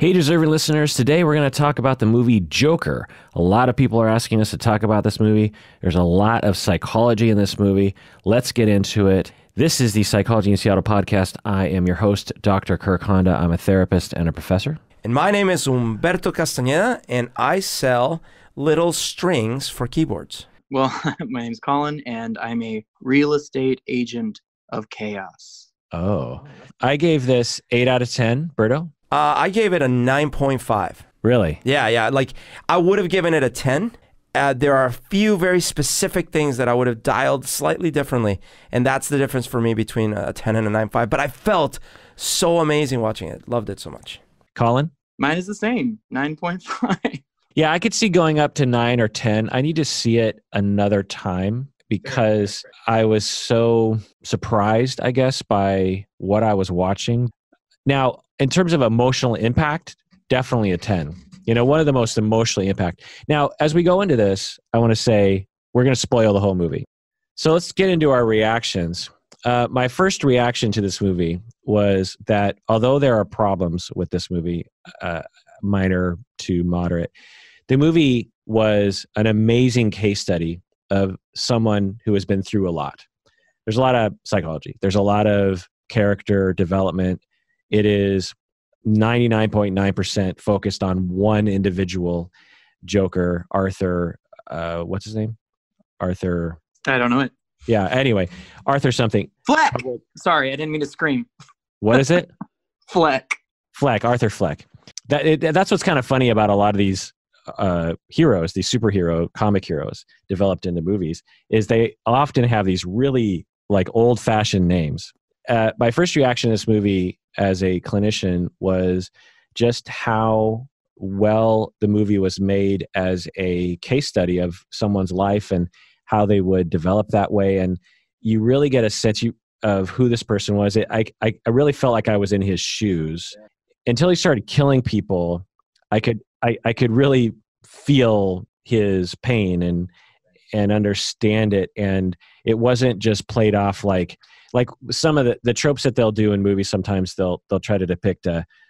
Hey, deserving listeners, today we're going to talk about the movie Joker. A lot of people are asking us to talk about this movie. There's a lot of psychology in this movie. Let's get into it. This is the Psychology in Seattle podcast. I am your host, Dr. Kirk Honda. I'm a therapist and a professor. And my name is Humberto Castañeda, and I sell little strings for keyboards. Well, my name's Collin, and I'm a real estate agent of chaos. Oh, I gave this 8 out of 10. Berto? I gave it a 9.5. Really? Yeah. Like, I would have given it a 10. There are a few very specific things that I would have dialed slightly differently, and that's the difference for me between a 10 and a 9.5. But I felt so amazing watching it. Loved it so much. Collin? Mine is the same, 9.5. Yeah, I could see going up to 9 or 10. I need to see it another time because I was so surprised, I guess, by what I was watching. Now, in terms of emotional impact, definitely a 10. You know, one of the most emotionally impact. Now, as we go into this, I want to say we're going to spoil the whole movie. So let's get into our reactions. My first reaction to this movie was that although there are problems with this movie, minor to moderate, the movie was an amazing case study of someone who has been through a lot. There's a lot of psychology. There's a lot of character development. It is 99.9% focused on one individual, Joker, Arthur, what's his name? Arthur. I don't know it. Yeah, anyway, Arthur something. Fleck! Sorry, I didn't mean to scream. What is it? Fleck. Fleck, Arthur Fleck. That's what's kind of funny about a lot of these heroes, these superhero comic heroes developed into movies, is they often have these really like old-fashioned names. My first reaction to this movie as a clinician was just how well the movie was made as a case study of someone's life and how they would develop that way. And you really get a sense of who this person was. I really felt like I was in his shoes. Until he started killing people, I could really feel his pain and understand it. And it wasn't just played off like some of the tropes that they'll do in movies. Sometimes they'll try to depict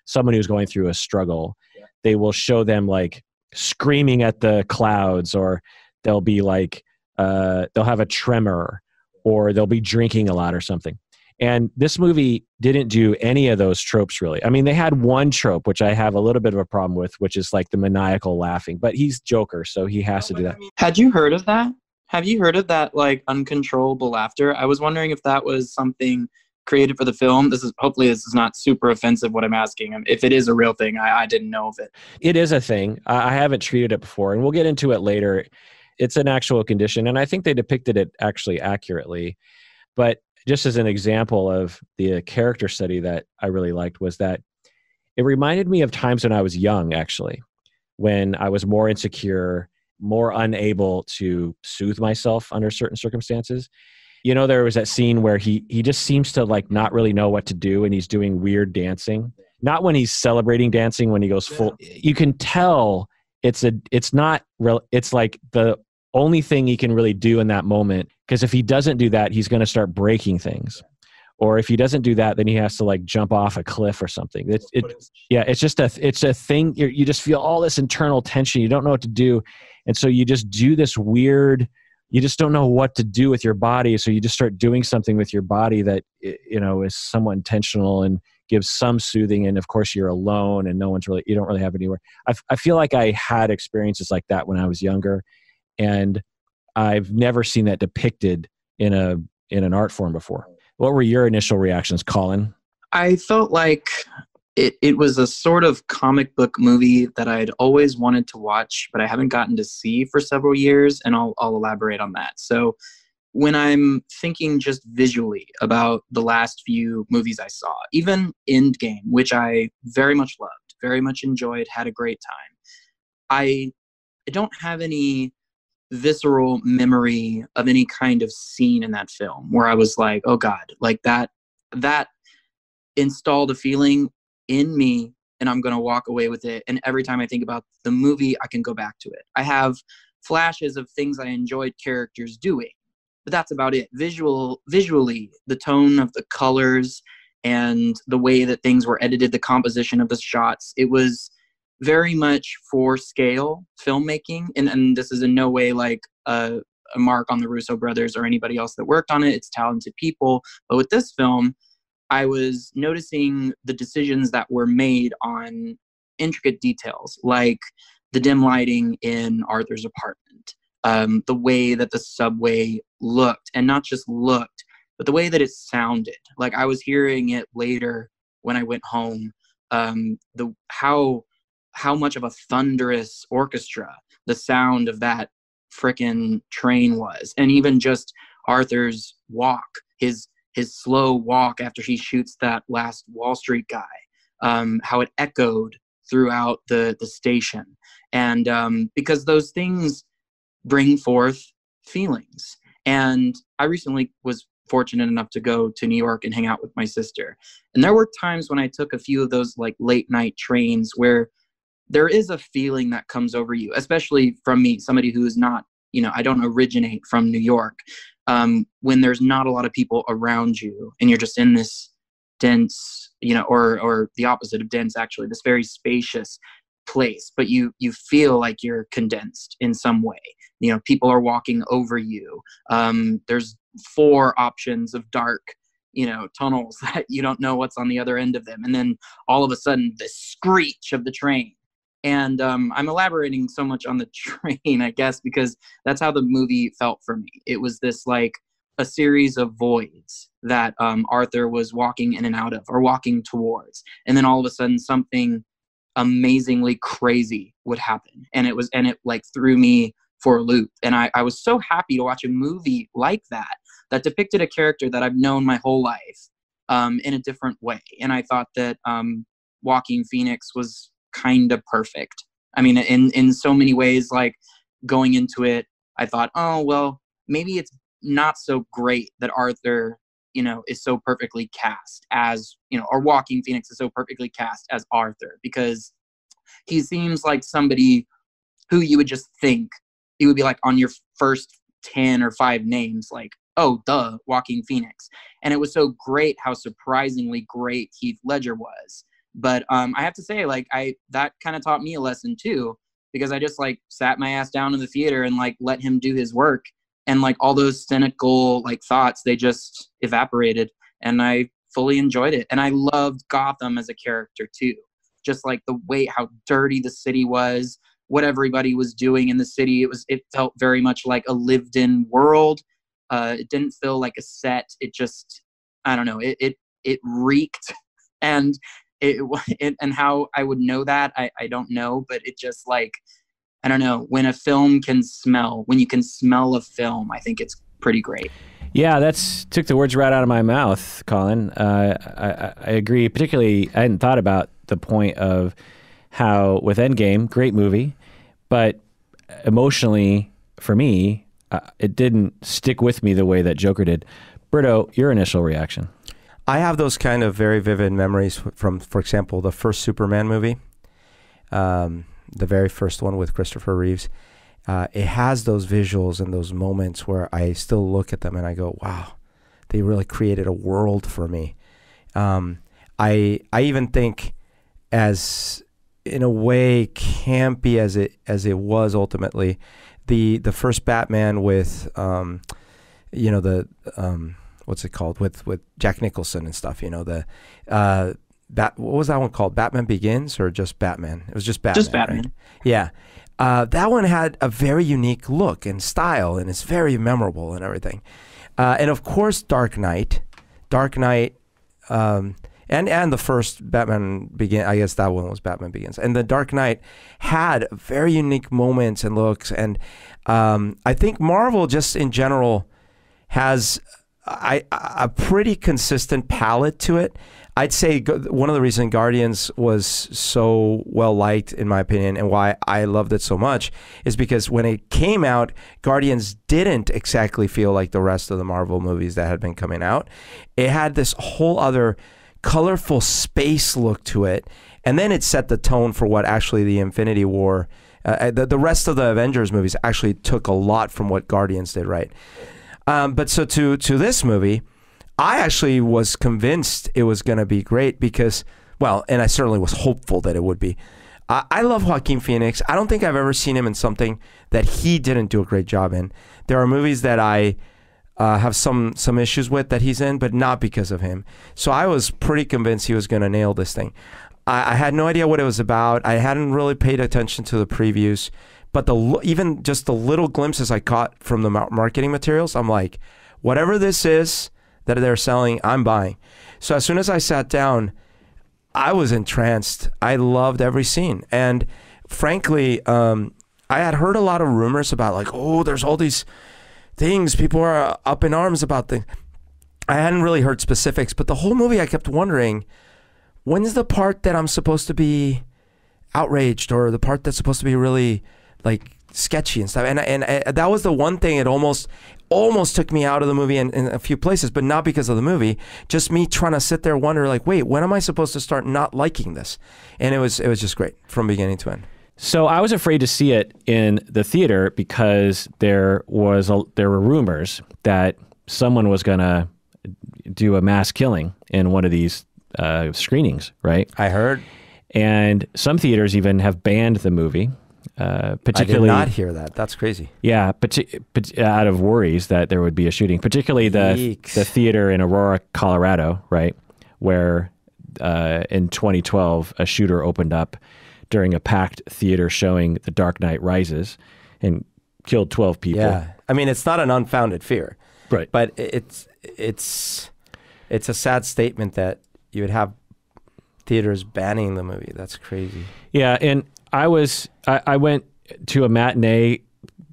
someone who's going through a struggle. They will show them like screaming at the clouds, or they'll be like they'll have a tremor, or they'll be drinking a lot or something. And this movie didn't do any of those tropes, really. I mean, they had one trope, which I have a little bit of a problem with, which is like the maniacal laughing. But he's Joker, so he has to do that. Had you heard of that? Have you heard of that, like, uncontrollable laughter? I was wondering if that was something created for the film. Hopefully this is not super offensive what I'm asking. If it is a real thing, I didn't know of it. It is a thing. I haven't treated it before, and we'll get into it later. It's an actual condition, and I think they depicted it actually accurately. But just as an example of the character study that I really liked was that it reminded me of times when I was young, actually, when I was more insecure, more unable to soothe myself under certain circumstances. You know, there was that scene where he just seems to like not really know what to do, and he's doing weird dancing. Not when he's celebrating dancing, when he goes full. You can tell it's not real. It's like the only thing he can really do in that moment, because if he doesn't do that, he's going to start breaking things. Or if he doesn't do that, then he has to like jump off a cliff or something. It's a thing. You just feel all this internal tension. You don't know what to do. And so you just do this weird, you just don't know what to do with your body. So you just start doing something with your body that, you know, is somewhat intentional and gives some soothing. And of course you're alone and you don't really have anywhere. I feel like I had experiences like that when I was younger, and I've never seen that depicted in an art form before. What were your initial reactions, Collin? I felt like it was a sort of comic book movie that I'd always wanted to watch, but I haven't gotten to see for several years, and I'll elaborate on that. So when I'm thinking just visually about the last few movies I saw, even Endgame, which I very much loved, very much enjoyed, had a great time, I don't have any visceral memory of any kind of scene in that film where I was like, oh God, like that installed a feeling in me, and I'm going to walk away with it. And every time I think about the movie, I can go back to it. I have flashes of things I enjoyed characters doing, but that's about it. Visually, the tone of the colors and the way that things were edited, the composition of the shots. It was very much for scale filmmaking. And this is in no way like a mark on the Russo brothers or anybody else that worked on it. It's talented people. But with this film, I was noticing the decisions that were made on intricate details, like the dim lighting in Arthur's apartment, the way that the subway looked, and not just looked, but the way that it sounded. Like I was hearing it later when I went home, how much of a thunderous orchestra the sound of that frickin' train was. And even just Arthur's walk, his slow walk after he shoots that last Wall Street guy, how it echoed throughout the station. And because those things bring forth feelings. And I recently was fortunate enough to go to New York and hang out with my sister. And there were times when I took a few of those like late night trains where there is a feeling that comes over you, especially from me, somebody who is not, I don't originate from New York. When there's not a lot of people around you and you're just in this dense, or the opposite of dense, actually, this very spacious place, but you feel like you're condensed in some way. People are walking over you. There's 4 options of dark, tunnels that you don't know what's on the other end of them. And then all of a sudden the screech of the train. And I'm elaborating so much on the train, I guess, because that's how the movie felt for me. It was this like a series of voids that Arthur was walking in and out of, or walking towards. And then all of a sudden something amazingly crazy would happen. And it like threw me for a loop. And I was so happy to watch a movie like that depicted a character that I've known my whole life in a different way. And I thought that Joaquin Phoenix was kind of perfect. I mean, in so many ways, like going into it, I thought, oh, well, maybe it's not so great that Arthur, is so perfectly cast as, or Joaquin Phoenix is so perfectly cast as Arthur, because he seems like somebody who you would just think he would be like on your first 10 or 5 names, like, oh, duh, Joaquin Phoenix. And it was so great how surprisingly great Heath Ledger was. But I have to say, like, that kind of taught me a lesson too, because I just like sat my ass down in the theater and like let him do his work, and like all those cynical like thoughts, they just evaporated, and I fully enjoyed it. And I loved Gotham as a character too, just like the way how dirty the city was, what everybody was doing in the city. It felt very much like a lived-in world. It didn't feel like a set. It just, I don't know, it reeked. And and how I would know that, I don't know, but it just like, I don't know, when you can smell a film, I think it's pretty great. Yeah, took the words right out of my mouth, Collin. I agree. Particularly, I hadn't thought about the point of how with Endgame, great movie, but emotionally for me, it didn't stick with me the way that Joker did. Berto, your initial reaction? I have those kind of very vivid memories from, for example, the first Superman movie, the very first one with Christopher Reeves. It has those visuals and those moments where I still look at them and I go, wow, they really created a world for me. I even think, as in a way campy as it was ultimately, the first Batman with what's it called, with Jack Nicholson and stuff, what was that one called? Batman Begins, or just Batman? It was just Batman. Just Batman. Right? Yeah. That one had a very unique look and style, and it's very memorable and everything. And of course, Dark Knight, and the first Batman Begins. I guess that one was Batman Begins. And the Dark Knight had very unique moments and looks. And I think Marvel, just in general, has a pretty consistent palette to it. I'd say one of the reasons Guardians was so well liked, in my opinion, and why I loved it so much, is because when it came out, Guardians didn't exactly feel like the rest of the Marvel movies that had been coming out. It had this whole other colorful space look to it, and then it set the tone for what actually the Infinity War, the rest of the Avengers movies actually took a lot from what Guardians did, right? But so to this movie, I actually was convinced it was going to be great because, well, and I certainly was hopeful that it would be. I love Joaquin Phoenix. I don't think I've ever seen him in something that he didn't do a great job in. There are movies that I have some issues with that he's in, but not because of him. So I was pretty convinced he was going to nail this thing. I had no idea what it was about. I hadn't really paid attention to the previews, but even just the little glimpses I caught from the marketing materials, I'm like, whatever this is that they're selling, I'm buying. So as soon as I sat down, I was entranced. I loved every scene. And frankly, I had heard a lot of rumors about like, oh, there's all these things. People are up in arms about things. I hadn't really heard specifics, but the whole movie I kept wondering, when's the part that I'm supposed to be outraged or the part that's supposed to be really like sketchy and stuff? And that was the one thing. It almost took me out of the movie in a few places, but not because of the movie. Just me trying to sit there wonder like, wait, when am I supposed to start not liking this? And it was just great from beginning to end. So I was afraid to see it in the theater because there were rumors that someone was going to do a mass killing in one of these screenings, right? I heard. And some theaters even have banned the movie. Particularly, I did not hear that. That's crazy. Yeah, out of worries that there would be a shooting, particularly the theater in Aurora, Colorado, right, where in 2012 a shooter opened up during a packed theater showing The Dark Knight Rises and killed 12 people. Yeah, I mean it's not an unfounded fear, right? But it's a sad statement that you would have theaters banning the movie. That's crazy. Yeah, and I went to a matinee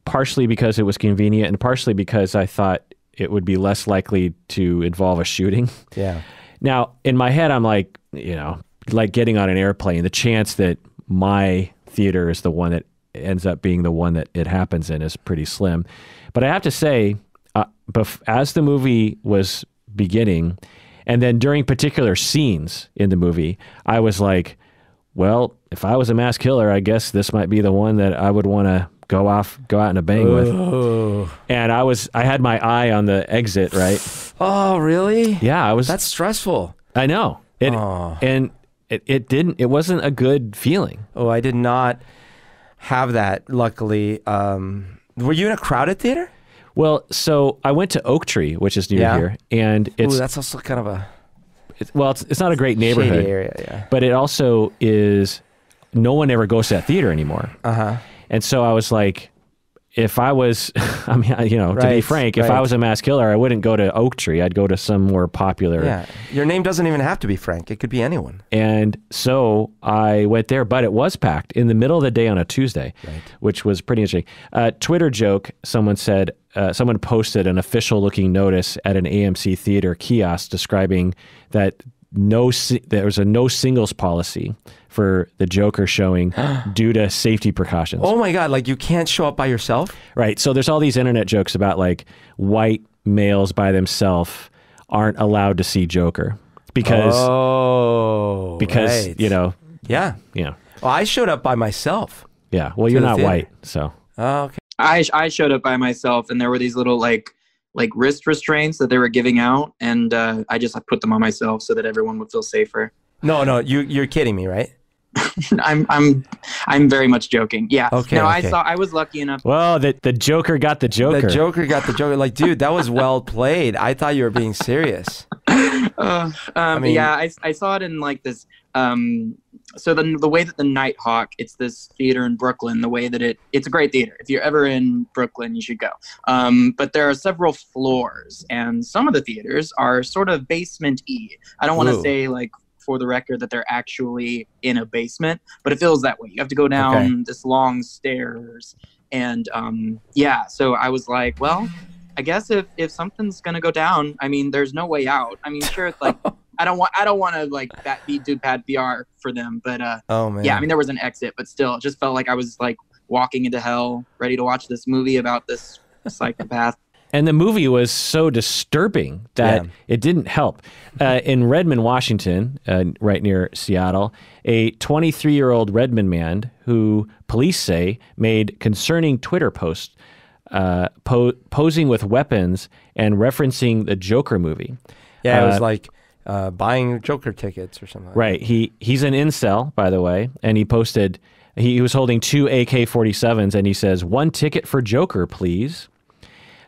partially because it was convenient and partially because I thought it would be less likely to involve a shooting. Yeah. Now, in my head, I'm like, like getting on an airplane, the chance that my theater is the one that ends up being the one that it happens in is pretty slim. But I have to say, as the movie was beginning, and then during particular scenes in the movie, I was like, well, if I was a mass killer, I guess this might be the one that I would want to go out in a bang with. And I had my eye on the exit, right? Oh, really? Yeah, That's stressful. I know. And it wasn't a good feeling. Oh, I did not have that, luckily. Were you in a crowded theater? Well, so I went to Oak Tree, which is near here, and that's also kind of a... it's not a great neighborhood, shady area, yeah. But it also is, no one ever goes to that theater anymore. Uh-huh. And so I was like, if I was, to be frank, if I was a mass killer, I wouldn't go to Oak Tree. I'd go to some more popular. Yeah. Your name doesn't even have to be Frank. It could be anyone. And so I went there, but it was packed in the middle of the day on a Tuesday, which was pretty interesting. Twitter joke, someone posted an official looking notice at an AMC theater kiosk describing that there was a no singles policy for the Joker showing due to safety precautions. Oh my God, like you can't show up by yourself? Right. So there's all these internet jokes about like white males by themselves aren't allowed to see Joker because Yeah. Well, I showed up by myself. Yeah. Well, you're not white, so. Oh, okay. I showed up by myself, and there were these little like wrist restraints that they were giving out, and I put them on myself so that everyone would feel safer. No, you're kidding me, right? I'm very much joking. Yeah. Okay. No, okay. I was lucky enough. Well, the Joker got the Joker. The Joker got the Joker. Like, dude, that was well played. I thought you were being serious. Yeah, I saw it in like this. So the way that the Nighthawk, it's this theater in Brooklyn, the way that it's a great theater. If you're ever in Brooklyn, you should go. But there are several floors, and some of the theaters are sort of basement-y. I don't want to say like, for the record, that they're actually in a basement, but it feels that way. You have to go down this long stairs, and so I was like, well, I guess if something's gonna go down, I mean, there's no way out. I mean, sure, it's like I don't want to like do bad PR for them, but oh man, yeah, I mean, there was an exit, but still, it just felt like I was like walking into hell, ready to watch this movie about this psychopath. And the movie was so disturbing that it didn't help. In Redmond, Washington, right near Seattle, a 23-year-old Redmond man who police say made concerning Twitter posts posing with weapons and referencing the Joker movie. Yeah, it was like buying Joker tickets or something. Right. He's an incel, by the way, and he posted, he was holding 2 AK-47s, and he says, "1 ticket for Joker, please."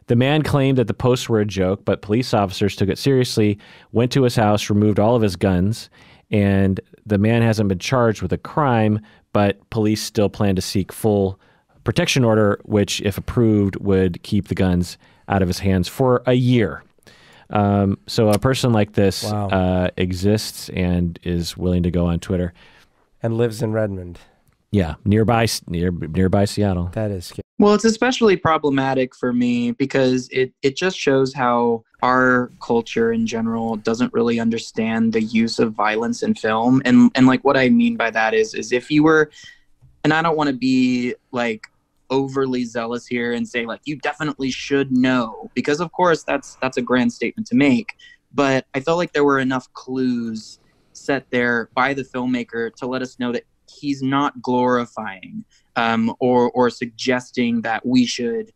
The man claimed that the posts were a joke, but police officers took it seriously, went to his house, removed all of his guns, and the man hasn't been charged with a crime, but police still plan to seek full protection order, which, if approved, would keep the guns out of his hands for a year. So a person like this exists and is willing to go on Twitter. And lives in Redmond. Yeah, nearby Seattle. That is scary. Well, it's especially problematic for me because it just shows how our culture in general doesn't really understand the use of violence in film. And like what I mean by that is if you were, and I don't want to be like overly zealous here and say like you definitely should know, because of course that's a grand statement to make, but I felt like there were enough clues set there by the filmmaker to let us know that he's not glorifying or suggesting that we should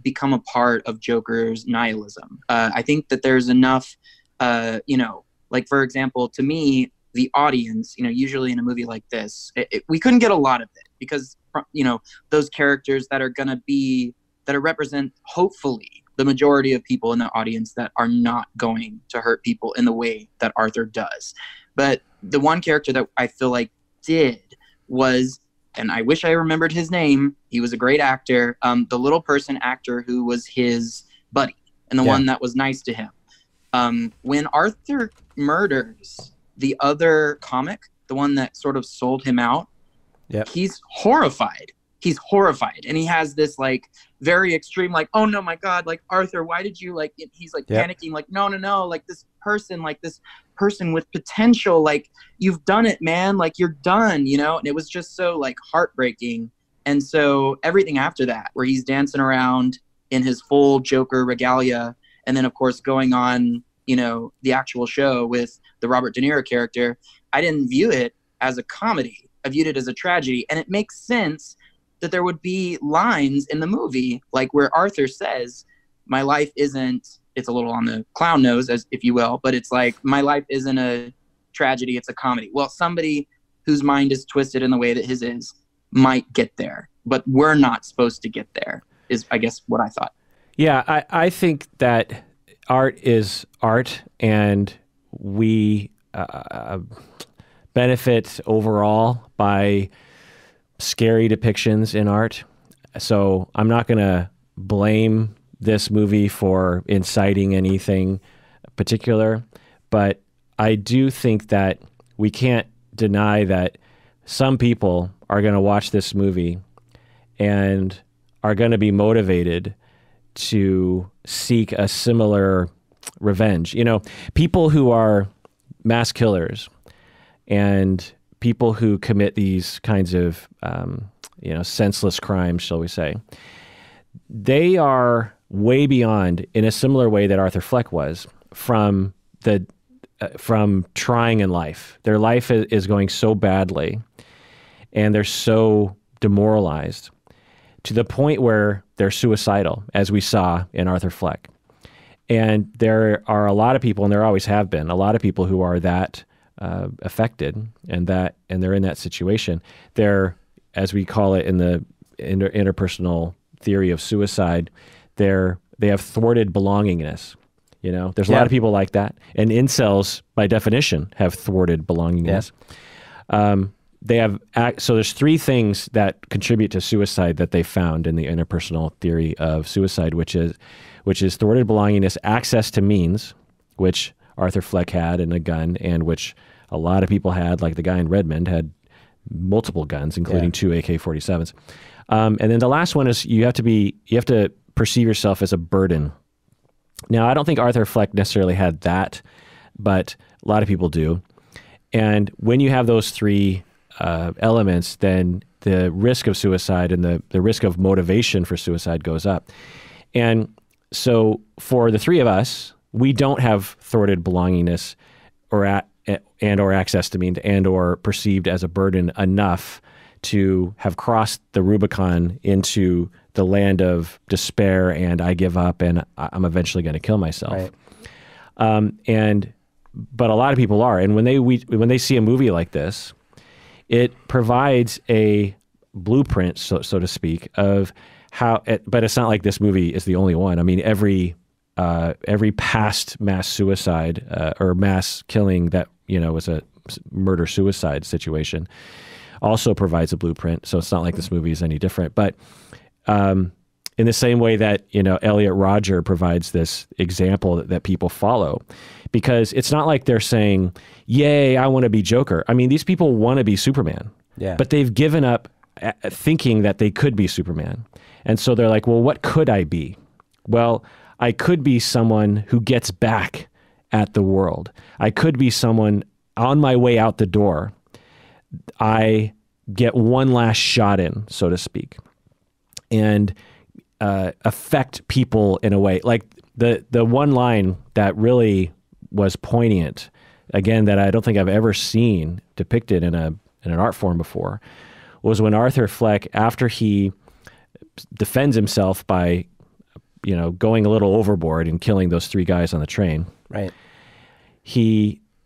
become a part of Joker's nihilism. I think that there's enough, like for example, to me, the audience, usually in a movie like this, we couldn't get a lot of it because, those characters that represent hopefully the majority of people in the audience that are not going to hurt people in the way that Arthur does. But the one character that I feel like did was, and I wish I remembered his name, he was a great actor, the little person actor who was his buddy and the one that was nice to him. When Arthur murders the other comic, the one that sort of sold him out, he's horrified. He's horrified. And he has this like very extreme, like, oh no, my God, like Arthur, why did you like, he's like panicking, like, no, like this person with potential, like you've done it, man, like you're done, and it was just so like heartbreaking. And so everything after that, where he's dancing around in his full Joker regalia, and then of course going on, the actual show with the Robert De Niro character, I didn't view it as a comedy. I viewed it as a tragedy. And it makes sense that there would be lines in the movie, like where Arthur says, my life isn't, it's a little on the clown nose, as if you will, but it's like, my life isn't a tragedy, it's a comedy. Well, somebody whose mind is twisted in the way that his is might get there, but we're not supposed to get there, is I guess what I thought. Yeah, I think that art is art, and we benefit overall by scary depictions in art. So I'm not going to blame this movie for inciting anything particular, but I do think that we can't deny that some people are going to watch this movie and are going to be motivated to seek a similar revenge. People who are mass killers and people who commit these kinds of, senseless crimes, shall we say, they are way beyond, in a similar way that Arthur Fleck was, from trying in life. Their life is going so badly, and they're so demoralized to the point where they're suicidal, as we saw in Arthur Fleck. And there are a lot of people, and there always have been, a lot of people who are that affected, and they're in that situation. They're, as we call it in the interpersonal theory of suicide, they have thwarted belongingness. There's a lot of people like that, and incels, by definition, have thwarted belongingness. So there's 3 things that contribute to suicide that they found in the interpersonal theory of suicide, which is thwarted belongingness, access to means, which Arthur Fleck had, and a gun, and which a lot of people had, like the guy in Redmond had multiple guns, including 2 AK-47s. And then the last one is you have to perceive yourself as a burden. Now, I don't think Arthur Fleck necessarily had that, but a lot of people do. And when you have those 3 elements, then the risk of suicide and the risk of motivation for suicide goes up. And so for the 3 of us, we don't have thwarted belongingness or access to means and or perceived as a burden enough to have crossed the Rubicon into the land of despair and I give up and I'm eventually going to kill myself. But a lot of people are. And when they see a movie like this, it provides a blueprint, so to speak, of how. But it's not like this movie is the only one. I mean, every past mass suicide or mass killing that was a murder-suicide situation also provides a blueprint. So it's not like this movie is any different. But in the same way that Elliot Rodger provides this example that people follow, because it's not like they're saying, "Yay, I want to be Joker." I mean, these people want to be Superman, but they've given up thinking that they could be Superman, and so they're like, "Well, what could I be?" Well, I could be someone who gets back at the world. I could be someone on my way out the door. I get one last shot in, so to speak, and affect people in a way. Like the one line that really was poignant, again, that I don't think I've ever seen depicted in an art form before, was when Arthur Fleck, after he defends himself by going a little overboard and killing those 3 guys on the train. Right.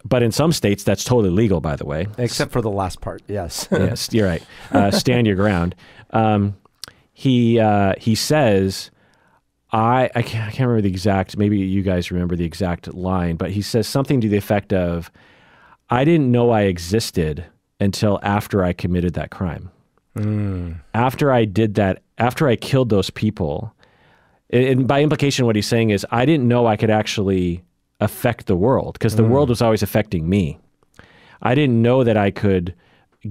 But in some states, that's totally legal, by the way. Except for the last part, yes. Yes, you're right. Stand your ground. He says, I can't remember the exact, maybe you guys remember the exact line, but he says something to the effect of, "I didn't know I existed until after I committed that crime." After I did that, after I killed those people, and by implication, what he's saying is, I didn't know I could actually affect the world, because the world was always affecting me. I didn't know that I could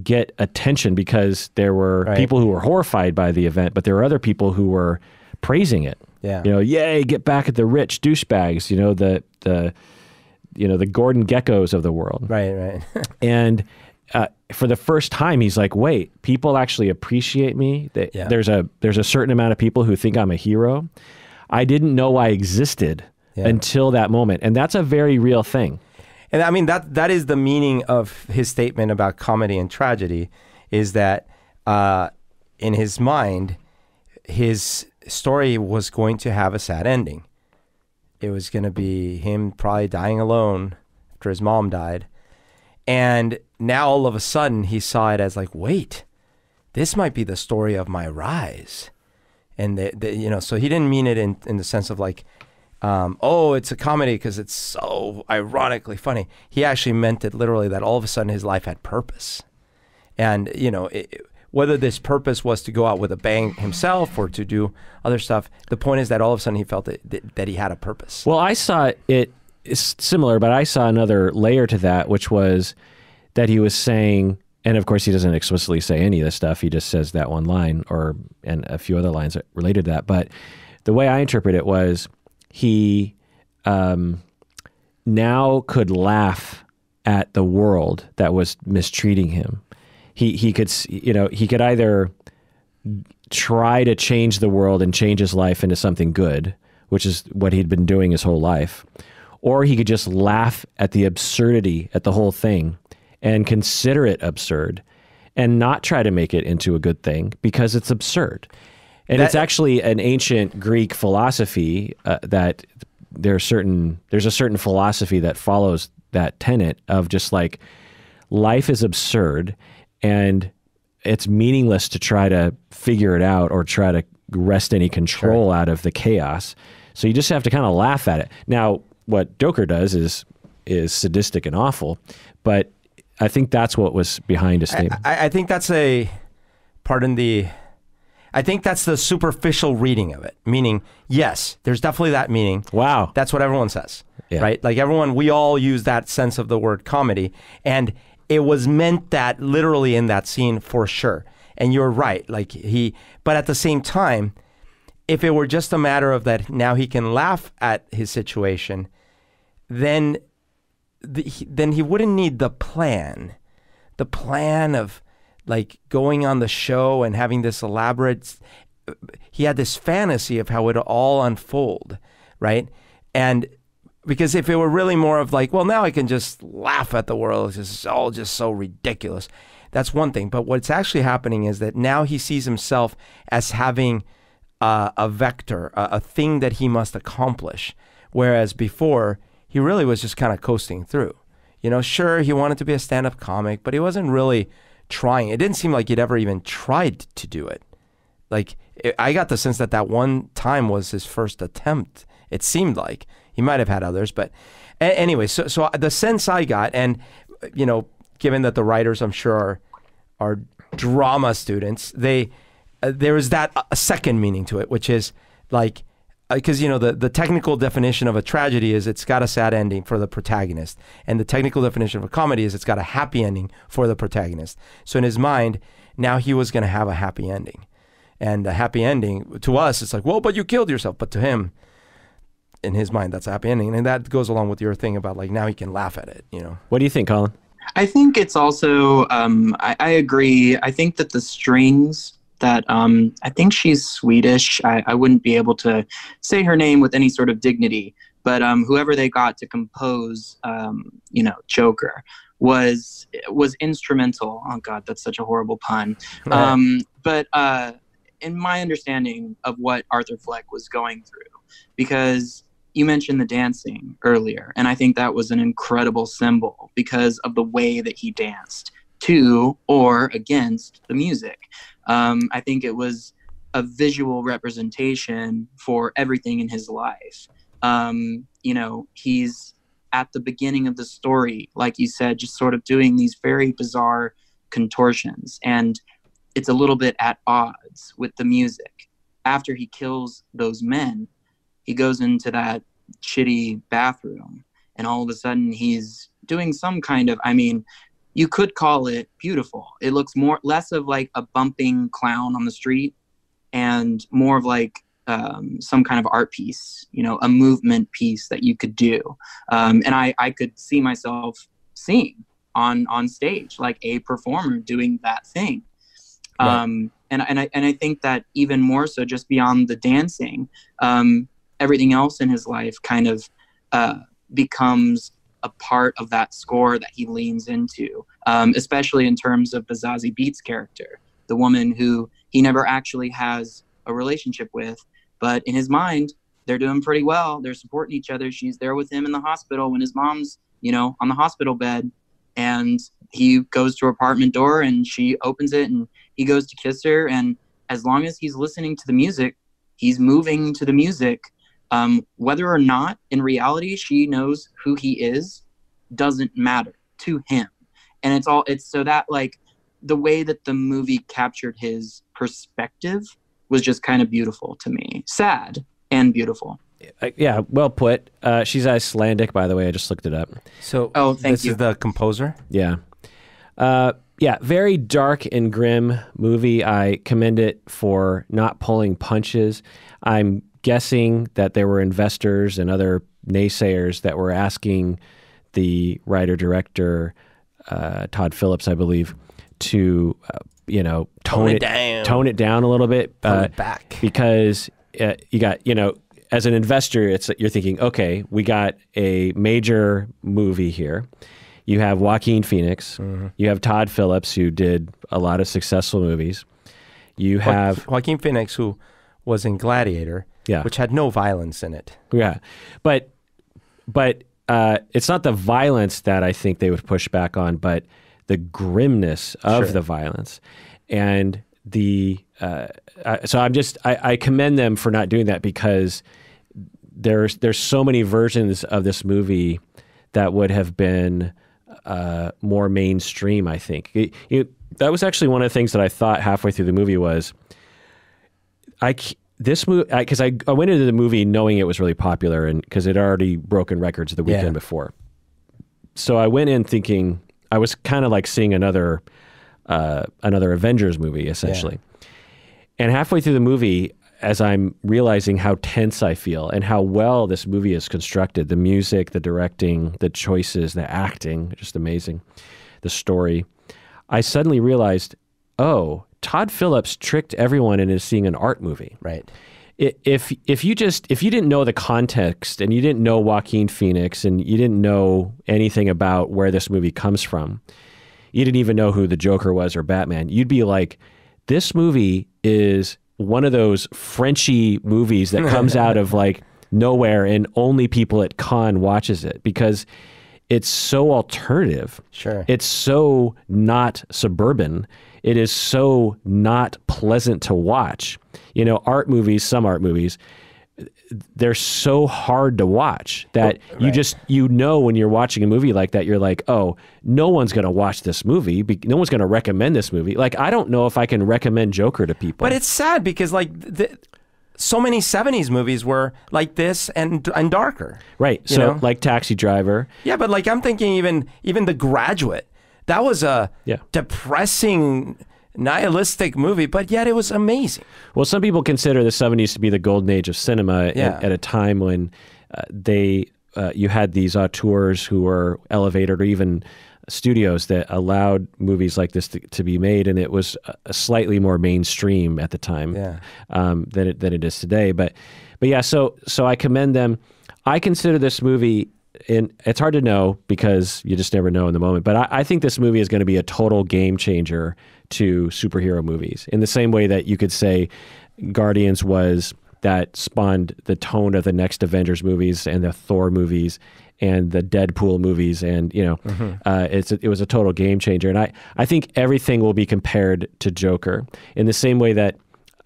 get attention, because there were people who were horrified by the event, but there were other people who were praising it. Yeah. Yay, get back at the rich douchebags, the Gordon Geckos of the world. Right. And for the first time, he's like, wait, people actually appreciate me. There's a certain amount of people who think I'm a hero. I didn't know I existed until that moment. And that's a very real thing. And I mean, that is the meaning of his statement about comedy and tragedy, is that in his mind, his story was going to have a sad ending. It was going to be him probably dying alone after his mom died. And now all of a sudden he saw it as like, wait, this might be the story of my rise. And so he didn't mean it in the sense of like, it's a comedy because it's so ironically funny. He actually meant it literally, that all of a sudden his life had purpose. And, whether this purpose was to go out with a bang himself or to do other stuff, the point is that all of a sudden he felt that he had a purpose. Well, I saw it's similar, but I saw another layer to that, which was that he was saying, and of course he doesn't explicitly say any of this stuff, he just says that one line and a few other lines related to that. But the way I interpret it was, he now could laugh at the world that was mistreating him. He could either try to change the world and change his life into something good, which is what he'd been doing his whole life, or he could just laugh at the absurdity at the whole thing and consider it absurd and not try to make it into a good thing because it's absurd. And it's actually an ancient Greek philosophy that there's a certain philosophy that follows that tenet of just like, life is absurd and it's meaningless to try to figure it out or try to wrest any control out of the chaos. So you just have to kind of laugh at it. Now, what Joker does is sadistic and awful, but I think that's what was behind his statement. I think that's I think that's the superficial reading of it. Meaning, yes, there's definitely that meaning. Wow. That's what everyone says, right? Like we all use that sense of the word comedy, and it was meant that literally in that scene for sure. And you're right. But at the same time, if it were just a matter of that now he can laugh at his situation, then he wouldn't need the plan of like going on the show and having this elaborate, he had this fantasy of how it all unfold, right? And because if it were really more of like, well, now I can just laugh at the world, it's all just so ridiculous, that's one thing. But what's actually happening is that now he sees himself as having a vector, a thing that he must accomplish. Whereas before, he really was just kind of coasting through. You know, sure, he wanted to be a stand-up comic, but he wasn't really trying. It didn't seem like he'd ever even tried to do it. Like, I got the sense that that one time was his first attempt. It seemed like. He might have had others, but anyway, so the sense I got, and, you know, given that the writers, I'm sure, are drama students, there is that a second meaning to it, which is like, because, you know, the technical definition of a tragedy is it's got a sad ending for the protagonist. And the technical definition of a comedy is it's got a happy ending for the protagonist. So in his mind, now he was going to have a happy ending. And a happy ending, to us, it's like, well, but you killed yourself. But to him, in his mind, that's a happy ending. And that goes along with your thing about, like, now he can laugh at it, you know. What do you think, Collin? I think it's also, I agree. I think that the strings that, I think she's Swedish. I wouldn't be able to say her name with any sort of dignity, but whoever they got to compose, you know, Joker was instrumental. Oh God, that's such a horrible pun. Right. But in my understanding of what Arthur Fleck was going through, because you mentioned the dancing earlier, and I think that was an incredible symbol because of the way that he danced to or against the music. I think it was a visual representation for everything in his life. You know, he's at the beginning of the story, like you said, just sort of doing these very bizarre contortions, and it's a little bit at odds with the music. After he kills those men, he goes into that shitty bathroom, and all of a sudden he's doing some kind of, I mean, you could call it beautiful. It looks less of like a bumping clown on the street and more of like some kind of art piece, you know, a movement piece that you could do. And I could see myself seeing on stage, like a performer doing that thing. Right. And I think that even more so, just beyond the dancing, everything else in his life kind of becomes a part of that score that he leans into, especially in terms of the Zazie Beetz character, the woman who he never actually has a relationship with, but in his mind, they're doing pretty well. They're supporting each other. She's there with him in the hospital when his mom's, you know, on the hospital bed, and he goes to her apartment door and she opens it and he goes to kiss her. And as long as he's listening to the music, he's moving to the music. Whether or not in reality she knows who he is doesn't matter to him. And it's so that, like, the way that the movie captured his perspective was just kind of beautiful to me. Sad and beautiful. Yeah, well put. She's Icelandic, by the way. I just looked it up. So, thank you. This is the composer? Yeah. Yeah, very dark and grim movie. I commend it for not pulling punches. I'm guessing that there were investors and other naysayers that were asking the writer-director, Todd Phillips, I believe, to, you know, tone it down a little bit. Back. Because you got, you know, as an investor, you're thinking, okay, we got a major movie here. You have Joaquin Phoenix. Mm-hmm. You have Todd Phillips, who did a lot of successful movies. You have Joaquin Phoenix, who was in Gladiator, which had no violence in it. Yeah, but it's not the violence that I think they would push back on, but the grimness of the violence, and the so I commend them for not doing that, because there's so many versions of this movie that would have been more mainstream, I think. That was actually one of the things that I thought halfway through the movie was, this movie, because I went into the movie knowing it was really popular, and because it already broken records the weekend before. So I went in thinking I was kind of like seeing another Avengers movie, essentially. Yeah. And halfway through the movie, as I'm realizing how tense I feel and how well this movie is constructed, the music, the directing, the choices, the acting, just amazing, the story, I suddenly realized, oh, Todd Phillips tricked everyone into seeing an art movie. Right. If you didn't know the context, and you didn't know Joaquin Phoenix, and you didn't know anything about where this movie comes from, you didn't even know who the Joker was or Batman, you'd be like, this movie is one of those Frenchy movies that comes out of like nowhere and only people at con watches it because it's so alternative. Sure. It's so not suburban. It is so not pleasant to watch. You know, some art movies, they're so hard to watch that you know when you're watching a movie like that, you're like, oh, no one's going to watch this movie. No one's going to recommend this movie. Like, I don't know if I can recommend Joker to people. But it's sad because like so many 70s movies were like this and darker. Right. So like Taxi Driver. Yeah, but like I'm thinking even The Graduate. That was a depressing, nihilistic movie, but yet it was amazing. Well, some people consider the 70s to be the golden age of cinema at a time when you had these auteurs who were elevated, or even studios that allowed movies like this to be made, and it was slightly more mainstream at the time than it is today. But yeah, so I commend them. I consider this movie, and it's hard to know because you just never know in the moment, but I think this movie is going to be a total game changer to superhero movies, in the same way that you could say Guardians that spawned the tone of the next Avengers movies and the Thor movies and the Deadpool movies, and it was a total game changer. And I think everything will be compared to Joker in the same way that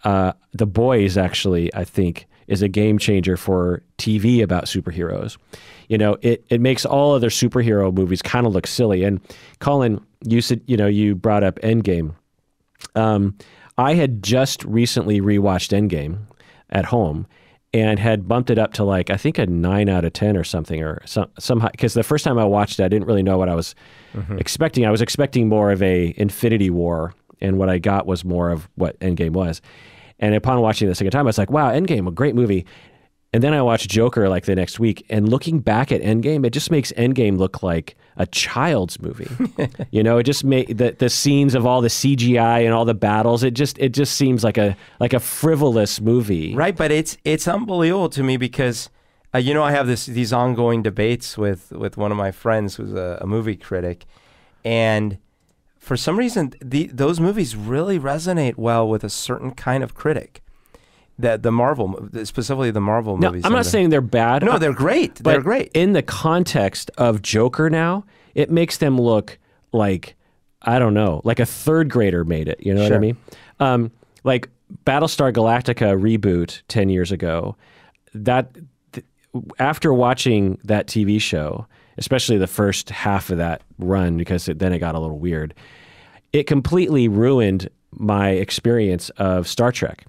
The Boys actually, I think, is a game changer for TV about superheroes. You know, it makes all other superhero movies kind of look silly. And Collin, you said, you brought up Endgame. I had just recently rewatched Endgame at home and had bumped it up to like, I think a 9 out of 10 or something, or somehow, because the first time I watched it, I didn't really know what I was expecting. I was expecting more of a Infinity War, and what I got was more of what Endgame was. And upon watching it the second time, I was like, wow, Endgame, a great movie. And then I watched Joker like the next week, and looking back at Endgame, it just makes Endgame look like a child's movie. It just made the scenes of all the CGI and all the battles. It just seems like a frivolous movie. Right, but it's unbelievable to me because I have these ongoing debates with one of my friends who's a movie critic, and for some reason those movies really resonate well with a certain kind of critic. The Marvel, specifically the Marvel movies. I'm not saying they're bad. No, they're great. They're great. In the context of Joker now, it makes them look like, I don't know, like a third grader made it. You know what I mean? Like Battlestar Galactica reboot 10 years ago, after watching that TV show, especially the first half of that run, because then it got a little weird, it completely ruined my experience of Star Trek.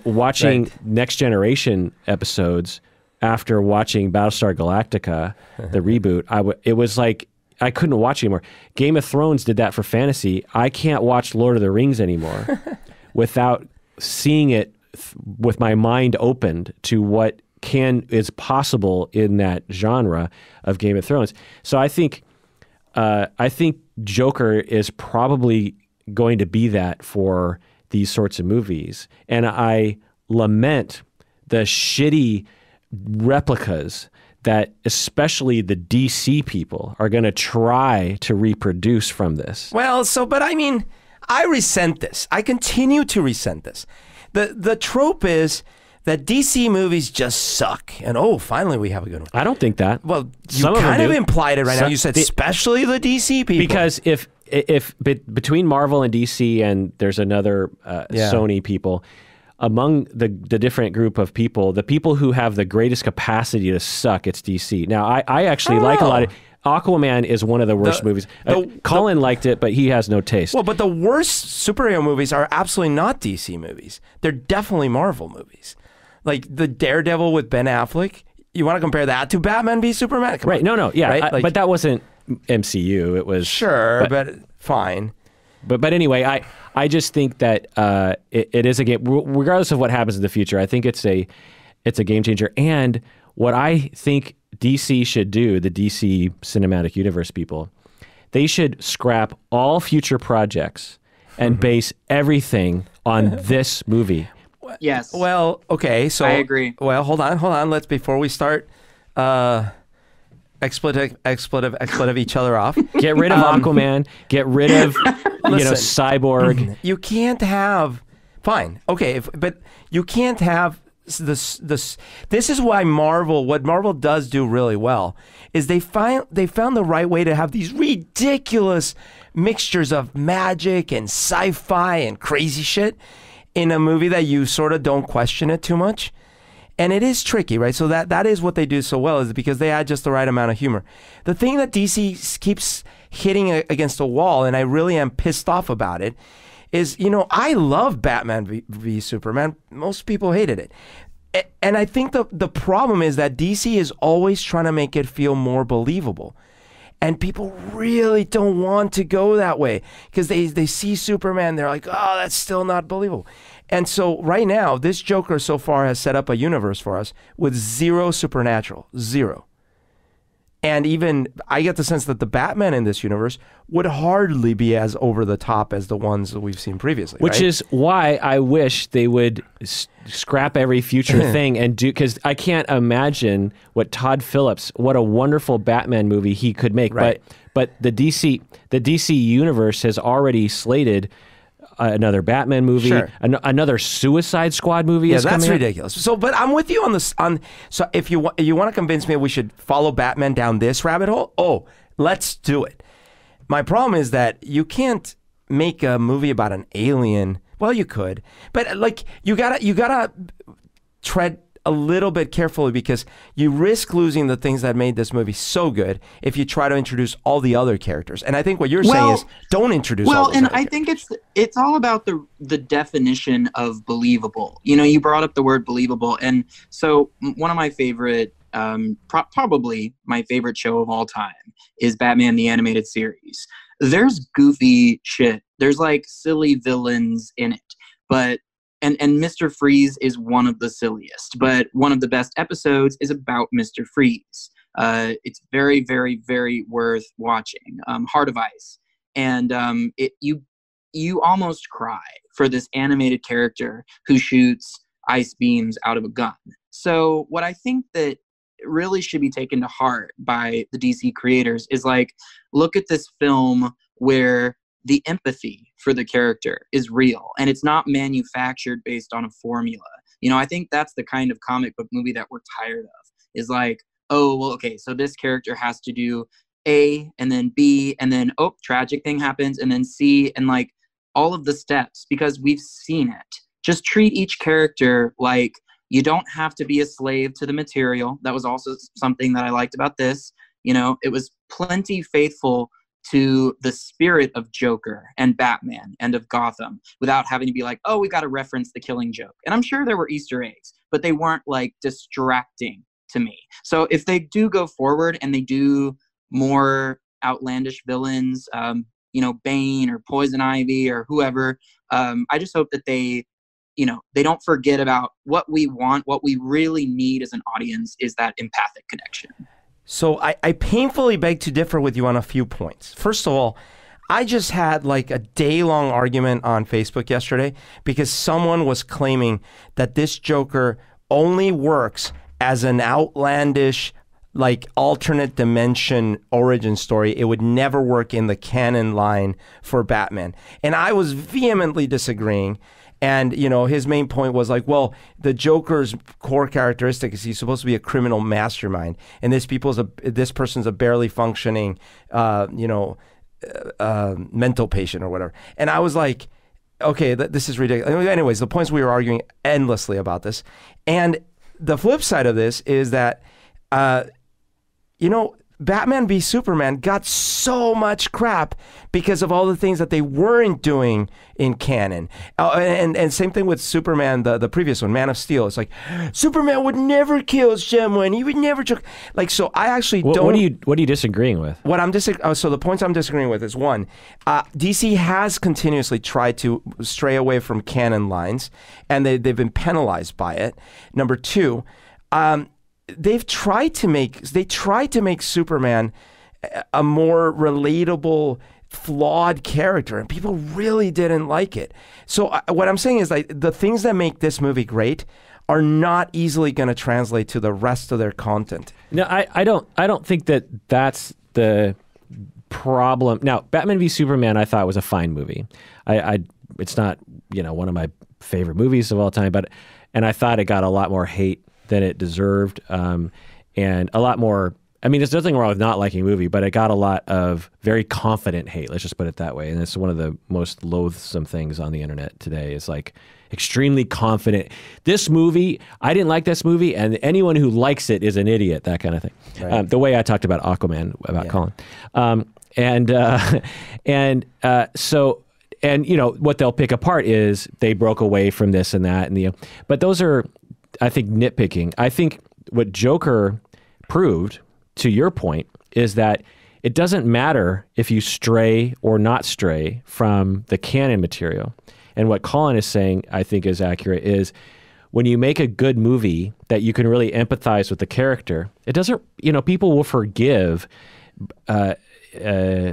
Watching Next Generation episodes after watching Battlestar Galactica, the reboot, it was like I couldn't watch anymore. Game of Thrones did that for fantasy. I can't watch Lord of the Rings anymore without seeing it with my mind opened to what is possible in that genre of Game of Thrones. So I think Joker is probably going to be that for these sorts of movies. And I lament the shitty replicas that especially the DC people are going to try to reproduce from this. Well, but I mean, I resent this. I continue to resent this. The trope is that DC movies just suck, and finally we have a good one. I don't think that. Well, you kind of implied it right now. You said especially the DC people. Because if between Marvel and DC, and there's another Sony people, among the different group of people, the people who have the greatest capacity to suck, it's DC. Now, I actually like a lot of... Aquaman is one of the worst movies. Collin liked it, but he has no taste. Well, but the worst superhero movies are absolutely not DC movies. They're definitely Marvel movies. Like the Daredevil with Ben Affleck. You want to compare that to Batman v Superman? Right. No. Yeah. Right? But that wasn't MCU. It was... Sure, but fine. But anyway, I just think that it is a game, regardless of what happens in the future. I think it's a game changer. And what I think DC should do, the DC Cinematic Universe people, they should scrap all future projects and base everything on this movie. Yes. Well, okay. So I agree. Well, hold on. Let's, before we start expletive each other off. Get rid of Aquaman. Get rid of Cyborg. You can't have... Fine. Okay. But you can't have this is why what Marvel does do really well is they found the right way to have these ridiculous mixtures of magic and sci-fi and crazy shit in a movie that you sort of don't question it too much. And it is tricky, right? So that is what they do so well, is because they add just the right amount of humor. The thing that DC keeps hitting against a wall, and I really am pissed off about it, is, I love Batman v Superman. Most people hated it. And I think the problem is that DC is always trying to make it feel more believable. And people really don't want to go that way because they see Superman, they're like, oh, that's still not believable. And so right now, this Joker so far has set up a universe for us with zero supernatural, zero. And even I get the sense that the Batman in this universe would hardly be as over the top as the ones that we've seen previously. Which is why I wish they would scrap every future thing and do, because I can't imagine what Todd Phillips, what a wonderful Batman movie he could make. Right. But the DC universe has already slated another Batman movie, Sure. Another Suicide Squad movie. Yeah, is that's coming ridiculous. So, but I'm with you on this. So, if you want to convince me we should follow Batman down this rabbit hole, let's do it. My problem is that you can't make a movie about an alien. Well, you could, but like you gotta tread a little bit carefully because you risk losing the things that made this movie so good if you try to introduce all the other characters. And I think what you're saying is don't introduce all those and other I characters. think it's all about the definition of believable. You brought up the word believable, and so one of my favorite, probably my favorite show of all time is Batman the Animated Series. There's goofy shit. There's like silly villains in it, but and Mr. Freeze is one of the silliest, but one of the best episodes is about Mr. Freeze. It's very, very, very worth watching. Heart of Ice, and you almost cry for this animated character who shoots ice beams out of a gun. So what I think that really should be taken to heart by the DC creators is like, look at this film where the empathy for the character is real and it's not manufactured based on a formula. I think that's the kind of comic book movie that we're tired of, is like, oh, well, okay, so this character has to do A and then B and then, oh, tragic thing happens, and then C, and like all of the steps, because we've seen it. Just treat each character like you don't have to be a slave to the material. That was also something that I liked about this. It was plenty faithful to the spirit of Joker and Batman and of Gotham without having to be like, oh, we got to reference the Killing Joke. And I'm sure there were Easter eggs, but they weren't like distracting to me. So if they do go forward and they do more outlandish villains, Bane or Poison Ivy or whoever, I just hope that they don't forget about what we want. What we really need as an audience is that empathic connection. So I painfully beg to differ with you on a few points. First of all, I just had like a day-long argument on Facebook yesterday because someone was claiming that this Joker only works as an outlandish, like alternate dimension origin story. It would never work in the canon line for Batman. And I was vehemently disagreeing. And, his main point was like, well, the Joker's core characteristic is he's supposed to be a criminal mastermind. And this person's a barely functioning, mental patient or whatever. And I was like, okay, this is ridiculous. Anyways, the points we were arguing endlessly about this. And the flip side of this is that, Batman v Superman got so much crap because of all the things that they weren't doing in canon. And same thing with Superman, the previous one, Man of Steel. It's like, Superman would never kill someone. He would never... Like, so I actually don't... What are you disagreeing with? So the points I'm disagreeing with is, one, DC has continuously tried to stray away from canon lines, and they've been penalized by it. Number two, they tried to make Superman a more relatable, flawed character, and people really didn't like it. So what I'm saying is, like, the things that make this movie great are not easily going to translate to the rest of their content. No, I don't think that's the problem. Now, Batman v Superman, I thought was a fine movie. It's not one of my favorite movies of all time, and I thought it got a lot more hate than it deserved, and a lot more. I mean, there's nothing wrong with not liking a movie, but it got a lot of very confident hate. Let's just put it that way. And it's one of the most loathsome things on the internet today is like extremely confident. This movie, I didn't like this movie, and anyone who likes it is an idiot, that kind of thing. Right. The way I talked about Aquaman, about Collin. So, you know, what they'll pick apart is they broke away from this and that. But those are, I think, nitpicking. I think what Joker proved, to your point, is that it doesn't matter if you stray or not stray from the canon material. And what Collin is saying, I think, is accurate, is when you make a good movie that you can really empathize with the character, it doesn't, you know, people will forgive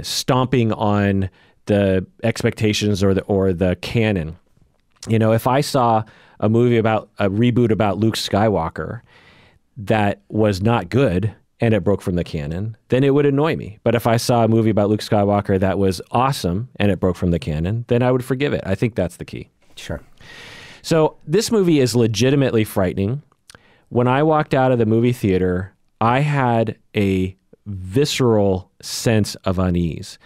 stomping on the expectations or the canon. You know, if I saw a reboot about Luke Skywalker that was not good, and it broke from the canon, then it would annoy me. But if I saw a movie about Luke Skywalker that was awesome and it broke from the canon, then I would forgive it. I think that's the key. Sure. So this movie is legitimately frightening. When I walked out of the movie theater, I had a visceral sense of unease.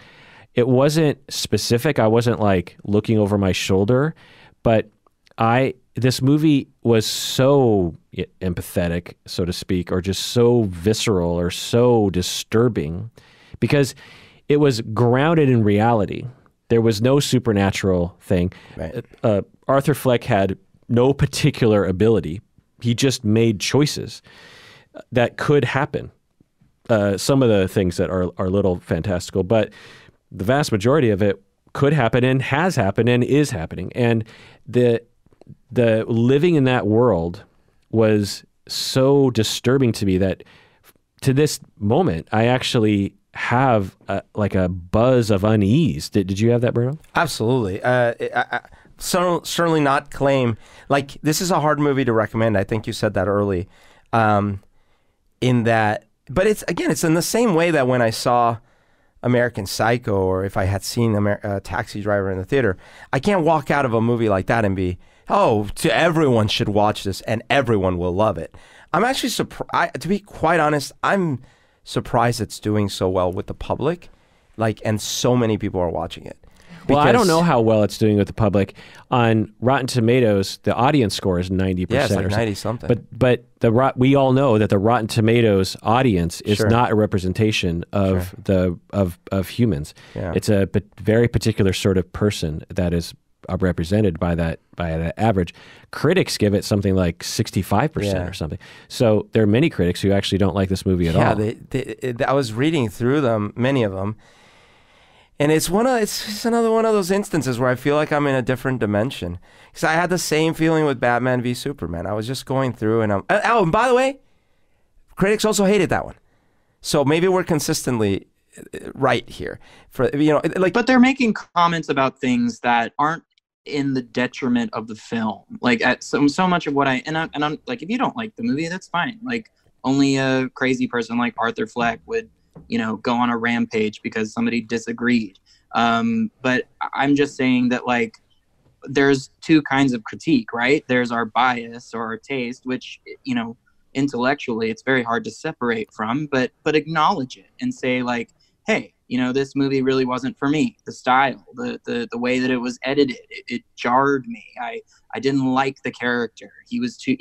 It wasn't specific. I wasn't like looking over my shoulder, but this movie was so empathetic, so to speak, or just so visceral or so disturbing because it was grounded in reality. There was no supernatural thing. Right. Arthur Fleck had no particular ability. He just made choices that could happen. Some of the things that are a little fantastical, but the vast majority of it could happen and has happened and is happening. And the living in that world was so disturbing to me that to this moment, I actually have like a buzz of unease. Did you have that, Bruno? Absolutely. Certainly not claim, like, this is a hard movie to recommend. I think you said that early. In that, but it's in the same way that when I saw American Psycho, or if I had seen Taxi Driver in the theater, I can't walk out of a movie like that and be, everyone should watch this and everyone will love it. I'm actually surprised, to be quite honest, I'm surprised it's doing so well with the public, and so many people are watching it. Well, I don't know how well it's doing with the public. On Rotten Tomatoes, the audience score is 90%. Yeah, it's like 90-something. But we all know that the Rotten Tomatoes audience is not a representation of of humans. Yeah. It's a very particular sort of person that is represented by that average. Critics give it something like 65% or something. So there are many critics who actually don't like this movie at all. I was reading through them, many of them. And it's just another one of those instances where I feel like I'm in a different dimension. Because I had the same feeling with Batman v Superman. I was just going through, and and by the way, critics also hated that one. So maybe we're consistently right here. But they're making comments about things that aren't in the detriment of the film. Like at so much of what I'm like, if you don't like the movie, that's fine. Like only a crazy person like Arthur Fleck would, go on a rampage because somebody disagreed. But I'm just saying that, like, there's two kinds of critique, right? There's our bias or our taste, which, intellectually it's very hard to separate from, but acknowledge it and say, like, hey, this movie really wasn't for me. The style, the way that it was edited, it jarred me. I didn't like the character. He was too,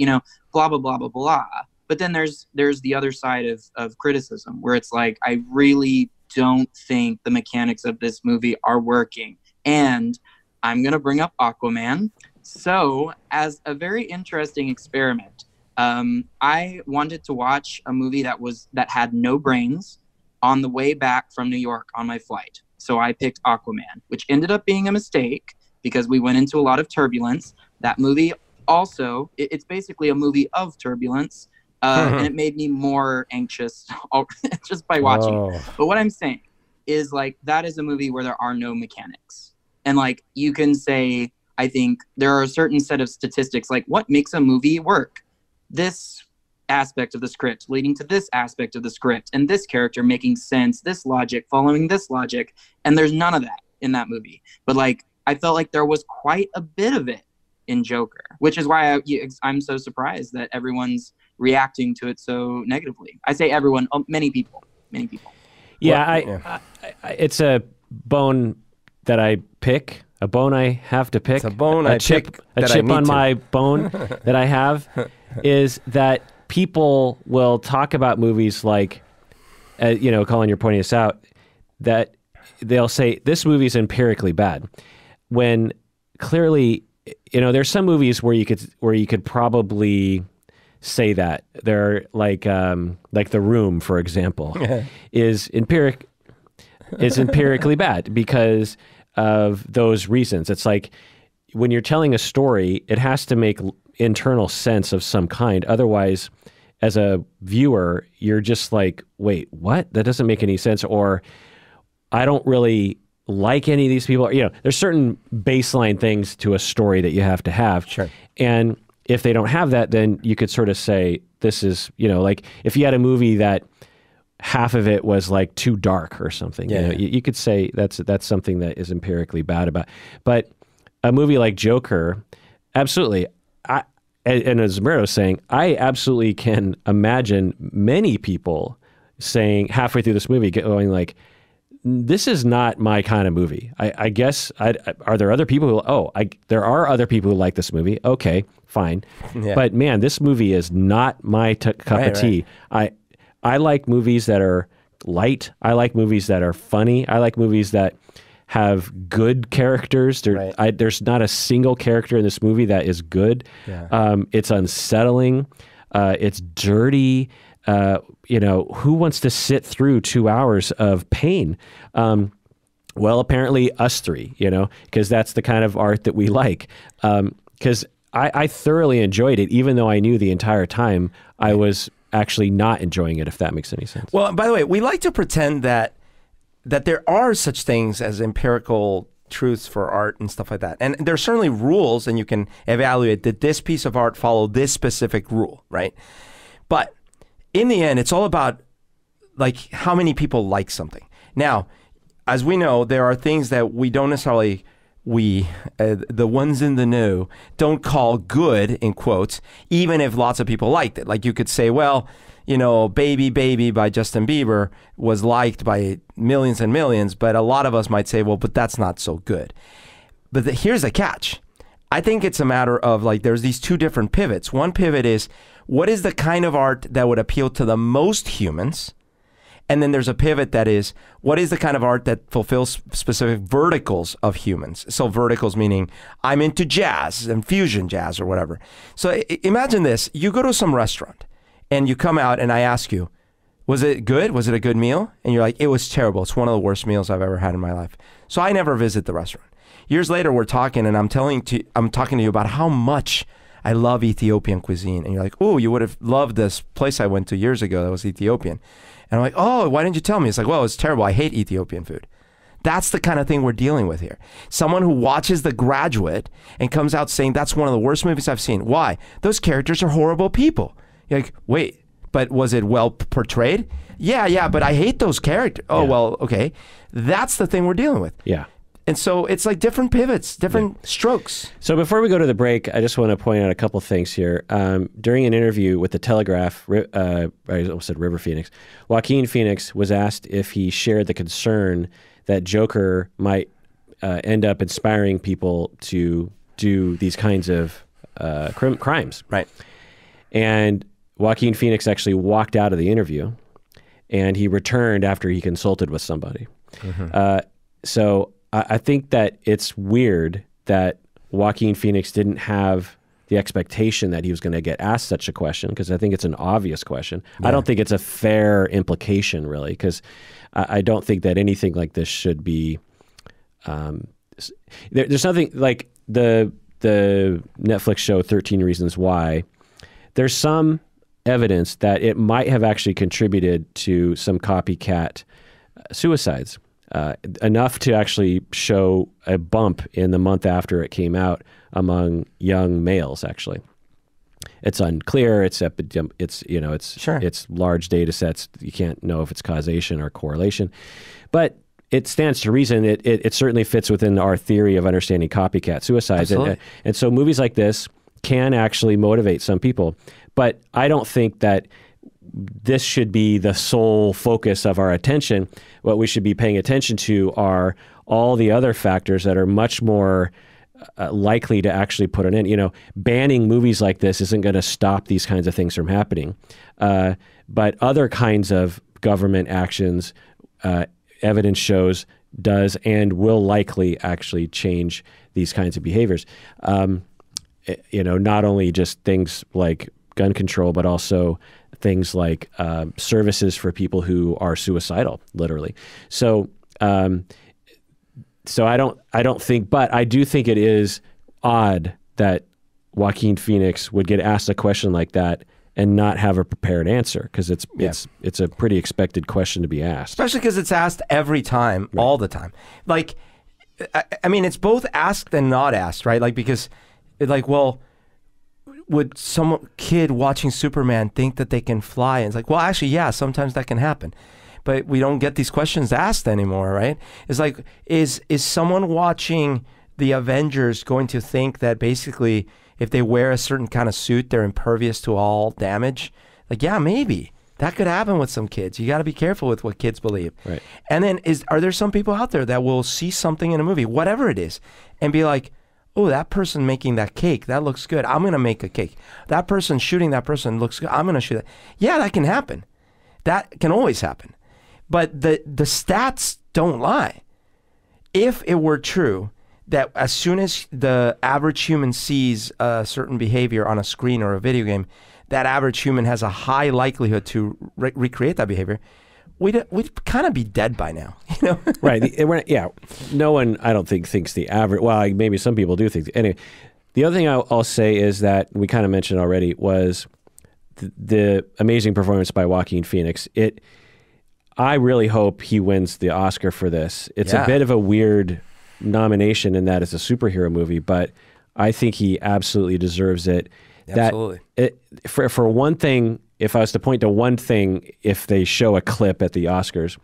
blah, blah, blah, blah, blah. But then there's the other side of criticism where it's like, I really don't think the mechanics of this movie are working. And I'm going to bring up Aquaman. So as a very interesting experiment, I wanted to watch a movie that had no brains on the way back from New York on my flight. So I picked Aquaman, which ended up being a mistake because we went into a lot of turbulence. That movie also, it's basically a movie of turbulence. And it made me more anxious just by watching it. But what I'm saying is, like, that is a movie where there are no mechanics. And, like, you can say, I think there are a certain set of statistics, like what makes a movie work? This aspect of the script leading to this aspect of the script, and this character making sense, this logic following this logic. And there's none of that in that movie. But, like, I felt like there was quite a bit of it in Joker, which is why I'm so surprised that everyone's reacting to it so negatively. I say everyone, many people. Yeah, it's a bone that I pick. A bone I have to pick. It's a bone a chip on my bone that I have is that people will talk about movies like, Collin, you're pointing this out, that they'll say this movie's empirically bad, when clearly, there's some movies where you could probably say that. They're like The Room, for example, is empirically bad because of those reasons. It's like when you're telling a story, it has to make internal sense of some kind. Otherwise, as a viewer, you're just like, wait, what? That doesn't make any sense. Or I don't really like any of these people. There's certain baseline things to a story that you have to have. Sure. And if they don't have that, then you could sort of say this is, like if you had a movie that half of it was like too dark or something, you could say that's something that is empirically bad about. But a movie like Joker, absolutely. And as Humberto's saying, I absolutely can imagine many people saying halfway through this movie, going like, this is not my kind of movie. I guess, are there other people who, there are other people who like this movie. Okay, fine. Yeah. But man, this movie is not my cup of tea. Right. I like movies that are light. I like movies that are funny. I like movies that have good characters. There's not a single character in this movie that is good. Yeah. It's unsettling. It's dirty. Who wants to sit through 2 hours of pain? Well, apparently us three, because that's the kind of art that we like. Because I thoroughly enjoyed it, even though I knew the entire time I was actually not enjoying it, if that makes any sense. Well, by the way, we like to pretend that there are such things as empirical truths for art and stuff like that. And there's certainly rules, and you can evaluate, did this piece of art follow this specific rule, right? But in the end, it's all about like how many people like something. Now, as we know, there are things that we don't necessarily, the ones in the know, don't call good, in quotes, even if lots of people liked it. Like you could say, well, Baby Baby by Justin Bieber was liked by millions and millions, but a lot of us might say, well, but that's not so good. But here's the catch. I think it's a matter of like, there's these two different pivots. One pivot is, what is the kind of art that would appeal to the most humans? And then there's a pivot that is, what is the kind of art that fulfills specific verticals of humans? So verticals meaning I'm into jazz and fusion jazz or whatever. So imagine this, you go to some restaurant and you come out and I ask you, was it good? Was it a good meal? And you're like, it was terrible. It's one of the worst meals I've ever had in my life. So I never visit the restaurant. Years later, we're talking and I'm talking to you about how much I love Ethiopian cuisine. And you're like, oh, you would have loved this place I went to years ago that was Ethiopian. And I'm like, oh, why didn't you tell me? It's like, well, it's terrible. I hate Ethiopian food. That's the kind of thing we're dealing with here. Someone who watches The Graduate and comes out saying that's one of the worst movies I've seen. Why? Those characters are horrible people. You're like, wait, but was it well portrayed? Yeah, but I hate those characters. Oh, well, okay. That's the thing we're dealing with. Yeah. And so it's like different pivots, different strokes. So before we go to the break, I just want to point out a couple things here. During an interview with the Telegraph, I almost said River Phoenix, Joaquin Phoenix was asked if he shared the concern that Joker might end up inspiring people to do these kinds of crimes. Right. And Joaquin Phoenix actually walked out of the interview, and he returned after he consulted with somebody. Mm-hmm. So I think that it's weird that Joaquin Phoenix didn't have the expectation that he was going to get asked such a question, because I think it's an obvious question. Yeah. I don't think it's a fair implication, really, because I don't think that anything like this should be... there's nothing like the Netflix show 13 Reasons Why. There's some evidence that it might have actually contributed to some copycat suicides. Enough to actually show a bump in the month after it came out among young males. Actually, it's unclear. It's Sure. It's large data sets. You can't know if it's causation or correlation, but it stands to reason. It certainly fits within our theory of understanding copycat suicides. And so movies like this can actually motivate some people. But I don't think that this should be the sole focus of our attention. What we should be paying attention to are all the other factors that are much more likely to actually put an end. You know, banning movies like this isn't going to stop these kinds of things from happening. But other kinds of government actions, evidence shows, does and will likely actually change these kinds of behaviors. You know, not only just things like gun control, but also things like services for people who are suicidal, literally. So I don't think, but I do think it is odd that Joaquin Phoenix would get asked a question like that and not have a prepared answer, because it's a pretty expected question to be asked. Especially because it's asked every time, right, all the time. Like, I mean, it's both asked and not asked, right? Like, because, like, well, would some kid watching Superman think that they can fly? And it's like, well, actually, yeah, sometimes that can happen. But we don't get these questions asked anymore, right? It's like, is someone watching the Avengers going to think that basically if they wear a certain kind of suit, they're impervious to all damage? Like, yeah, maybe. That could happen with some kids. You got to be careful with what kids believe. Right. And then are there some people out there that will see something in a movie, whatever it is, and be like, oh, that person making that cake, that looks good. I'm going to make a cake. That person shooting that person looks good. I'm going to shoot that. Yeah, that can happen. That can always happen. But the stats don't lie. If it were true that as soon as the average human sees a certain behavior on a screen or a video game, that average human has a high likelihood to recreate that behavior, we'd kind of be dead by now, you know? Right. Yeah. No one, I don't think, thinks the average. Well, maybe some people do think. Anyway, the other thing I'll say is that we kind of mentioned already was the amazing performance by Joaquin Phoenix. I really hope he wins the Oscar for this. It's a bit of a weird nomination in that it's a superhero movie, but I think he absolutely deserves it. Absolutely. For one thing, if I was to point to one thing, if they show a clip at the Oscars,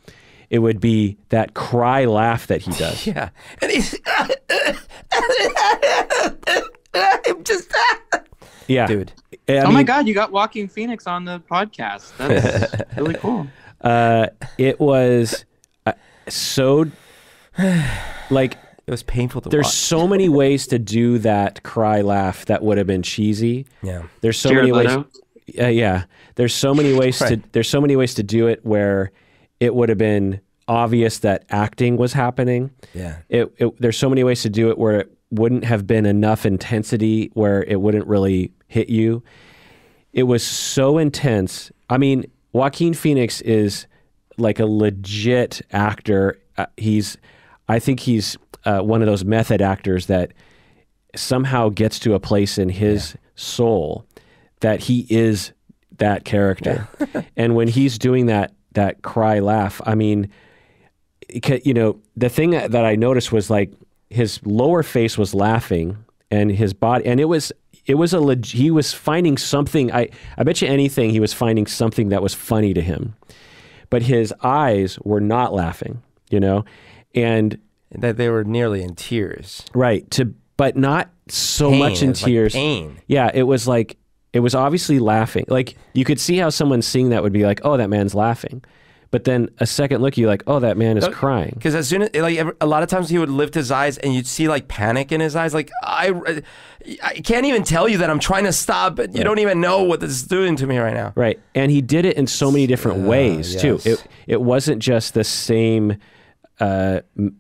it would be that cry laugh that he does. Yeah. And he's just yeah. Dude. Oh my God, you got Joaquin Phoenix on the podcast. That's really cool. It was so like it was painful to watch. There's so many ways to do that cry laugh that would have been cheesy. Yeah. There's so many ways. Yeah. There's so many ways to do it where it would have been obvious that acting was happening. Yeah. There's so many ways to do it where it wouldn't have been enough intensity where it wouldn't really hit you. It was so intense. I mean, Joaquin Phoenix is like a legit actor. I think he's one of those method actors that somehow gets to a place in his soul that he is that character. Yeah. And when he's doing that cry laugh, I mean, you know, the thing that I noticed was like his lower face was laughing and his body, and he was finding something. I bet you anything he was finding something that was funny to him, but his eyes were not laughing, you know, and that they were nearly in tears. Right. But not so much in tears. Like pain. Yeah. It was like, it was obviously laughing. Like you could see how someone seeing that would be like, oh, that man's laughing. But then a second look, you're like, oh, that man is crying. Because as soon as, like, a lot of times he would lift his eyes and you'd see like panic in his eyes. Like, I can't even tell you that I'm trying to stop, but you don't even know what this is doing to me right now. Right. And he did it in so many different ways too. It wasn't just the same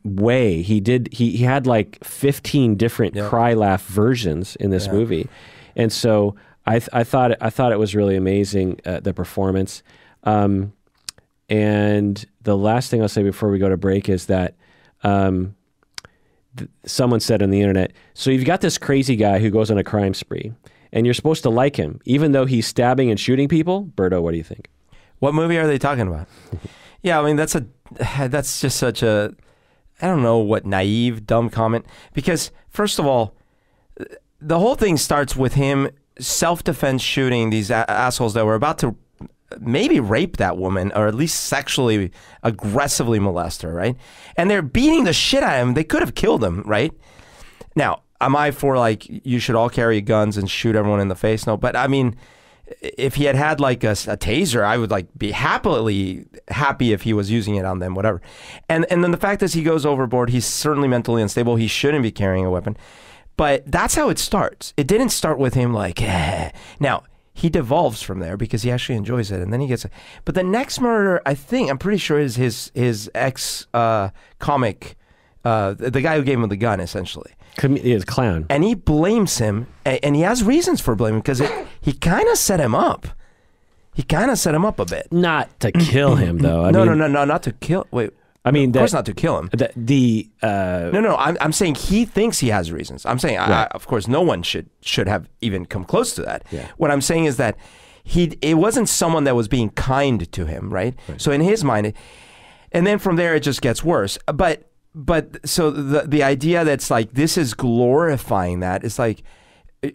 way. He had like 15 different cry laugh versions in this movie. And so I thought it was really amazing, the performance. And the last thing I'll say before we go to break is that someone said on the internet, so you've got this crazy guy who goes on a crime spree, and you're supposed to like him, even though he's stabbing and shooting people? Berto, what do you think? What movie are they talking about? Yeah, I mean, that's just such a, I don't know what naive, dumb comment. Because, first of all, the whole thing starts with him self-defense shooting these assholes that were about to maybe rape that woman, or at least sexually aggressively molest her, right? And they're beating the shit out of him. They could have killed him, right? Now, am I for like, you should all carry guns and shoot everyone in the face? No, but I mean, if he had like a taser, I would like be happy if he was using it on them, whatever. And then the fact is he goes overboard. He's certainly mentally unstable. He shouldn't be carrying a weapon. But that's how it starts. It didn't start with him like, eh. Now, he devolves from there because he actually enjoys it, and then he gets. But the next murder, I'm pretty sure is his ex comic, the guy who gave him the gun, essentially. Is clown, and he blames him, and he has reasons for blaming because he kind of set him up. He kind of set him up a bit. Not to kill him, though. No, not to kill. Wait. I mean, of course not to kill him. No. I'm saying he thinks he has reasons. I'm saying, right. Of course, no one should have even come close to that. Yeah. What I'm saying is that it wasn't someone that was being kind to him, right? So in his mind, and then from there it just gets worse. But so the idea that's like this is glorifying that is like,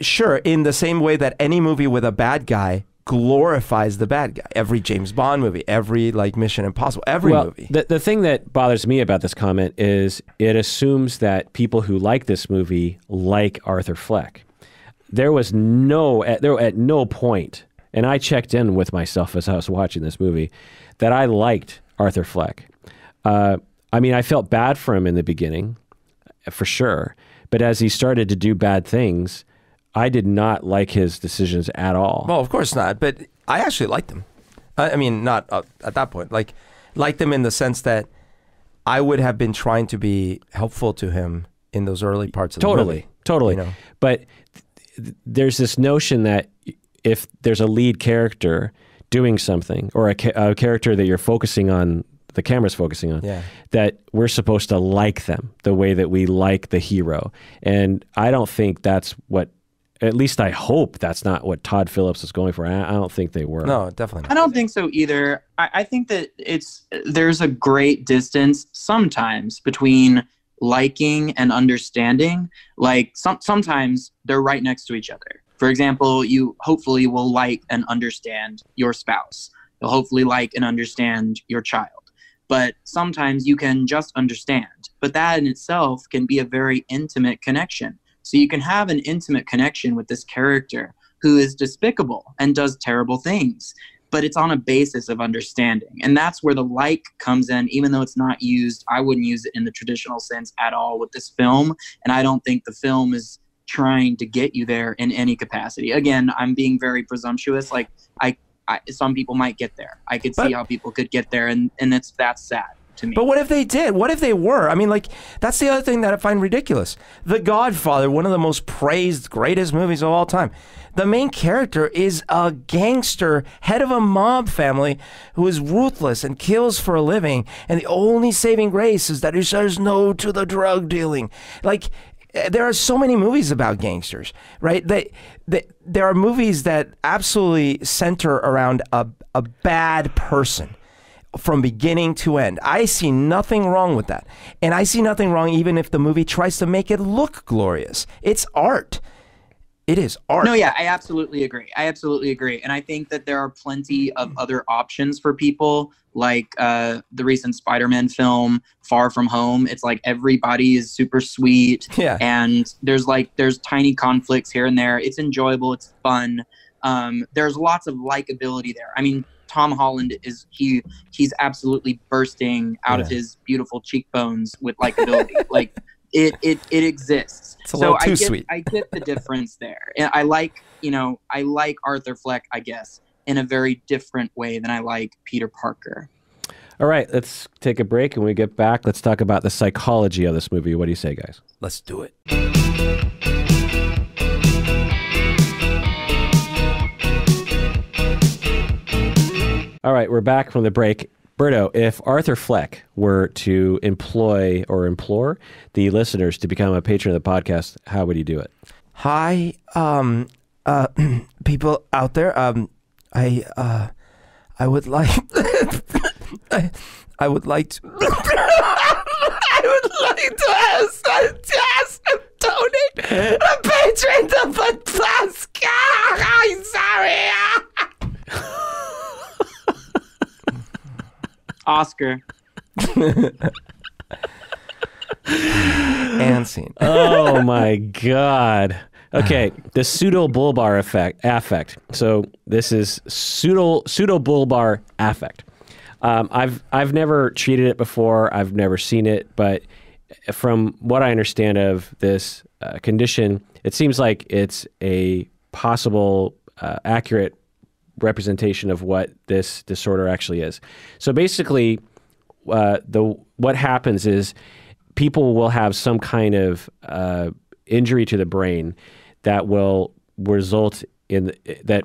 sure, in the same way that any movie with a bad guy glorifies the bad guy. Every James Bond movie, every like Mission Impossible, every movie. The thing that bothers me about this comment is it assumes that people who like this movie like Arthur Fleck. There was at no point, and I checked in with myself as I was watching this movie, that I liked Arthur Fleck. I mean, I felt bad for him in the beginning, for sure. But as he started to do bad things, I did not like his decisions at all. Well, of course not. But I actually liked him. I mean, not at that point. Like, liked him in the sense that I would have been trying to be helpful to him in those early parts of the movie. Totally. You know? But there's this notion that if there's a lead character doing something, or a character that you're focusing on, the camera's focusing on, that we're supposed to like them the way that we like the hero. And I don't think that's what, at least I hope that's not what Todd Phillips is going for. I don't think they were. No, definitely not. I don't think so either. I think that there's a great distance sometimes between liking and understanding. Like sometimes they're right next to each other. For example, you hopefully will like and understand your spouse. You'll hopefully like and understand your child. But sometimes you can just understand. But that in itself can be a very intimate connection. So you can have an intimate connection with this character who is despicable and does terrible things, but it's on a basis of understanding. And that's where the like comes in, even though it's not used. I wouldn't use it in the traditional sense at all with this film. And I don't think the film is trying to get you there in any capacity. Again, I'm being very presumptuous. Like some people might get there. I could see how people could get there, and that's sad to me. But what if they did? What if they were? I mean, like, that's the other thing that I find ridiculous. The Godfather, one of the most praised, greatest movies of all time. The main character is a gangster, head of a mob family who is ruthless and kills for a living, and the only saving grace is that he says no to the drug dealing. Like, there are so many movies about gangsters, right? There are movies that absolutely center around a bad person from beginning to end. I see nothing wrong with that. And I see nothing wrong even if the movie tries to make it look glorious. It's art. It is art. No, yeah, I absolutely agree. And I think that there are plenty of other options for people, like the recent Spider-Man film, Far From Home. It's like everybody is super sweet. Yeah. And there's tiny conflicts here and there. It's enjoyable. It's fun. There's lots of likability there. I mean, Tom Holland he's absolutely bursting out of his beautiful cheekbones with likability. Like it exists. It's a little too sweet. I get the difference there. And I like Arthur Fleck, I guess, in a very different way than I like Peter Parker. All right, let's take a break, and when we get back, let's talk about the psychology of this movie. What do you say, guys? Let's do it. All right, we're back from the break. Berto, if Arthur Fleck were to employ or implore the listeners to become a patron of the podcast, how would he do it? Hi, people out there. I would like I would like to ask Tony, a patron of the podcast. I'm sorry. Oscar. And scene. Oh my God. Okay, the pseudobulbar affect. So this is pseudobulbar affect. I've never treated it before. I've never seen it, but from what I understand of this condition, it seems like it's a possible accurate representation of what this disorder actually is. So basically, what happens is people will have some kind of injury to the brain that will result in that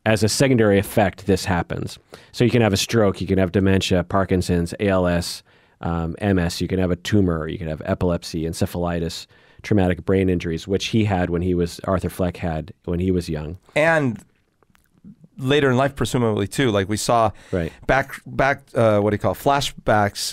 as a secondary effect, this happens. So you can have a stroke, you can have dementia, Parkinson's, ALS, MS, you can have a tumor, you can have epilepsy, encephalitis, traumatic brain injuries, which Arthur Fleck had when he was young. And later in life, presumably too, like we saw flashbacks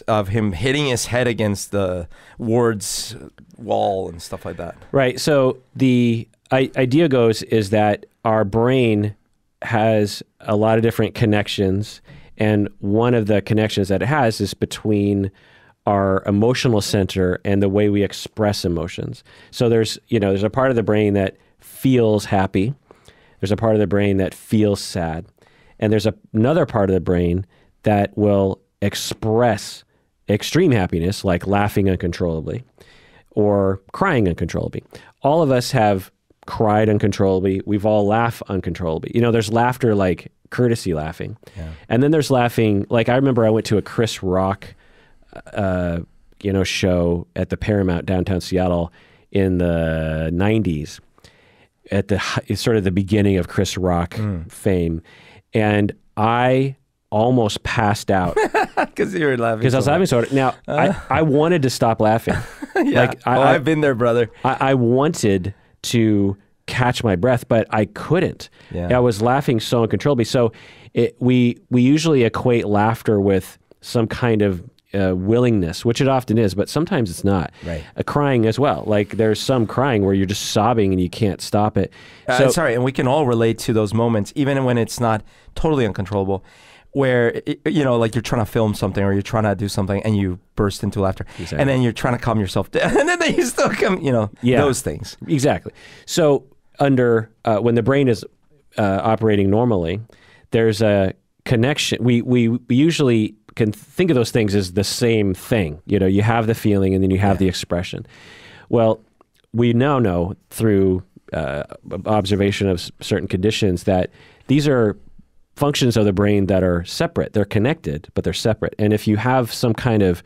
of him hitting his head against the ward's wall and stuff like that. Right. So the idea goes is that our brain has a lot of different connections, and one of the connections that it has is between our emotional center and the way we express emotions. So there's a part of the brain that feels happy. There's a part of the brain that feels sad. And there's another part of the brain that will express extreme happiness, like laughing uncontrollably or crying uncontrollably. All of us have cried uncontrollably. We've all laughed uncontrollably. There's laughter like courtesy laughing. Yeah. And then there's laughing, like I remember I went to a Chris Rock show at the Paramount downtown Seattle in the 90s. At it's sort of the beginning of Chris Rock fame. And I almost passed out. Because you were laughing. Because I was laughing so hard. Now, I wanted to stop laughing. Yeah. I've been there, brother. I wanted to catch my breath, but I couldn't. Yeah. I was laughing so uncontrollably. So we usually equate laughter with some kind of willingness, which it often is, but sometimes it's not. Right. Crying as well. Like there's some crying where you're just sobbing and you can't stop it. Sorry, and we can all relate to those moments, even when it's not totally uncontrollable, where, like you're trying to film something or you're trying to do something and you burst into laughter. Exactly. And then you're trying to calm yourself down and then you still come, those things. Exactly. So when the brain is operating normally, there's a connection. We usually can think of those things as the same thing. You have the feeling and then you have the expression. Well, we now know through observation of certain conditions that these are functions of the brain that are separate. They're connected, but they're separate. And if you have some kind of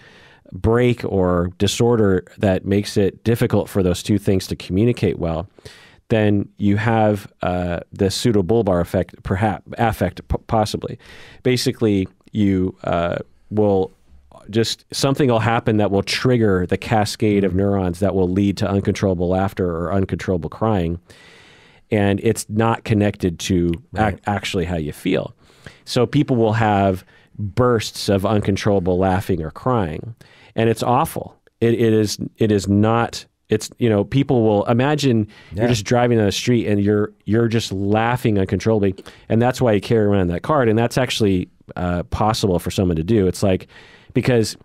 break or disorder that makes it difficult for those two things to communicate well, then you have the pseudobulbar affect, possibly. Basically, you something will happen that will trigger the cascade of neurons that will lead to uncontrollable laughter or uncontrollable crying. And it's not connected to actually how you feel. So people will have bursts of uncontrollable laughing or crying, and it's awful. It is not. It's people will imagine you're just driving down the street and you're just laughing uncontrollably, and that's why you carry around that card, and that's actually possible for someone to do. It's like, because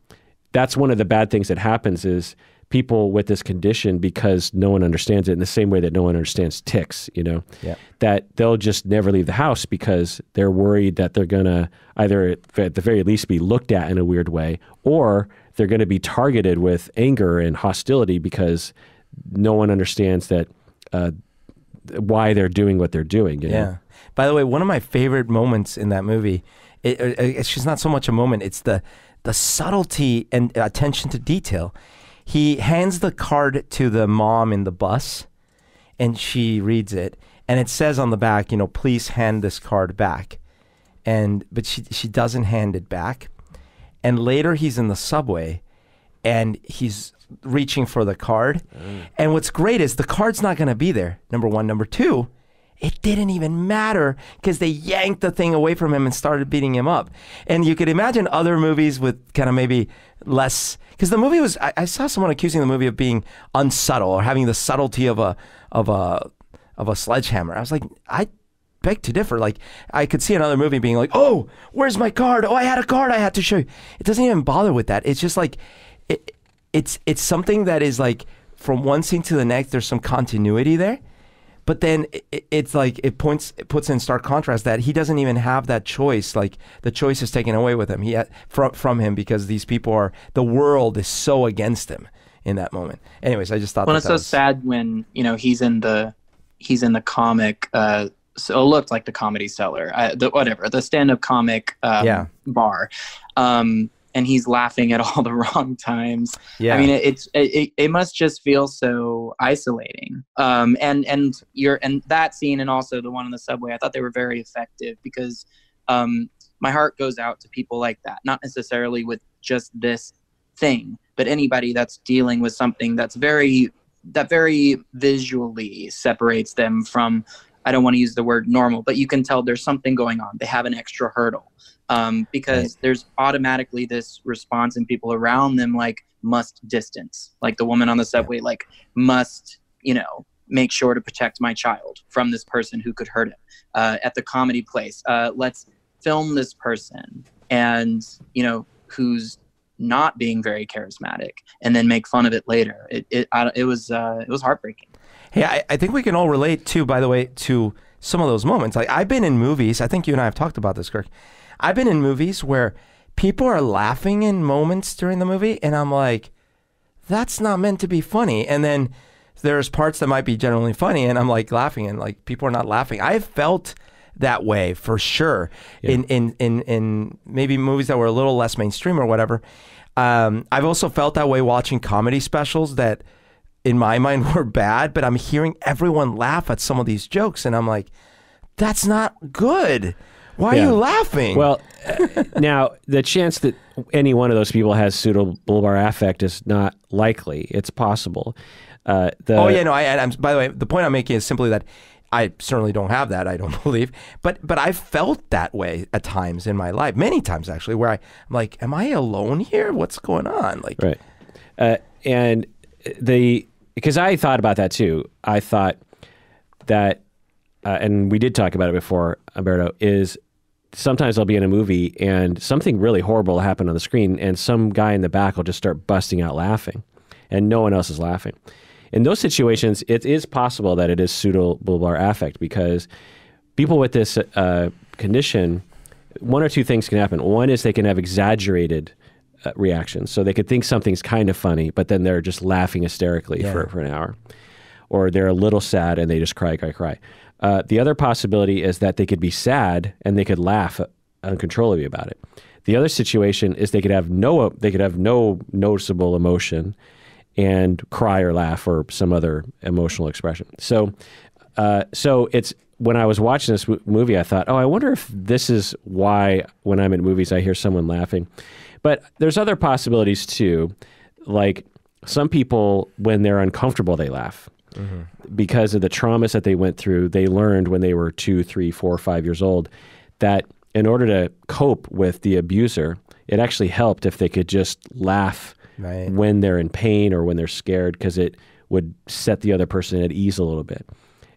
that's one of the bad things that happens is people with this condition, because no one understands it in the same way that no one understands tics, that they'll just never leave the house because they're worried that they're going to either at the very least be looked at in a weird way, or they're going to be targeted with anger and hostility because no one understands that why they're doing what they're doing. Yeah. By the way, one of my favorite moments in that movie, it's just not so much a moment, it's the subtlety and attention to detail. He hands the card to the mom in the bus, and she reads it, and it says on the back, please hand this card back. But she doesn't hand it back. And later he's in the subway, and he's reaching for the card. And what's great is the card's not going to be there, number one. Number two, it didn't even matter because they yanked the thing away from him and started beating him up. And you could imagine other movies with kind of maybe less, because the movie was, I saw someone accusing the movie of being unsubtle or having the subtlety of a sledgehammer. I was like, beg to differ. Like, I could see another movie being like, oh, where's my card? Oh, I had a card I had to show you. It doesn't even bother with that. It's just like, it's something that is like, from one scene to the next, there's some continuity there. But then it's like, it puts in stark contrast that he doesn't even have that choice. Like, the choice is taken away with him. From him, because these people the world is so against him in that moment. Anyways, I just thought it's so sad when, he's in the comic, so it looked like the Comedy Cellar, the stand-up comic bar. And he's laughing at all the wrong times. Yeah. I mean, it must just feel so isolating. And that scene, and also the one on the subway, I thought they were very effective, because my heart goes out to people like that, not necessarily with just this thing, but anybody that's dealing with something that very visually separates them from, I don't want to use the word normal, but you can tell there's something going on. They have an extra hurdle. Because there's automatically this response in people around them, like, must distance, like the woman on the subway, like, must, make sure to protect my child from this person who could hurt him. At the comedy place, let's film this person and, who's not being very charismatic, and then make fun of it later. It was heartbreaking. Hey, I think we can all relate too, by the way, to some of those moments. Like, I've been in movies, I think you and I have talked about this, Kirk. I've been in movies where people are laughing in moments during the movie, and I'm like, that's not meant to be funny. And then there's parts that might be generally funny, and I'm like laughing, and like people are not laughing. I've felt that way for sure in maybe movies that were a little less mainstream or whatever. I've also felt that way watching comedy specials that in my mind were bad, but I'm hearing everyone laugh at some of these jokes, and I'm like, that's not good. Why are you laughing? Well, now, the chance that any one of those people has pseudobulbar affect is not likely. It's possible. By the way, the point I'm making is simply that I certainly don't have that, I don't believe. But I've felt that way at times in my life, many times actually, where I'm like, am I alone here? What's going on? Like, right. Because I thought about that too. I thought that, and we did talk about it before, Humberto, is sometimes I'll be in a movie and something really horrible will happen on the screen, and some guy in the back will just start busting out laughing, and no one else is laughing. In those situations, it is possible that it is pseudobulbar affect, because people with this condition, one or two things can happen. One is they can have exaggerated reactions. So they could think something's kind of funny, but then they're just laughing hysterically for an hour. Or they're a little sad and they just cry. The other possibility is that they could be sad and they could laugh uncontrollably about it. The other situation is they could have no noticeable emotion and cry or laugh or some other emotional expression. So it's, when I was watching this movie, I thought, oh, I wonder if this is why when I'm in movies I hear someone laughing. But there's other possibilities too. Like, some people, when they're uncomfortable, they laugh. Mm-hmm. Because of the traumas that they went through. They learned when they were 2, 3, 4, 5 years old that in order to cope with the abuser, it actually helped if they could just laugh when they're in pain or when they're scared, because it would set the other person at ease a little bit.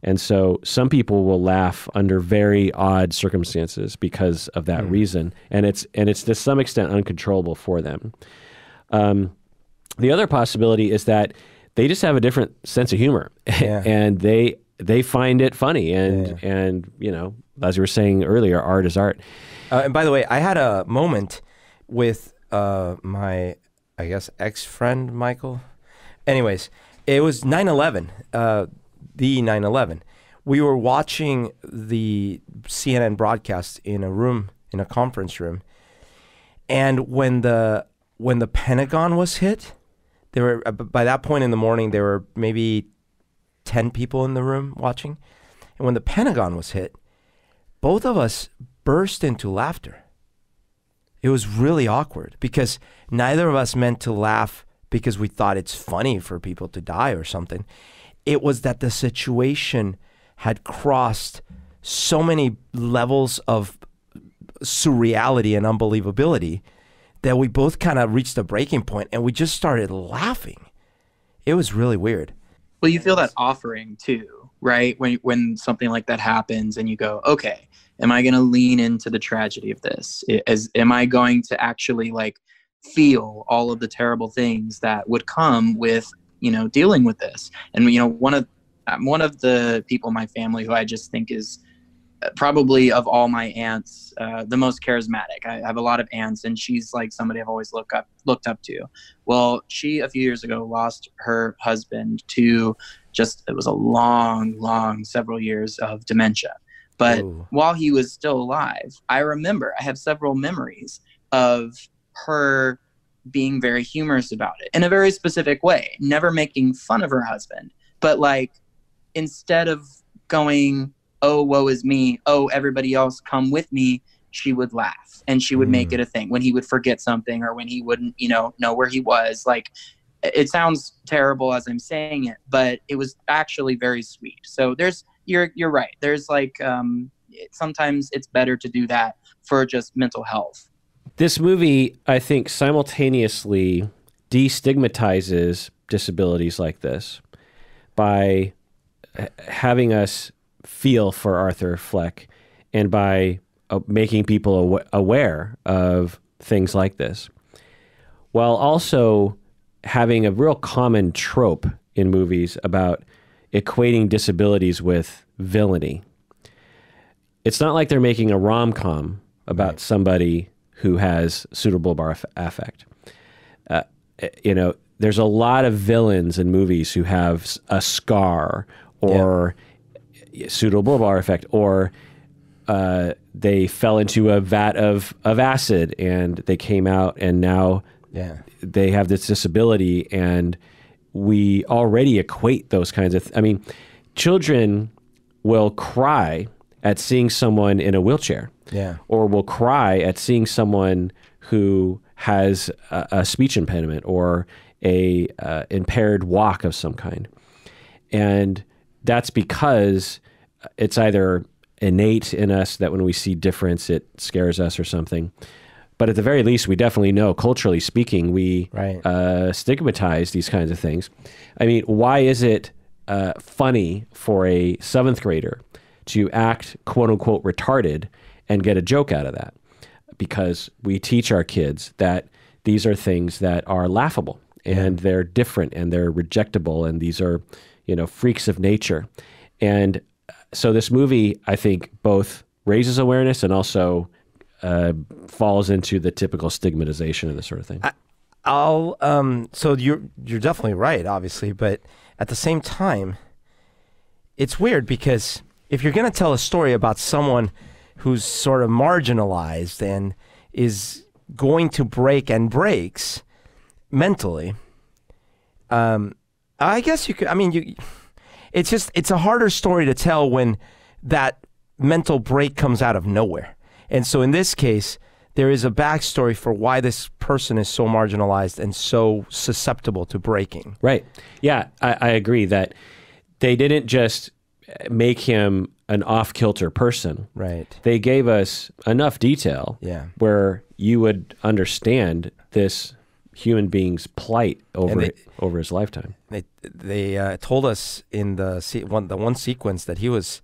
And so some people will laugh under very odd circumstances because of that reason, and it's to some extent uncontrollable for them. The other possibility is that they just have a different sense of humor, and they find it funny, and you know, as you were saying earlier, art is art. And by the way, I had a moment with my, I guess, ex-friend Michael. Anyways, it was 9/11. The 9/11. We were watching the CNN broadcast in a room, in a conference room, and when the Pentagon was hit, there were, by that point in the morning, there were maybe 10 people in the room watching, and when the Pentagon was hit, both of us burst into laughter. It was really awkward because neither of us meant to laugh because we thought it's funny for people to die or something. It was that the situation had crossed so many levels of surreality and unbelievability that we both kind of reached a breaking point and we just started laughing. It was really weird. Well, you feel that offering too, right? When something like that happens and you go, okay, am I going to lean into the tragedy of this? Am I going to actually like feel all of the terrible things that would come with, dealing with this? And, I'm one of the people in my family who I just think is probably, of all my aunts, the most charismatic. I have a lot of aunts, and she's like somebody I've always looked up to. Well, she a few years ago lost her husband to it was a long, several years of dementia. But while he was still alive, I have several memories of her being very humorous about it in a very specific way, never making fun of her husband, but like, instead of going, oh, woe is me, oh, everybody else come with me, she would laugh and she would make it a thing when he would forget something or when he wouldn't, know where he was. Like, it sounds terrible as I'm saying it, but it was actually very sweet. So you're right. There's like, sometimes it's better to do that for just mental health. This movie, I think, simultaneously destigmatizes disabilities like this by having us feel for Arthur Fleck and by making people aware of things like this, while also having a real common trope in movies about equating disabilities with villainy. It's not like they're making a rom-com about somebody who has Pseudobulbar Affect. There's a lot of villains in movies who have a scar or Pseudobulbar Affect, or they fell into a vat of acid and they came out and now they have this disability, and we already equate those kinds of children will cry at seeing someone in a wheelchair, or will cry at seeing someone who has a speech impediment or a impaired walk of some kind. And that's because it's either innate in us that when we see difference, it scares us or something. But at the very least, we definitely know, culturally speaking, we stigmatize these kinds of things. Why is it funny for a 7th grader to act quote unquote retarded and get a joke out of that? Because we teach our kids that these are things that are laughable and they're different and they're rejectable, and these are, freaks of nature. And so this movie, I think, both raises awareness and also falls into the typical stigmatization of this sort of thing. So you're definitely right, obviously, but at the same time, it's weird because if you're going to tell a story about someone who's sort of marginalized and is going to break and breaks mentally, I guess you could, it's a harder story to tell when that mental break comes out of nowhere. And so in this case, there is a backstory for why this person is so marginalized and so susceptible to breaking. Right. Yeah, I agree that they didn't just make him an off-kilter person. Right. They gave us enough detail where you would understand this human being's plight over his lifetime. They told us in the one sequence that he was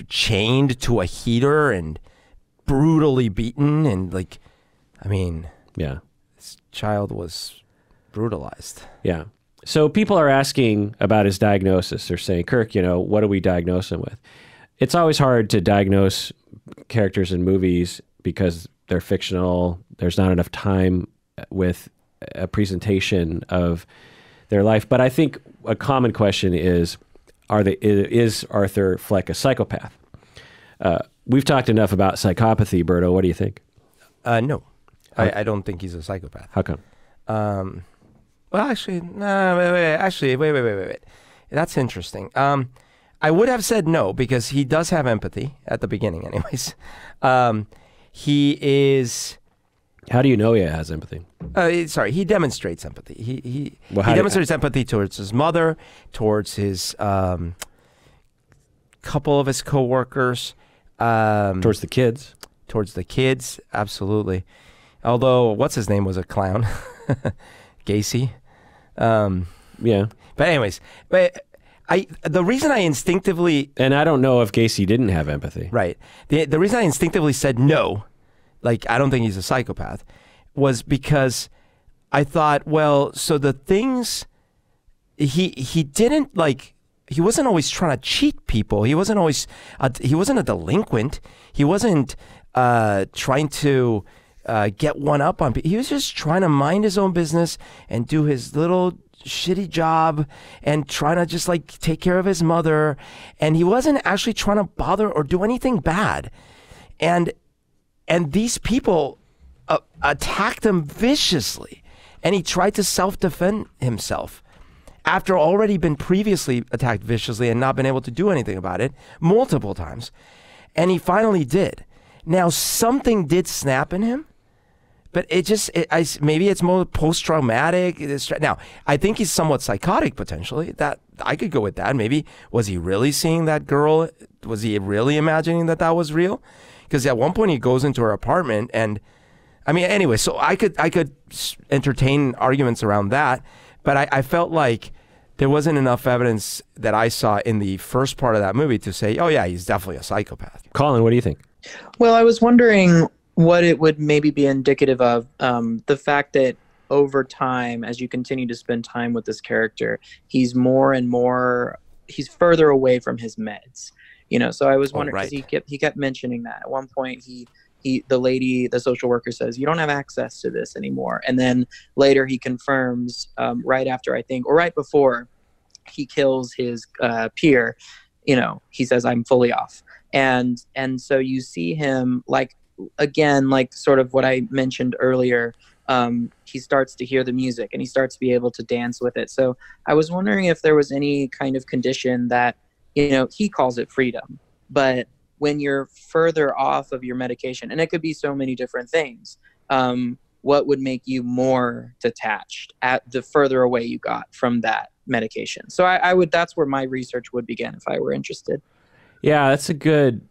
chained to a heater and brutally beaten, and this child was brutalized. Yeah. So people are asking about his diagnosis. They're saying, Kirk, what do we diagnose him with? It's always hard to diagnose characters in movies because they're fictional. There's not enough time with a presentation of their life. But I think a common question is Arthur Fleck a psychopath? We've talked enough about psychopathy, Berto. What do you think? No. I don't think he's a psychopath. How come? Well, actually, wait. That's interesting. I would have said no because he does have empathy at the beginning anyways. He is... How do you know he has empathy? He demonstrates empathy. He demonstrates empathy towards his mother, towards his couple of his coworkers, towards the kids. Towards the kids, absolutely. Although, what's his name was a clown, Gacy. Yeah. But anyways, the reason I instinctively, and I don't know if Gacy didn't have empathy. right, the reason I instinctively said no, like I don't think he's a psychopath, was because I thought, well, so the things he didn't like. He wasn't always trying to cheat people. He wasn't always. He wasn't a delinquent. He wasn't trying to get one up on people. He was just trying to mind his own business and do his little shitty job and trying to just like take care of his mother. And he wasn't actually trying to bother or do anything bad. And these people attacked him viciously, and he tried to self-defend himself after already been previously attacked viciously and not been able to do anything about it multiple times. And he finally did. Now, something did snap in him, but maybe it's more post-traumatic. Now, I think he's somewhat psychotic potentially. That I could go with that. Maybe, was he really seeing that girl? Was he really imagining that was real? Because at one point he goes into her apartment, and I mean, anyway, so I could entertain arguments around that. But I felt like there wasn't enough evidence that I saw in the first part of that movie to say, oh yeah, he's definitely a psychopath. Collin, what do you think? Well, I was wondering what it would maybe be indicative of, the fact that over time, as you continue to spend time with this character, he's more and more, he's further away from his meds. You know, so I was wondering, because he kept mentioning that. At one point, the social worker says, you don't have access to this anymore. And then later he confirms, right after, I think, or right before he kills his peer, you know, he says, I'm fully off. And so you see him, like, again, like sort of what I mentioned earlier, he starts to hear the music and he starts to be able to dance with it. So I was wondering if there was any kind of condition that, you know, he calls it freedom, but when you're further off of your medication, and it could be so many different things, what would make you more detached at the further away you got from that medication? So I would, that's where my research would begin if I were interested. Yeah, that's a good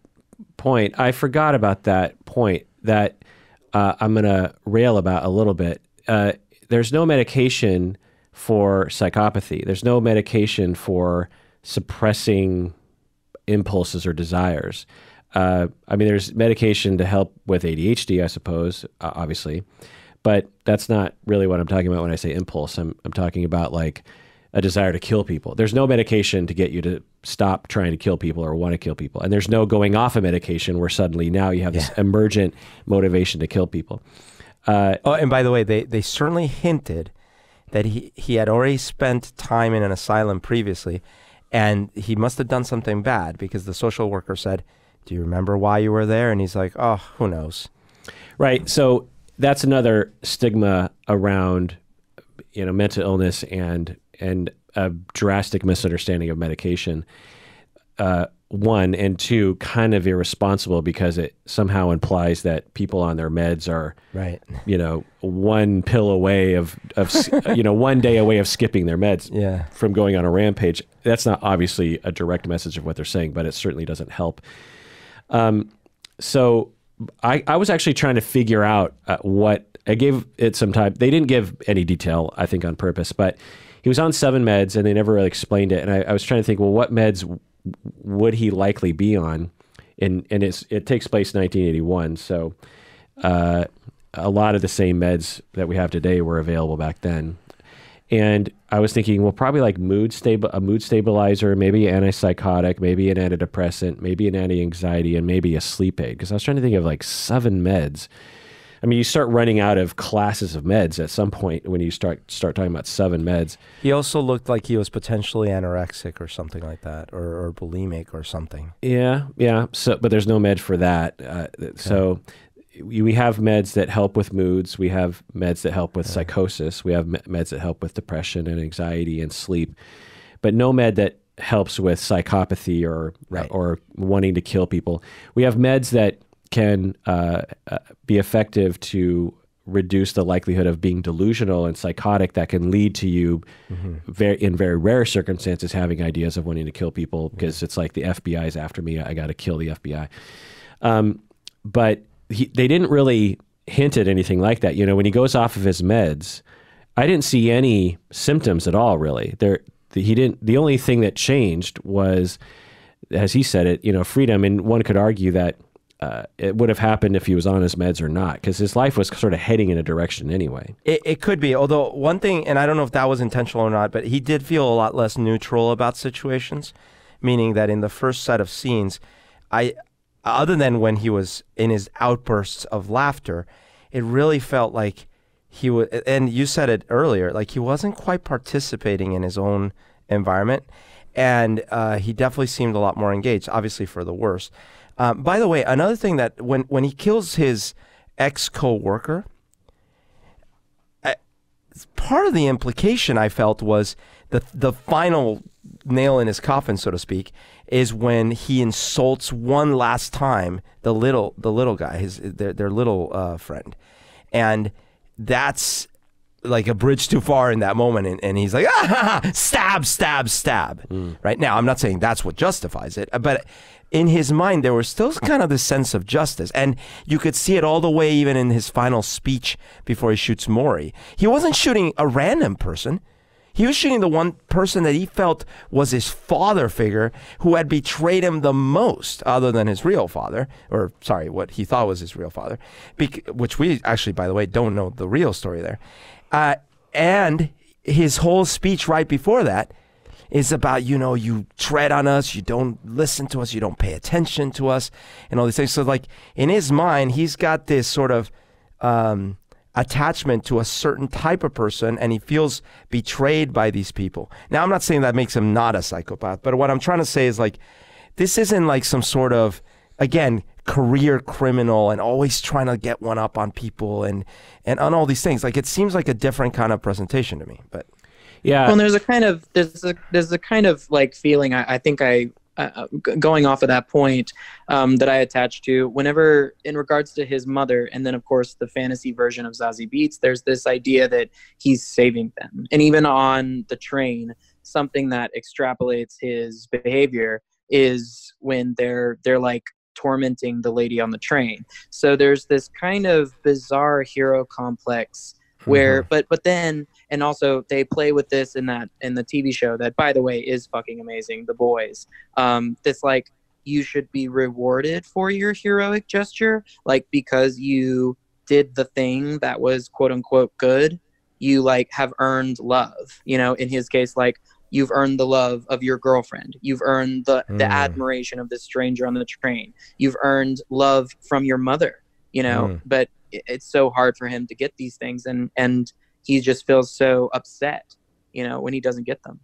point. I forgot about that point that I'm going to rail about a little bit. There's no medication for psychopathy. There's no medication for suppressing impulses or desires. I mean, there's medication to help with ADHD, I suppose, obviously, but that's not really what I'm talking about when I say impulse. I'm talking about like a desire to kill people. There's no medication to get you to stop trying to kill people or want to kill people. And there's no going off a medication where suddenly now you have this emergent motivation to kill people. And by the way, they certainly hinted that he had already spent time in an asylum previously, and he must have done something bad, because the social worker said, do you remember why you were there? And he's like, oh, who knows? Right. So that's another stigma around, you know, mental illness and a drastic misunderstanding of medication. One, and two, kind of irresponsible, because it somehow implies that people on their meds are, right, you know, one pill away of you know, one day away of skipping their meds from going on a rampage. That's not obviously a direct message of what they're saying, but it certainly doesn't help. So I was actually trying to figure out what, I gave it some time. They didn't give any detail, I think on purpose, but he was on 7 meds and they never really explained it. And I was trying to think, well, what meds would he likely be on? And it takes place in 1981. So a lot of the same meds that we have today were available back then. And I was thinking, well, probably like a mood stabilizer, maybe antipsychotic, maybe an antidepressant, maybe an anti-anxiety, and maybe a sleep aid. Because I was trying to think of like 7 meds. I mean, you start running out of classes of meds at some point when you start talking about 7 meds. He also looked like he was potentially anorexic or something like that, or bulimic or something. Yeah. So, but there's no med for that. Okay. So we have meds that help with moods. We have meds that help with psychosis. We have meds that help with depression and anxiety and sleep, but no med that helps with psychopathy or wanting to kill people. We have meds that can be effective to reduce the likelihood of being delusional and psychotic, that can lead to you, in very rare circumstances, having ideas of wanting to kill people, because it's like the FBI is after me, I got to kill the FBI. But they didn't really hint at anything like that. You know, when he goes off of his meds, I didn't see any symptoms at all, really. The only thing that changed was, as he said it, freedom. And one could argue that it would have happened if he was on his meds or not, because his life was sort of heading in a direction anyway. It could be, although one thing, and I don't know if that was intentional or not, but he did feel a lot less neutral about situations, meaning that in the first set of scenes, other than when he was in his outbursts of laughter, it really felt like he was, and you said it earlier, like he wasn't quite participating in his own environment, and he definitely seemed a lot more engaged, obviously for the worse. By the way, another thing that when he kills his ex-co-worker, part of the implication I felt was the final nail in his coffin, so to speak, is when he insults one last time the little guy, their little friend, and that's like a bridge too far in that moment, and he's like, stab, stab, stab. Right now, I'm not saying that's what justifies it, but in his mind, there was still kind of this sense of justice, and you could see it all the way even in his final speech before he shoots Maury. He wasn't shooting a random person. He was shooting the one person that he felt was his father figure, who had betrayed him the most, other than his real father, or sorry, what he thought was his real father, which we actually, by the way, don't know the real story there. And his whole speech right before that is about, you tread on us, you don't listen to us, you don't pay attention to us, and all these things. So like in his mind, he's got this sort of attachment to a certain type of person, and he feels betrayed by these people. Now, I'm not saying that makes him not a psychopath, but what I'm trying to say is like, this isn't like some sort of, again, career criminal and always trying to get one up on people and on all these things. Like, it seems like a different kind of presentation to me, but. Yeah. Well, there's a kind of like feeling I think going off of that point that I attach to whenever in regards to his mother, and then of course the fantasy version of Zazie Beetz, there's this idea that he's saving them. And even on the train, something that extrapolates his behavior is when they're like tormenting the lady on the train. So there's this kind of bizarre hero complex where, but then, and also they play with this in the TV show that, by the way, is fucking amazing, The Boys. This like, you should be rewarded for your heroic gesture, like because you did the thing that was quote unquote good, you like have earned love. In his case, like you've earned the love of your girlfriend, you've earned the admiration of this stranger on the train, you've earned love from your mother. But it's so hard for him to get these things, and he just feels so upset, when he doesn't get them.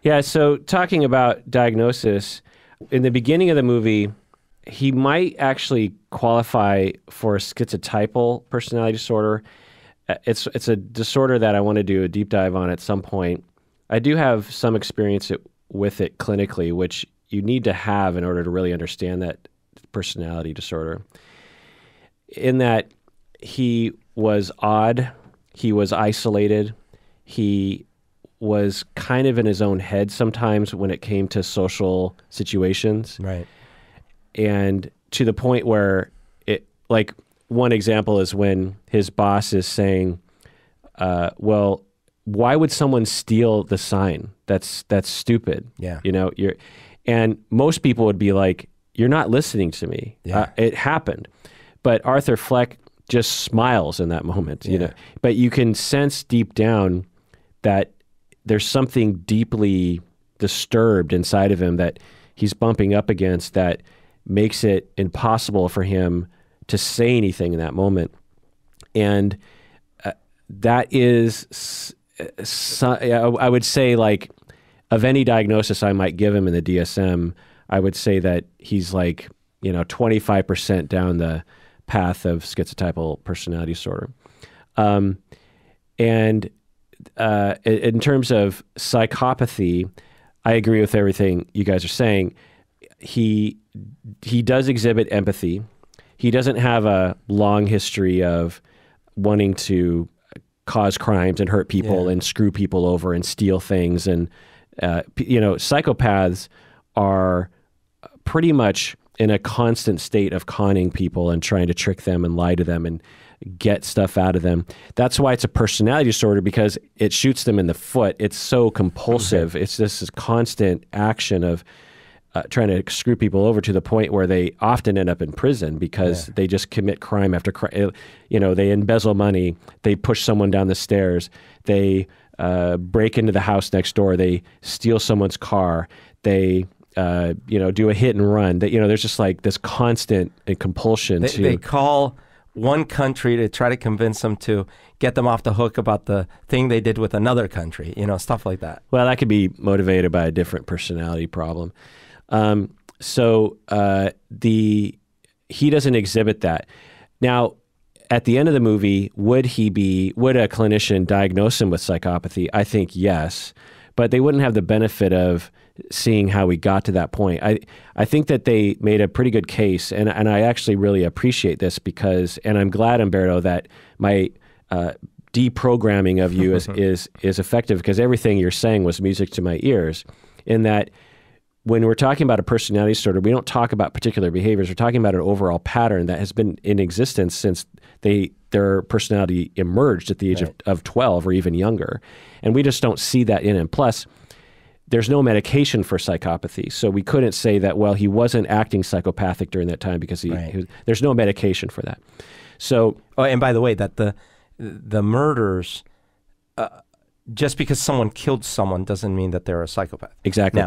Yeah, so talking about Diagnosis, in the beginning of the movie, he might actually qualify for a schizotypal personality disorder. It's a disorder that I want to do a deep dive on at some point. I do have some experience with it clinically, which you need to have in order to really understand that personality disorder. In that he was odd, he was isolated, he was kind of in his own head sometimes when it came to social situations. Right. And to the point where like one example is when his boss is saying, well, why would someone steal the sign? That's stupid. Yeah. And most people would be like, you're not listening to me. Yeah. It happened. But Arthur Fleck just smiles in that moment, But you can sense deep down that there's something deeply disturbed inside of him that he's bumping up against that makes it impossible for him to say anything in that moment. And that is, I would say, like, of any diagnosis I might give him in the DSM, I would say that he's like, 25% down the path of schizotypal personality disorder. And in terms of psychopathy, I agree with everything you guys are saying. He does exhibit empathy. He doesn't have a long history of wanting to cause crimes and hurt people and screw people over and steal things. And, psychopaths are pretty much in a constant state of conning people and trying to trick them and lie to them and, get stuff out of them. That's why it's a personality disorder, because it shoots them in the foot. It's so compulsive. It's just this constant action of trying to screw people over, to the point where they often end up in prison because they just commit crime after crime. You know, they embezzle money, they push someone down the stairs, they break into the house next door, they steal someone's car, they do a hit and run. That, there's just like this constant compulsion. They call one country to try to convince them to get them off the hook about the thing they did with another country, stuff like that. Well, that could be motivated by a different personality problem. He doesn't exhibit that. Now, at the end of the movie, would a clinician diagnose him with psychopathy? I think yes, but they wouldn't have the benefit of seeing how we got to that point. I think that they made a pretty good case, and I actually really appreciate this, because, and I'm glad, Humberto, that my deprogramming of you is effective, because everything you're saying was music to my ears, in that when we're talking about a personality disorder, we don't talk about particular behaviors. We're talking about an overall pattern that has been in existence since their personality emerged at the age of 12 or even younger. And we just don't see that in him. Plus, there's no medication for psychopathy. So we couldn't say that, well, he wasn't acting psychopathic during that time, because there's no medication for that. So, and by the way, that the murders, just because someone killed someone doesn't mean that they're a psychopath. Exactly.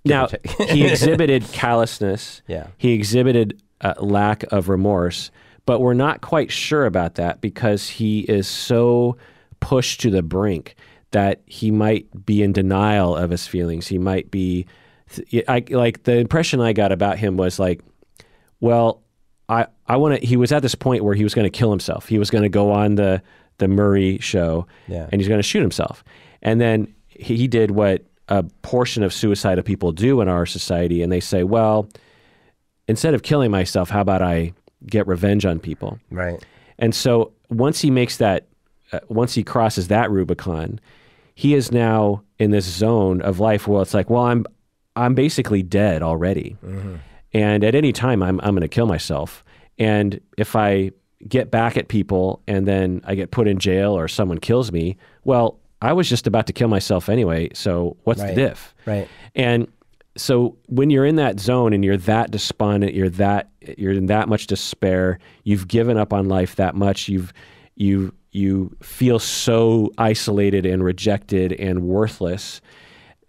Now, he exhibited callousness. Yeah. He exhibited lack of remorse, but we're not quite sure about that, because he is so pushed to the brink that he might be in denial of his feelings. He might be, like, the impression I got about him was like, well, he was at this point where he was going to kill himself. He was going to go on the Murray show, and he's going to shoot himself. And then he did what a portion of suicidal people do in our society, and they say, well, instead of killing myself, how about I get revenge on people? Right. And so once he makes that, once he crosses that Rubicon, he is now in this zone of life where it's like, well, I'm basically dead already. Mm-hmm. And at any time I'm going to kill myself. And if I get back at people and then I get put in jail or someone kills me, well, I was just about to kill myself anyway. So what's the diff? Right. And so when you're in that zone and you're that despondent, you're in that much despair, you've given up on life that much, you feel so isolated and rejected and worthless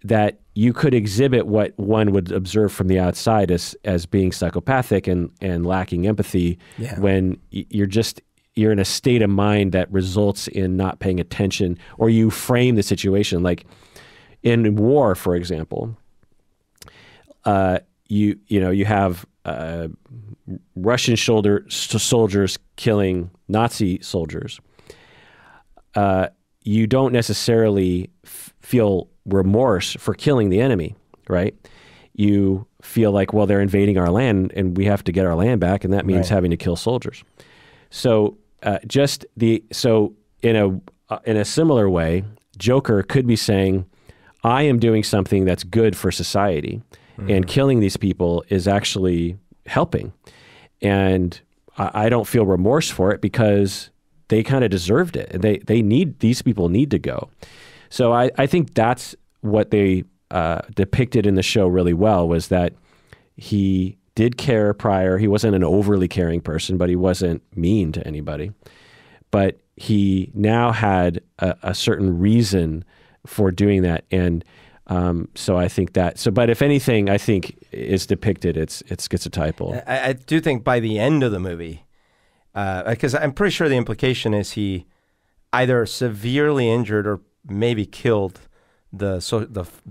that you could exhibit what one would observe from the outside as being psychopathic and lacking empathy, when you're in a state of mind that results in not paying attention, or you frame the situation. Like in war, for example, you have Russian soldiers killing Nazi soldiers. You don't necessarily feel remorse for killing the enemy, right? You feel like, well, they're invading our land and we have to get our land back, and that means having to kill soldiers. So in a similar way, Joker could be saying, I am doing something that's good for society, and killing these people is actually helping. And I don't feel remorse for it, because they kind of deserved it. These people need to go. So I think that's what they depicted in the show really well, was that he did care prior. He wasn't an overly caring person, but he wasn't mean to anybody. But he now had a certain reason for doing that. And so I think but if anything, I think is depicted, it's schizotypal. I do think by the end of the movie, because I'm pretty sure the implication is he either severely injured or maybe killed the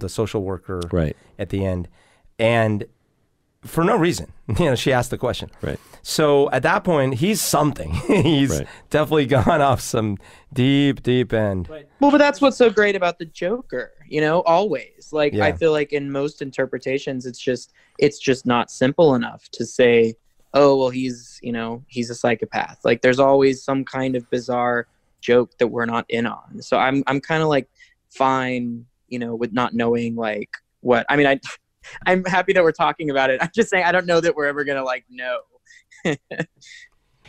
social worker at the end, and for no reason. She asked the question. Right. So at that point, he's something. He's definitely gone off some deep end. Well, but that's what's so great about the Joker. Always. Like, I feel like in most interpretations, it's just not simple enough to say, oh, well, he's a psychopath. Like, there's always some kind of bizarre joke that we're not in on. So I'm kind of like fine, with not knowing like what. I mean, I'm happy that we're talking about it. I'm just saying I don't know that we're ever gonna like know.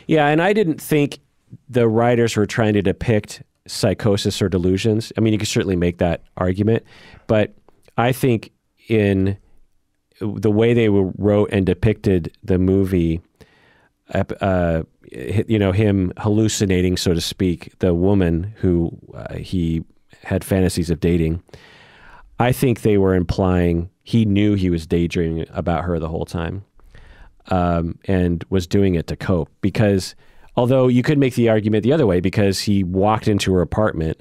Yeah, and I didn't think the writers were trying to depict psychosis or delusions. I mean, you can certainly make that argument, but I think in the way they wrote and depicted the movie, him hallucinating, so to speak, the woman who he had fantasies of dating, I think they were implying he knew he was daydreaming about her the whole time, and was doing it to cope. Because although you could make the argument the other way, because he walked into her apartment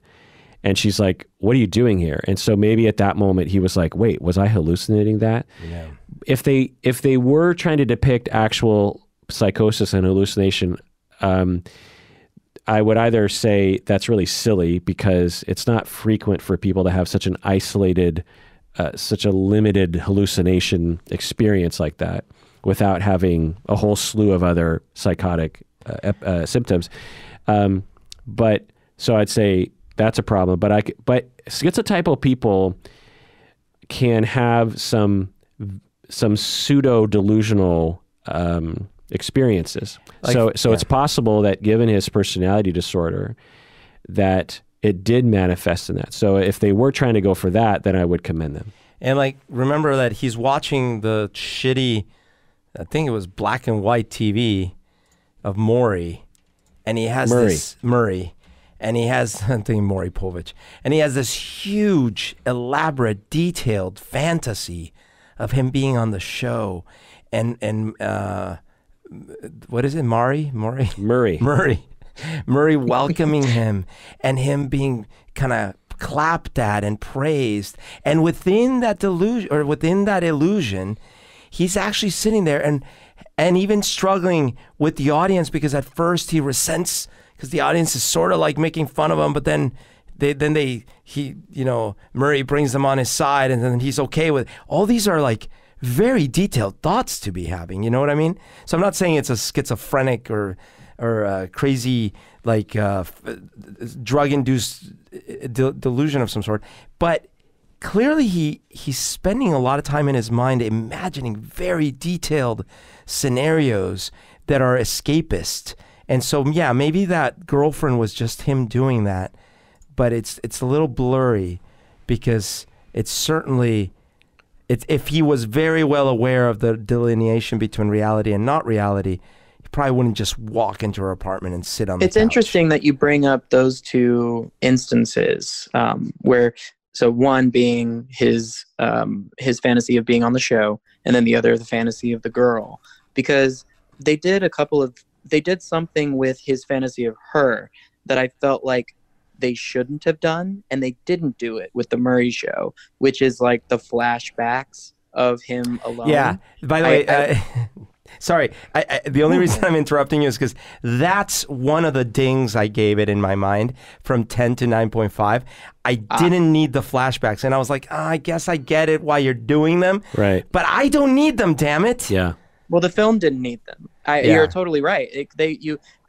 and she's like, "What are you doing here?" And so maybe at that moment he was like, "Wait, was I hallucinating that?" Yeah. If they were trying to depict actual psychosis and hallucination, I would either say that's really silly because it's not frequent for people to have such an isolated, such a limited hallucination experience like that without having a whole slew of other psychotic symptoms. But so I'd say that's a problem. But schizotypal people can have some pseudo delusional experiences. So it's possible that given his personality disorder, that it did manifest in that. So if they were trying to go for that, then I would commend them. And like, remember that he's watching the shitty, I think it was black and white TV of Maury, and he has Murray, and he has, I'm thinking Maury Povich, and he has this huge, elaborate, detailed fantasy of him being on the show, and what is it, Murray welcoming him, and him being kind of clapped at and praised, and within that delusion, or within that illusion, he's actually sitting there and even struggling with the audience, because at first he resents, because the audience is sort of like making fun of him, but then Murray brings them on his side, and then he's okay with it. All these are like very detailed thoughts to be having, you know what I mean? So I'm not saying it's a schizophrenic or a crazy, like drug-induced delusion of some sort, but clearly he's spending a lot of time in his mind imagining very detailed scenarios that are escapist. And so, yeah, maybe that girlfriend was just him doing that, but it's a little blurry, because it's certainly, if he was very well aware of the delineation between reality and not reality, he probably wouldn't just walk into her apartment and sit on the couch. It's interesting that you bring up those two instances, where, so one being his fantasy of being on the show, and then the other, the fantasy of the girl, because they did something with his fantasy of her that I felt like they shouldn't have done, and they didn't do it with the Murray show, which is like the flashbacks of him alone. Yeah. By the way, sorry, the only reason I'm interrupting you is because that's one of the dings I gave it in my mind from 10 to 9.5. I didn't need the flashbacks, and I was like, I guess I get it why you're doing them, right? But I don't need them, damn it. Yeah. Well, the film didn't need them. You're totally right.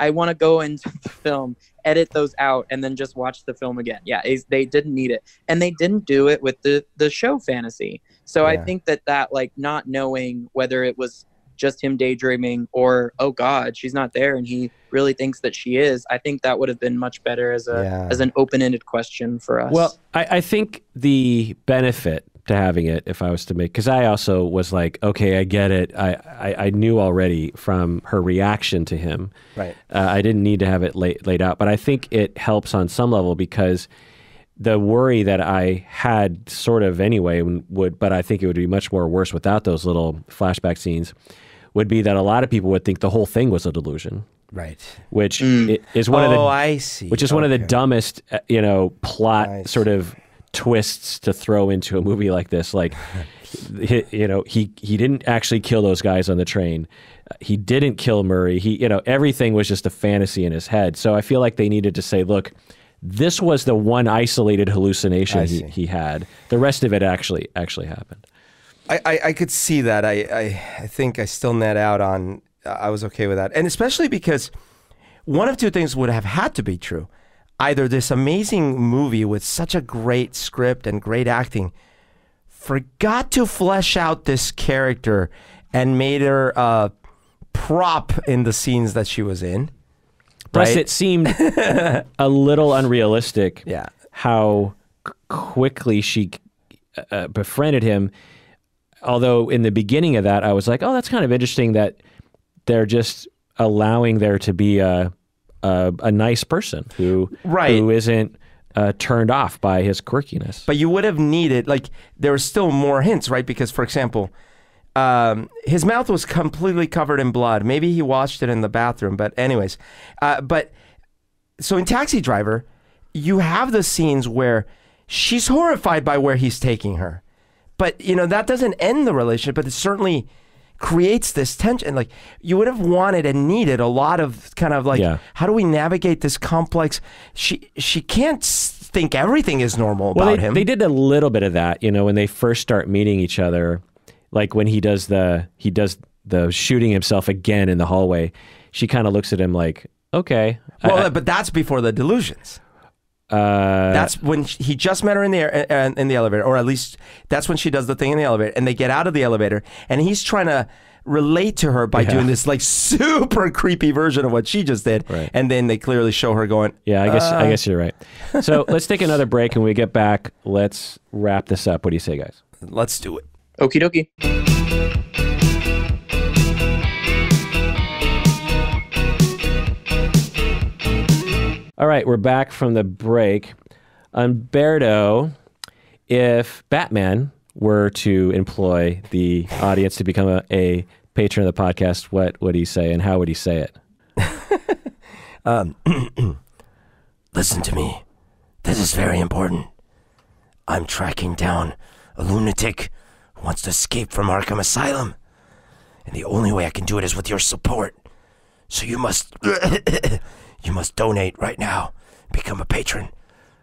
I want to go into the film, edit those out, and then just watch the film again. Yeah, they didn't need it, and they didn't do it with the show fantasy. So I think that like not knowing whether it was just him daydreaming or, oh God, she's not there and he really thinks that she is, I think that would have been much better as an open-ended question for us. Well, I think the benefit to having it, if I was to make, because I also was like, okay, I get it. I knew already from her reaction to him. Right. I didn't need to have it laid out, but I think it helps on some level, because the worry that I had sort of anyway but I think it would be much more worse without those little flashback scenes, would be that a lot of people would think the whole thing was a delusion. Right. Which is one of the I see. Which is one of the dumbest, plot sort of twists to throw into a movie like this. Like, he didn't actually kill those guys on the train. He didn't kill Murray. Everything was just a fantasy in his head. So I feel like they needed to say, look, this was the one isolated hallucination he had. The rest of it actually happened. I could see that. I think I still net out on, I was okay with that. And especially because one of two things would have had to be true. Either this amazing movie with such a great script and great acting forgot to flesh out this character and made her a prop in the scenes that she was in, Plus, right? it seemed a little unrealistic Yeah. how quickly she befriended him. Although in the beginning of that, I was like, oh, that's kind of interesting that they're just allowing there to be a nice person who isn't turned off by his quirkiness. But you would have needed, like, there were still more hints, right? Because, for example, his mouth was completely covered in blood. Maybe he washed it in the bathroom, but anyways. So in Taxi Driver, you have the scenes where she's horrified by where he's taking her. But, you know, that doesn't end the relationship, but it certainly creates this tension. Like, you would have wanted and needed a lot of kind of like, how do we navigate this complex? She can't think everything is normal about him. They did a little bit of that, you know, when they first start meeting each other, like when he does the shooting himself again in the hallway. She kind of looks at him like, okay. Well, but that's before the delusions. That's when he just met her in the elevator, or at least that's when she does the thing in the elevator, and they get out of the elevator, and he's trying to relate to her by doing this like super creepy version of what she just did, and then they clearly show her going, I guess you're right. So let's take another break, and when we get back, let's wrap this up. What do you say, guys? Let's do it. Okie dokie. All right, we're back from the break. Humberto, if Batman were to employ the audience to become a patron of the podcast, what would he say and how would he say it? Listen to me. This is very important. I'm tracking down a lunatic who wants to escape from Arkham Asylum. And the only way I can do it is with your support. So you must... You must donate right now. Become a patron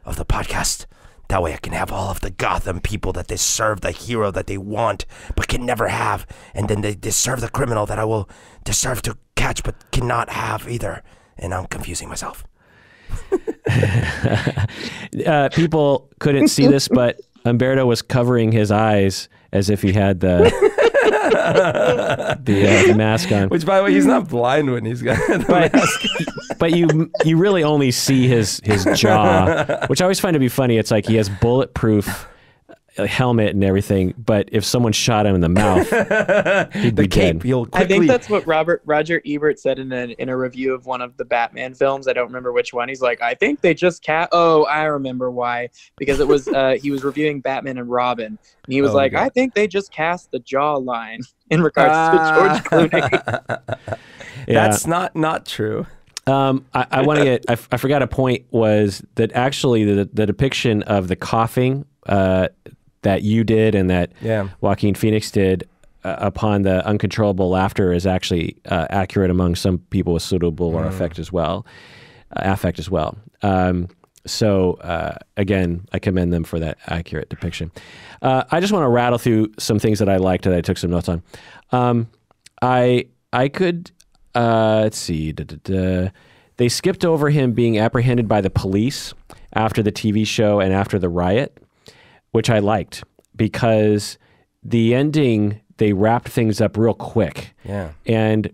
of the podcast. That way I can have all of the Gotham people that deserve the hero that they want but can never have. And then they deserve the criminal that I will deserve to catch but cannot have either. And I'm confusing myself. People couldn't see this, but Humberto was covering his eyes as if he had the mask on. Which, by the way, he's not blind when he's got the mask. But you really only see his jaw, which I always find to be funny. It's like he has bulletproof helmet and everything, but if someone shot him in the mouth, he'd be dead. I think that's what Roger Ebert said in a review of one of the Batman films. I don't remember which one. He's like, I think they just Oh, I remember why. Because it was he was reviewing Batman and Robin, and he was like, I think they just cast the jawline in regards to George Clooney. That's not true. I want to get. I forgot a point was that actually the depiction of the coughing that you did and that Joaquin Phoenix did upon the uncontrollable laughter is actually accurate among some people with Pseudobulbar Affect as well. So again, I commend them for that accurate depiction. I just want to rattle through some things that I liked that I took some notes on. I could let's see. They skipped over him being apprehended by the police after the TV show and after the riot, which I liked because the ending, they wrapped things up real quick. Yeah. And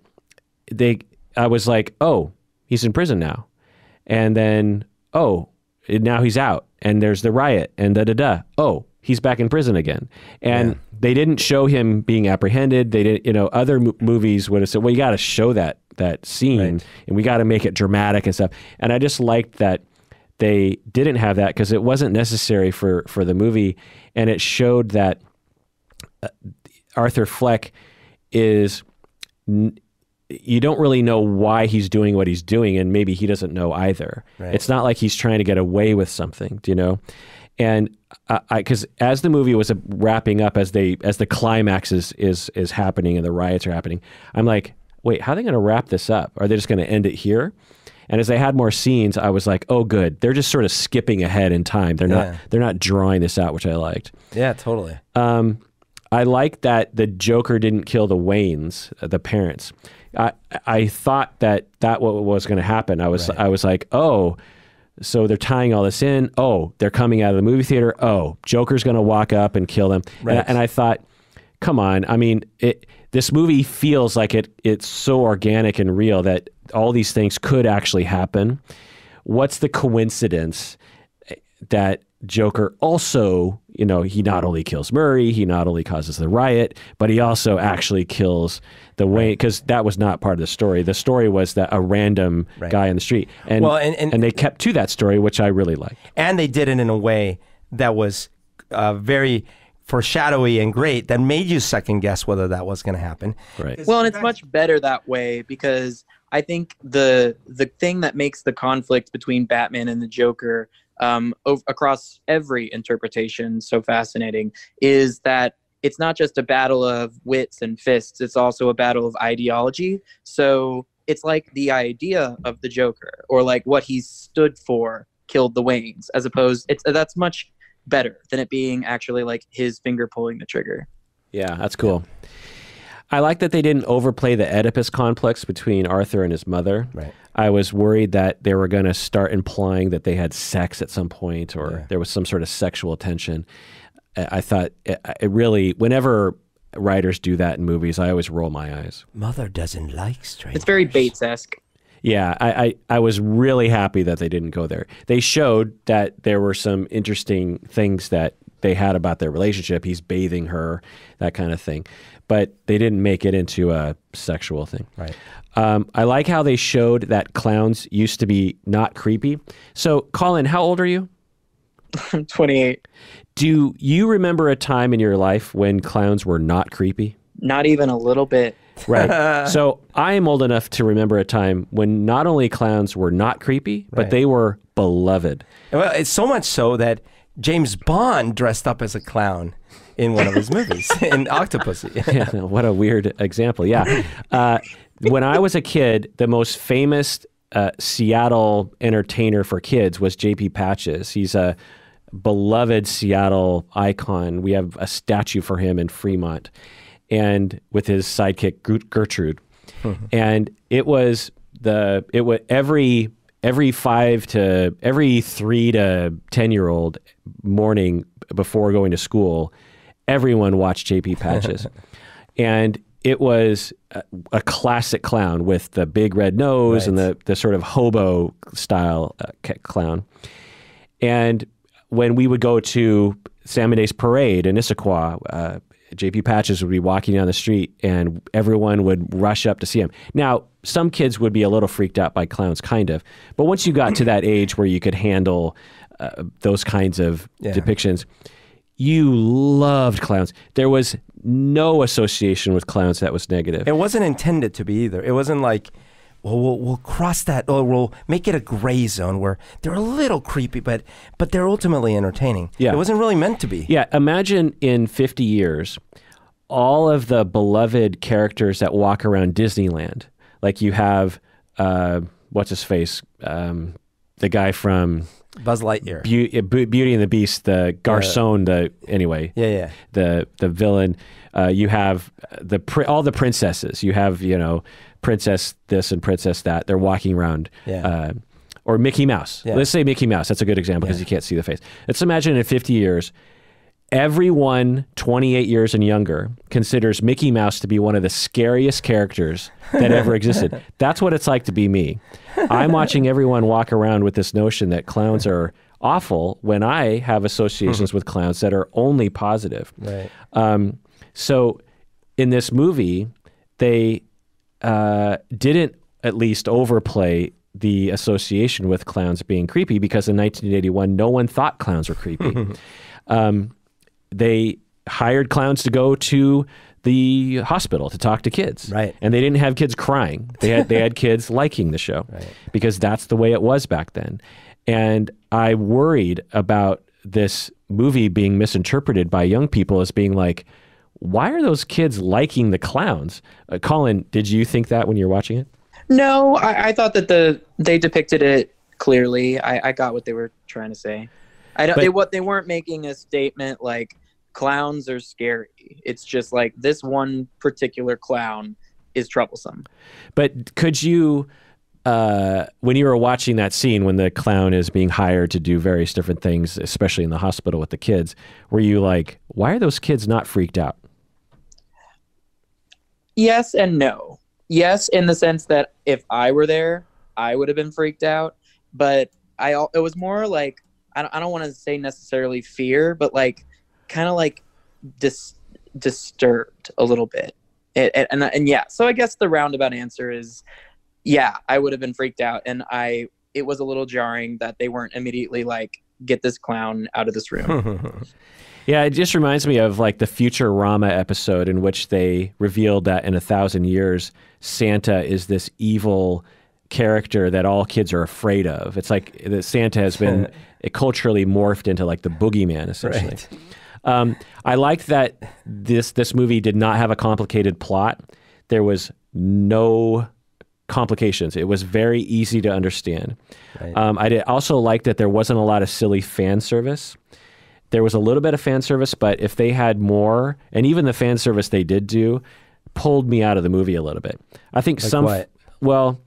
I was like, oh, he's in prison now. And then, oh, now he's out and there's the riot and oh, he's back in prison again. And they didn't show him being apprehended. They didn't, other movies would have said, well, you got to show that scene and we got to make it dramatic and stuff. And I just liked that they didn't have that because it wasn't necessary for the movie. And it showed that Arthur Fleck is, you don't really know why he's doing what he's doing, and maybe he doesn't know either. Right. It's not like he's trying to get away with something, And because as the movie was wrapping up, as the climax is happening and the riots are happening, I'm like, wait, how are they going to wrap this up? Are they just going to end it here? And as they had more scenes, I was like, oh, good. They're just sort of skipping ahead in time. They're not drawing this out, which I liked. Yeah, totally. I like that the Joker didn't kill the Waynes, the parents. I thought that what was going to happen. I was like, oh, so they're tying all this in. Oh, they're coming out of the movie theater. Oh, Joker's going to walk up and kill them. Right. And I thought, come on. I mean, this movie feels like it's so organic and real that all these things could actually happen. What's the coincidence that Joker also, you know, he not only kills Murray, he not only causes the riot, but he also actually kills the Wayne, because that was not part of the story. The story was that a random guy in the street. And, and they kept to that story, which I really liked. And they did it in a way that was very foreshadowy and great, that made you second guess whether that was going to happen. Right. Well, and it's much better that way, because I think the thing that makes the conflict between Batman and the Joker across every interpretation so fascinating is that it's not just a battle of wits and fists, it's also a battle of ideology. So it's like the idea of the Joker, or like what he stood for, killed the Waynes, as opposed, that's much better than it being actually like his finger pulling the trigger. Yeah, that's cool. I like that they didn't overplay the Oedipus complex between Arthur and his mother. Right. I was worried that they were going to start implying that they had sex at some point, or there was some sort of sexual tension. I thought it really, whenever writers do that in movies, I always roll my eyes. Mother doesn't like strangers. It's very Bates-esque. Yeah, I was really happy that they didn't go there. They showed that there were some interesting things that they had about their relationship. He's bathing her, that kind of thing. But they didn't make it into a sexual thing. Right. I like how they showed that clowns used to be not creepy. So, Collin, how old are you? I'm 28. Do you remember a time in your life when clowns were not creepy? Not even a little bit. Right. So I am old enough to remember a time when not only clowns were not creepy, but they were beloved. Well, it's so much so that James Bond dressed up as a clown in one of his movies, in Octopussy. Yeah, what a weird example. Yeah. When I was a kid, the most famous Seattle entertainer for kids was J.P. Patches. He's a beloved Seattle icon. We have a statue for him in Fremont, and with his sidekick Gertrude. And it was every 3 to 10-year-old morning before going to school, everyone watched J.P. Patches. And it was a classic clown with the big red nose and the sort of hobo style clown. And when we would go to Salmon Days Parade in Issaquah, J.P. Patches would be walking down the street and everyone would rush up to see him. Now, some kids would be a little freaked out by clowns, kind of. But once you got to that age where you could handle those kinds of depictions, you loved clowns. There was no association with clowns that was negative. It wasn't intended to be either. It wasn't like, well, we'll cross that, or we'll make it a gray zone where they're a little creepy, but they're ultimately entertaining. Yeah. It wasn't really meant to be. Yeah, imagine in 50 years, all of the beloved characters that walk around Disneyland. Like you have, what's his face? The guy from Buzz Lightyear. Beauty and the Beast, the Garcon, the villain. You have all the princesses. You have, princess this and princess that. They're walking around. Or Mickey Mouse. Let's say Mickey Mouse. That's a good example because you can't see the face. Let's imagine in 50 years, everyone 28 years and younger considers Mickey Mouse to be one of the scariest characters that ever existed. That's what it's like to be me. I'm watching everyone walk around with this notion that clowns are awful when I have associations with clowns that are only positive. Right. So in this movie, they didn't at least overplay the association with clowns being creepy, because in 1981, no one thought clowns were creepy. They hired clowns to go to the hospital to talk to kids. Right. And they didn't have kids crying. They had kids liking the show, because that's the way it was back then. And I worried about this movie being misinterpreted by young people as being like, why are those kids liking the clowns? Collin, did you think that when you were watching it? No, I thought that they depicted it clearly. I got what they were trying to say. They weren't making a statement like clowns are scary. It's just like this one particular clown is troublesome. But could you, when you were watching that scene when the clown is being hired to do various different things, especially in the hospital with the kids, were you like, why are those kids not freaked out? Yes and no. Yes, in the sense that if I were there, I would have been freaked out. But it was more like, I don't want to say necessarily fear, but like kind of like disturbed a little bit. And yeah, so I guess the roundabout answer is, yeah, I would have been freaked out, and it was a little jarring that they weren't immediately like, get this clown out of this room. Yeah, it just reminds me of like the Futurama episode in which they revealed that in 1,000 years, Santa is this evil character that all kids are afraid of. It's like that Santa has been culturally morphed into like the boogeyman, essentially. Right. I liked that this movie did not have a complicated plot. There was no complications. It was very easy to understand. Right. I did also like that there wasn't a lot of silly fan service. There was a little bit of fan service, but if they had more, and even the fan service they did do, pulled me out of the movie a little bit. I think like some, what? Well,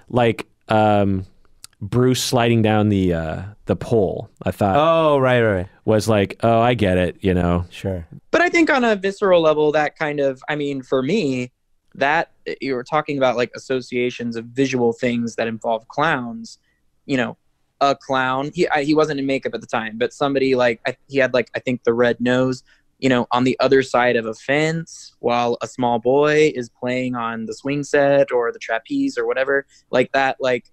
like Bruce sliding down the pole. I thought, oh, right, was like, oh, I get it, you know. Sure. But I think on a visceral level, that kind of, I mean, for me, that you were talking about like associations of visual things that involve clowns, you know. A clown, he wasn't in makeup at the time, but somebody like, he had like, I think the red nose, you know, on the other side of a fence while a small boy is playing on the swing set or the trapeze or whatever like that. Like,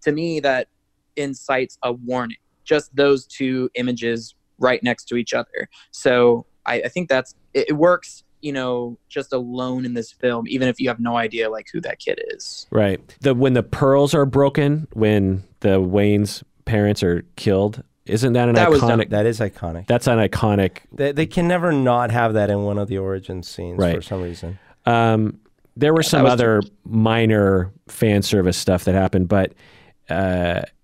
to me, that incites a warning, just those two images right next to each other. So I think it works, you know, just alone in this film, even if you have no idea like who that kid is. Right. When the pearls are broken, when the Wayne's parents are killed, isn't that iconic? That is iconic. That's an iconic. They can never not have that in one of the origin scenes for some reason. There were some other minor fan service stuff that happened, but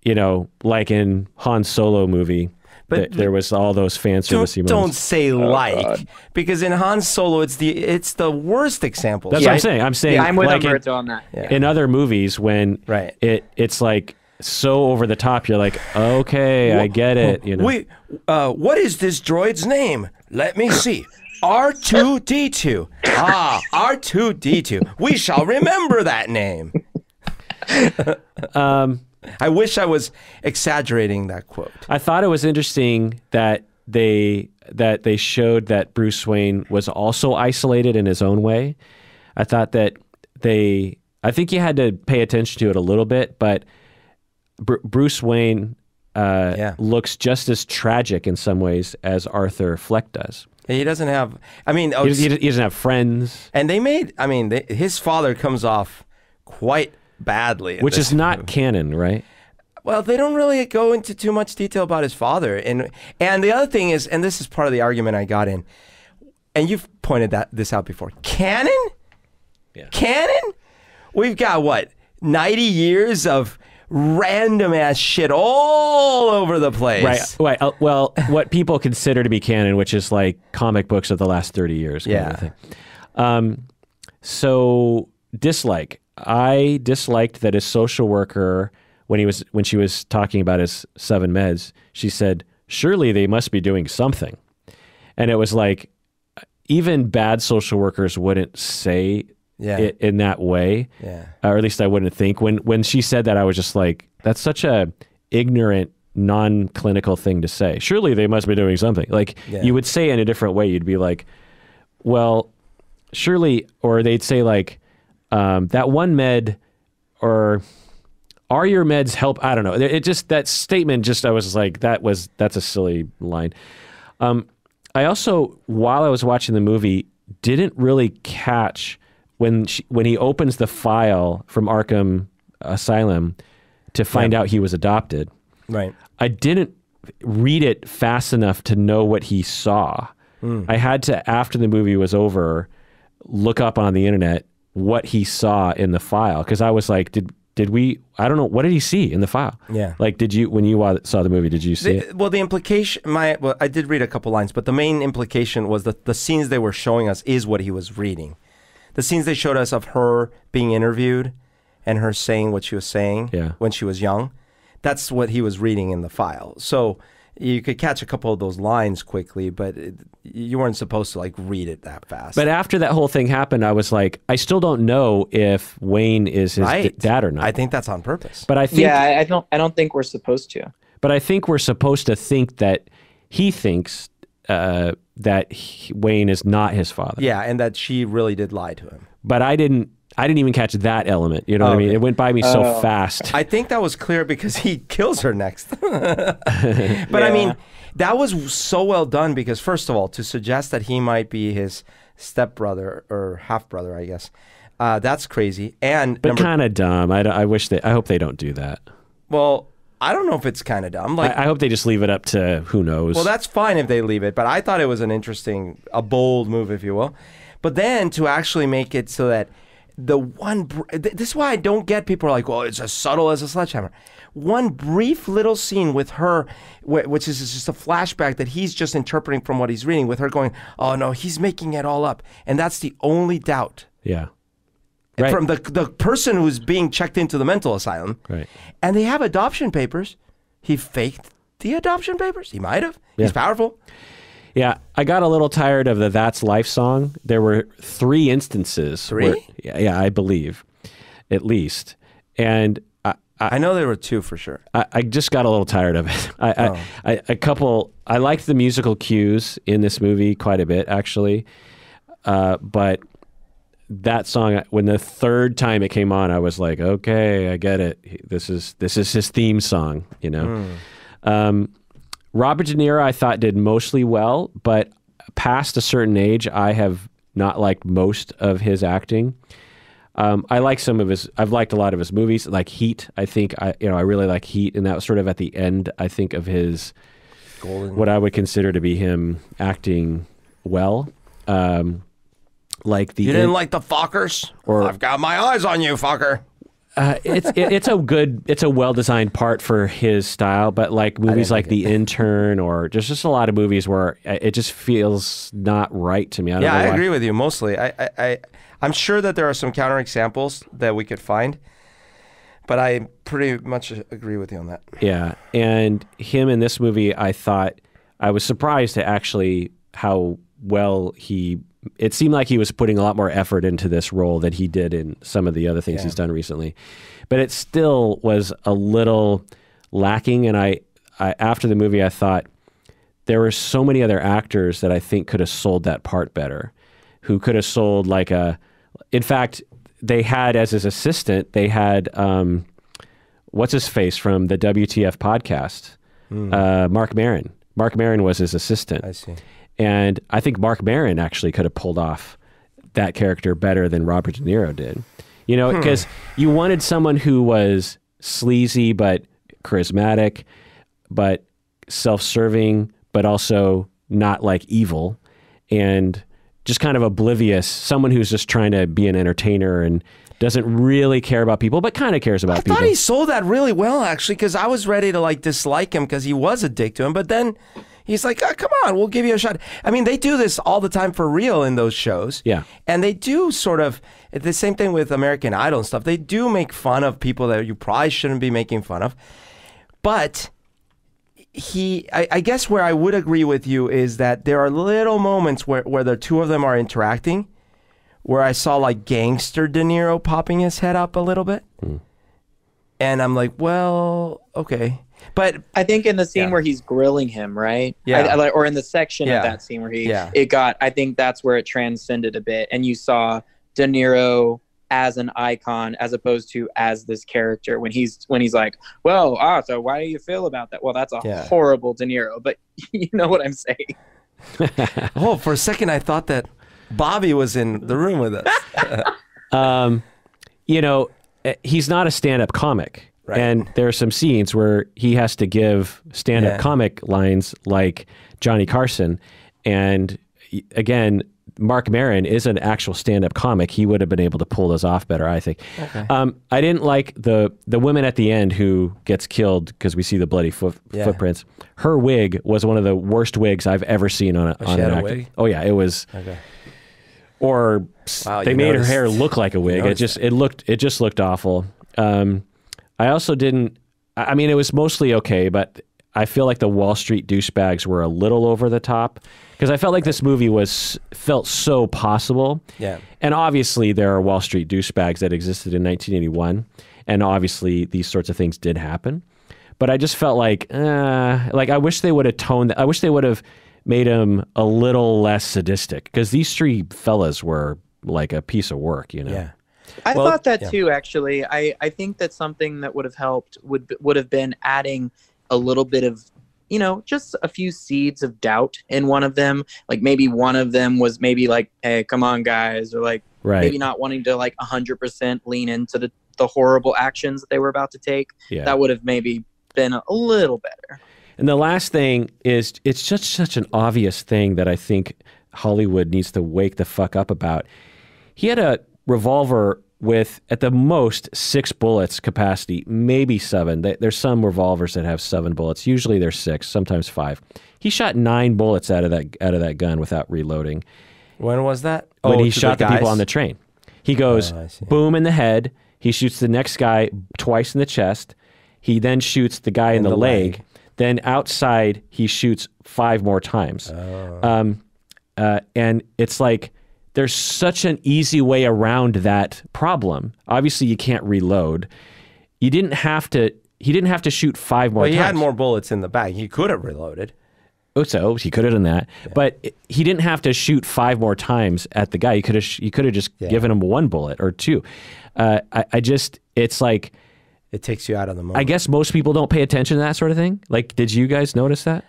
you know, like in Han Solo movie. But there was all those fan service moments. Don't say because in Han Solo, it's the worst example. That's what I'm saying. I'm saying I'm with like Humberto on that. Yeah. In other movies, when it's like so over the top, you're like, okay, I get it. You know, what is this droid's name? Let me see. R2D2. Ah, R2D2. We shall remember that name. I wish I was exaggerating that quote. I thought it was interesting that they showed that Bruce Wayne was also isolated in his own way. I thought that I think you had to pay attention to it a little bit, but Bruce Wayne looks just as tragic in some ways as Arthur Fleck does. He doesn't have, I mean, he doesn't have friends. And his father comes off quite badly, which is not canon, right? Well, they don't really go into too much detail about his father, and the other thing is, and this is part of the argument I got in, and you've pointed this out before. Canon, canon. We've got what 90 years of random ass shit all over the place, right? Well, what people consider to be canon, which is like comic books of the last 30 years, kind of thing. So dislike. I disliked that his social worker, when she was talking about his 7 meds, she said, surely they must be doing something. And it was like, even bad social workers wouldn't say it in that way. Yeah. Or at least I wouldn't think. When she said that, I was just like, that's such a ignorant, non-clinical thing to say. Surely they must be doing something. Like, you would say it in a different way. You'd be like, well, surely, or they'd say like, that one med, or are your meds help? I don't know. It just, that statement just, I was like, that's a silly line. I also, while I was watching the movie, didn't really catch when he opens the file from Arkham Asylum to find out he was adopted. Right. I didn't read it fast enough to know what he saw. I had to, after the movie was over, look up on the internet what he saw in the file, because I was like, did we, I don't know, what did he see in the file? Yeah. Like, when you saw the movie, did you see it? Well, the implication, I did read a couple lines, but the main implication was that the scenes they were showing us is what he was reading. The scenes they showed us of her being interviewed and her saying what she was saying when she was young, that's what he was reading in the file. So you could catch a couple of those lines quickly, but you weren't supposed to like read it that fast. But after that whole thing happened, I was like, I still don't know if Wayne is his dad or not. I think that's on purpose. But I think, yeah, I don't think we're supposed to. But I think we're supposed to think that he thinks Wayne is not his father. Yeah, and that she really did lie to him. But I didn't even catch that element. You know what I mean? It went by me so fast. I think that was clear because he kills her next. But I mean, that was so well done because, first of all, to suggest that he might be his stepbrother or half-brother, I guess, that's crazy. But kind of dumb. I hope they don't do that. Well, I don't know if it's kind of dumb. Like, I hope they just leave it up to who knows. Well, that's fine if they leave it, but I thought it was a bold move, if you will. But then to actually make it so that this is why I don't get people are like, well, it's as subtle as a sledgehammer. One brief little scene with her, which is just a flashback that he's just interpreting from what he's reading, with her going, oh no, he's making it all up. And that's the only doubt. Yeah. Right. From the person who's being checked into the mental asylum. Right. And they have adoption papers. He faked the adoption papers. He might have. Yeah. He's powerful. Yeah, I got a little tired of the That's Life song. There were 3 instances. 3? Yeah, I believe, at least. And I know there were 2 for sure. I just got a little tired of it. I liked the musical cues in this movie quite a bit, actually. But that song, when the 3rd time it came on, I was like, okay, I get it. This is his theme song, you know. Robert De Niro, I thought, did mostly well, but past a certain age, I have not liked most of his acting. I like I've liked a lot of his movies, like Heat. I think I really like Heat, and that was sort of at the end, I think, of his what I would consider to be him acting well. Like you didn't like the Fockers? Or I've got my eyes on you, Focker. It's a well-designed part for his style, but like movies like The Intern or just a lot of movies where it just feels not right to me. I agree with you mostly. I'm sure that there are some counterexamples that we could find, but I pretty much agree with you on that. Yeah, and him in this movie, I thought I was surprised at actually how well it seemed like he was putting a lot more effort into this role than he did in some of the other things he's done recently. But it still was a little lacking. And I after the movie, I thought there were so many other actors that I think could have sold that part better, who could have sold in fact, they had as his assistant, they had, what's his face from the WTF podcast? Mark Maron. Mark Maron was his assistant. I see. And I think Mark Maron actually could have pulled off that character better than Robert De Niro did. You know, because you wanted someone who was sleazy but charismatic, but self-serving, but also not like evil, and just kind of oblivious. Someone who's just trying to be an entertainer and doesn't really care about people, but kind of cares about people. I thought he sold that really well, actually, because I was ready to like dislike him because he was a dick to him, but then he's like, oh, come on, we'll give you a shot. I mean, they do this all the time for real in those shows. Yeah. And they do sort of, the same thing with American Idol and stuff. They do make fun of people that you probably shouldn't be making fun of. But I guess where I would agree with you is that there are little moments where the 2 of them are interacting where I saw like gangster De Niro popping his head up a little bit. And I'm like, well, okay. But I think in the scene where he's grilling him, right? Yeah. Or in the section of that scene where I think that's where it transcended a bit. And you saw De Niro as an icon as opposed to as this character when he's like, well, so why do you feel about that? Well, that's a horrible De Niro, but you know what I'm saying. Oh, for a second I thought that Bobby was in the room with us. You know, he's not a stand-up comic. Right. And there are some scenes where he has to give stand-up comic lines like Johnny Carson. And again, Mark Maron is an actual stand-up comic. He would have been able to pull those off better, I think. Okay. I didn't like the woman at the end who gets killed because we see the bloody footprints. Her wig was one of the worst wigs I've ever seen on an actor. Wig? Oh yeah, it was. Okay. Or they made her hair look like a wig. It just looked awful. I also didn't. I mean, it was mostly okay, but I feel like the Wall Street douchebags were a little over the top, because I felt like this movie felt so possible. Yeah. And obviously there are Wall Street douchebags that existed in 1981, and obviously these sorts of things did happen. But I just felt like I wish they would have toned. I wish they would have made him a little less sadistic, because these three fellas were like a piece of work, you know. Yeah. I thought that too, actually. I think that something that would have helped would have been adding a little bit of, you know, just a few seeds of doubt in one of them. Like maybe one of them was maybe like, hey, come on, guys, or like maybe not wanting to like 100% lean into the horrible actions that they were about to take. Yeah. That would have maybe been a little better. And the last thing is, it's just such an obvious thing that I think Hollywood needs to wake the fuck up about. He had a revolver with, at the most, 6 bullets capacity, maybe 7. There's some revolvers that have 7 bullets. Usually there's 6, sometimes 5. He shot 9 bullets out of that gun without reloading. When was that? When he shot the people on the train. He goes, boom in the head. He shoots the next guy twice in the chest. He then shoots the guy in the leg. Then outside, he shoots 5 more times. And it's like, there's such an easy way around that problem. Obviously, you can't reload. He didn't have to shoot 5 more times. He had more bullets in the bag. He could have reloaded. Oh, so he could have done that. Yeah. But he didn't have to shoot 5 more times at the guy. He could have just given him 1 bullet or 2. It's like, it takes you out of the moment. I guess most people don't pay attention to that sort of thing. Like, did you guys notice that?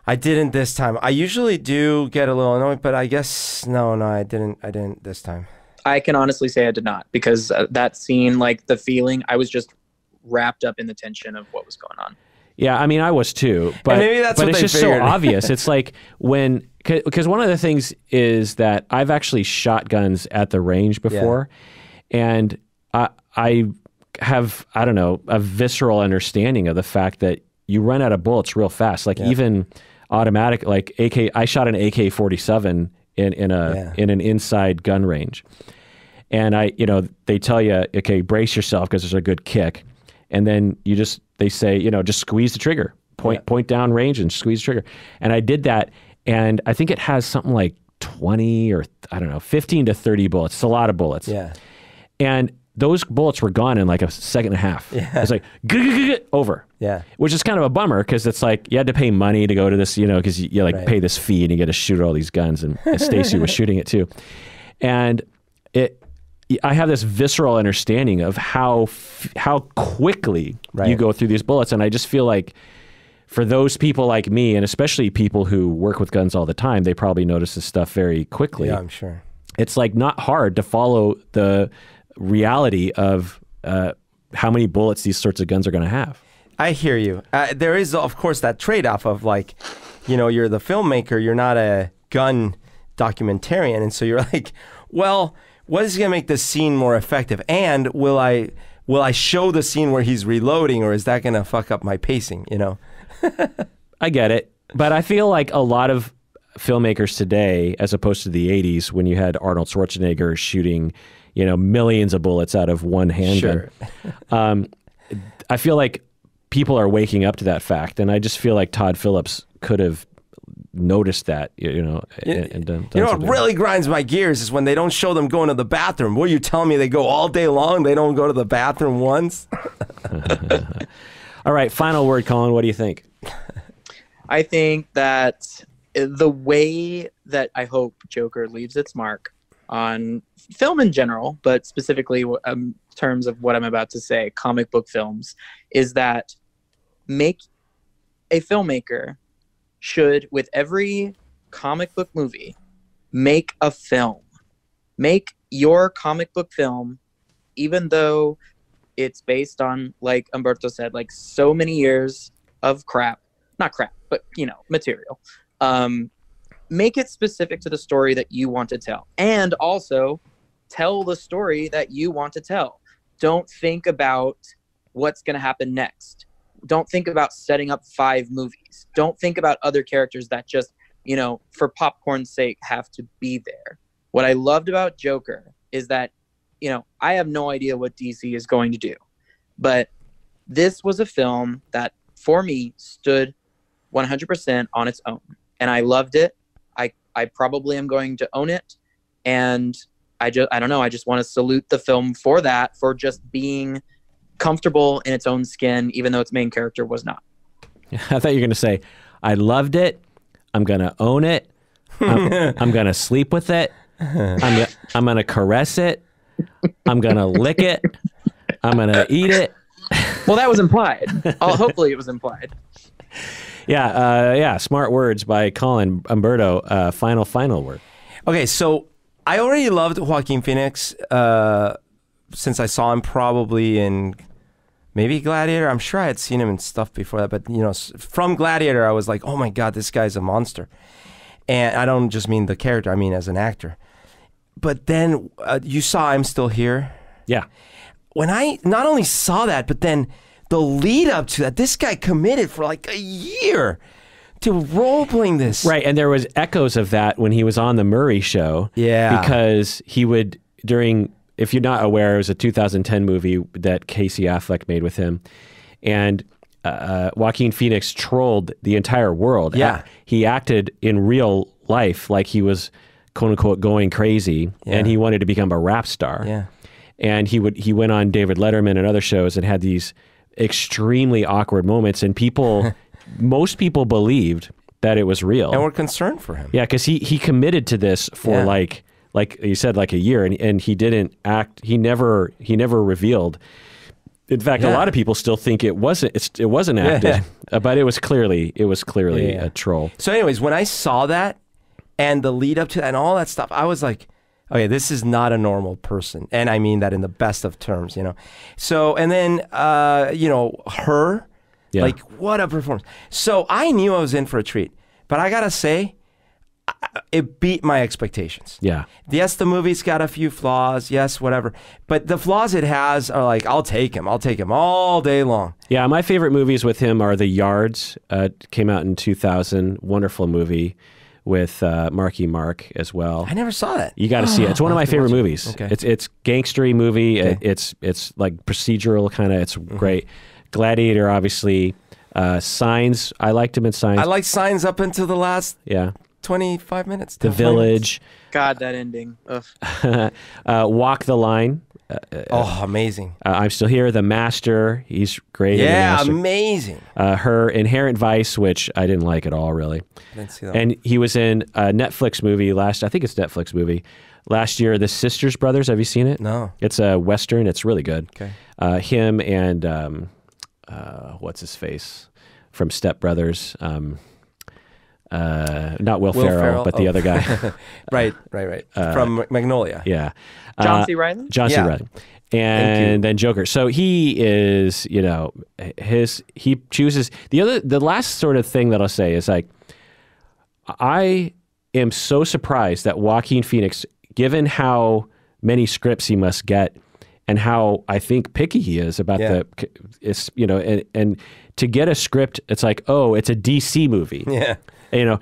I didn't this time. I usually do get a little annoyed, but I guess no, I didn't this time. I can honestly say I did not, because that scene, like the feeling, I was just wrapped up in the tension of what was going on. Yeah, I mean, I was too, but maybe that's but what it's they just figured. so obvious. It's like because one of the things is that I've actually shot guns at the range before, and I have, I don't know, a visceral understanding of the fact that you run out of bullets real fast. Like even automatic, like I shot an AK-47 in an inside gun range, and they tell you, okay, brace yourself because there's a good kick, and then they say, just squeeze the trigger, point down range and squeeze the trigger, and I did that, and I think it has something like 20 or I don't know, 15 to 30 bullets. It's a lot of bullets. Yeah, and those bullets were gone in like a second and a half. Yeah. It's like, over. Yeah. Which is kind of a bummer, because it's like you had to pay money to go to this, because you pay this fee and you get to shoot all these guns, and Stacy was shooting it too. And I have this visceral understanding of how quickly you go through these bullets. And I just feel like for those people like me, and especially people who work with guns all the time, they probably notice this stuff very quickly. Yeah, I'm sure. It's like not hard to follow the reality of how many bullets these sorts of guns are going to have. I hear you. There is, of course, that trade-off of like, you're the filmmaker, you're not a gun documentarian, and so you're like, well, what is going to make this scene more effective? And will I show the scene where he's reloading, or is that going to fuck up my pacing? I get it, but I feel like a lot of filmmakers today, as opposed to the 80s when you had Arnold Schwarzenegger shooting millions of bullets out of one handgun. Sure. I feel like people are waking up to that fact, and I just feel like Todd Phillips could have noticed that, and done what really grinds my gears is when they don't show them going to the bathroom. What, you telling me they go all day long, they don't go to the bathroom once? All right, final word, Collin. What do you think? I think that the way that I hope Joker leaves its mark on film in general, but specifically in terms of what I'm about to say, comic book films, is that a filmmaker should, with every comic book movie, make a film. Make your comic book film, even though it's based on, like Humberto said, like so many years of not crap, but material. Make it specific to the story that you want to tell, and also tell the story that you want to tell. Don't think about what's going to happen next. Don't think about setting up 5 movies. Don't think about other characters that just, for popcorn's sake, have to be there. What I loved about Joker is that, I have no idea what DC is going to do, but this was a film that, for me, stood 100% on its own. And I loved it. I probably am going to own it. And I don't know. I just want to salute the film for that, for just being comfortable in its own skin, even though its main character was not. I thought you were going to say, I loved it. I'm going to own it. I'm going to sleep with it. I'm going to caress it. I'm going to lick it. I'm going to eat it. Well, that was implied. Hopefully it was implied. Yeah. Smart words by Collin. Humberto, final word. Okay, so I already loved Joaquin Phoenix since I saw him probably in maybe Gladiator. I'm sure I had seen him in stuff before that, but you know, from Gladiator, I was like, oh my God, this guy's a monster. And I don't just mean the character, I mean as an actor. But then you saw I'm Still Here. Yeah. When I not only saw that, but then the lead up to that, this guy committed for like a year to role-playing this. Right, and there was echoes of that when he was on the Murray Show. Yeah. Because he would, if you're not aware, it was a 2010 movie that Casey Affleck made with him. And Joaquin Phoenix trolled the entire world. Yeah. He acted in real life like he was, quote-unquote, going crazy, and he wanted to become a rap star. Yeah. And he went on David Letterman and other shows and had these extremely awkward moments, and most people believed that it was real. And we're concerned for him. Yeah, because he committed to this for like you said, like a year, and he didn't act. He never revealed. In fact, a lot of people still think it wasn't acted, but it was clearly a troll. So, anyways, when I saw that and the lead up to that and all that stuff, I was like, okay, this is not a normal person. And I mean that in the best of terms, you know. So, and then, you know, her, like, what a performance. So I knew I was in for a treat. But I got to say, it beat my expectations. Yeah. Yes, the movie's got a few flaws. Yes, whatever. But the flaws it has are like, I'll take him all day long. Yeah, my favorite movies with him are The Yards. Came out in 2000. Wonderful movie. With Marky Mark as well. I never saw that. You got to see it. It's one of my favorite movies. Okay. It's gangstery movie. Okay. It's like procedural kind of. It's great. Gladiator, obviously. Signs. I liked him in Signs. I liked Signs up until the last 25 minutes. The Village. God, that ending. Walk the Line. Amazing. I'm Still Here. The Master. He's great. Yeah, amazing. Her Inherent Vice, which I didn't like at all, really. I didn't see that. And he was in a Netflix movie I think it's Netflix movie, last year, The Sisters Brothers. Have you seen it? No. It's a Western. It's really good. Okay. Him and, what's his face? From Step Brothers. Not Will Ferrell, but the other guy. Right. From Magnolia. Yeah. John C. Reilly? John C. Reilly. And then Joker. So he is, you know, he chooses the last sort of thing that I'll say is like, I am so surprised that Joaquin Phoenix, given how many scripts he must get and how I think picky he is about you know, and to get a script, it's like, oh, it's a DC movie. Yeah. You know,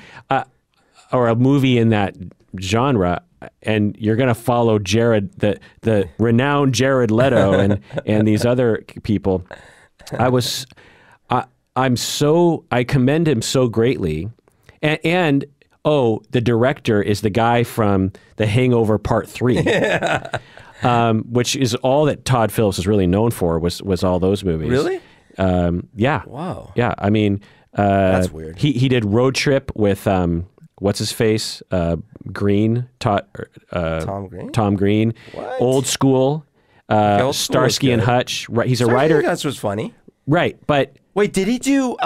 or a movie in that genre, and you're going to follow Jared, the renowned Jared Leto and these other people. I commend him so greatly. And the director is the guy from The Hangover Part 3. Which is all that Todd Phillips is really known for was all those movies. Really? Yeah. Wow. Yeah, I mean, that's weird. He did Road Trip with what's his face? Green, Tom Green. Tom Green. What? Old School. Starsky and Hutch. Right, he's a writer. That was funny. Right, but wait, did he do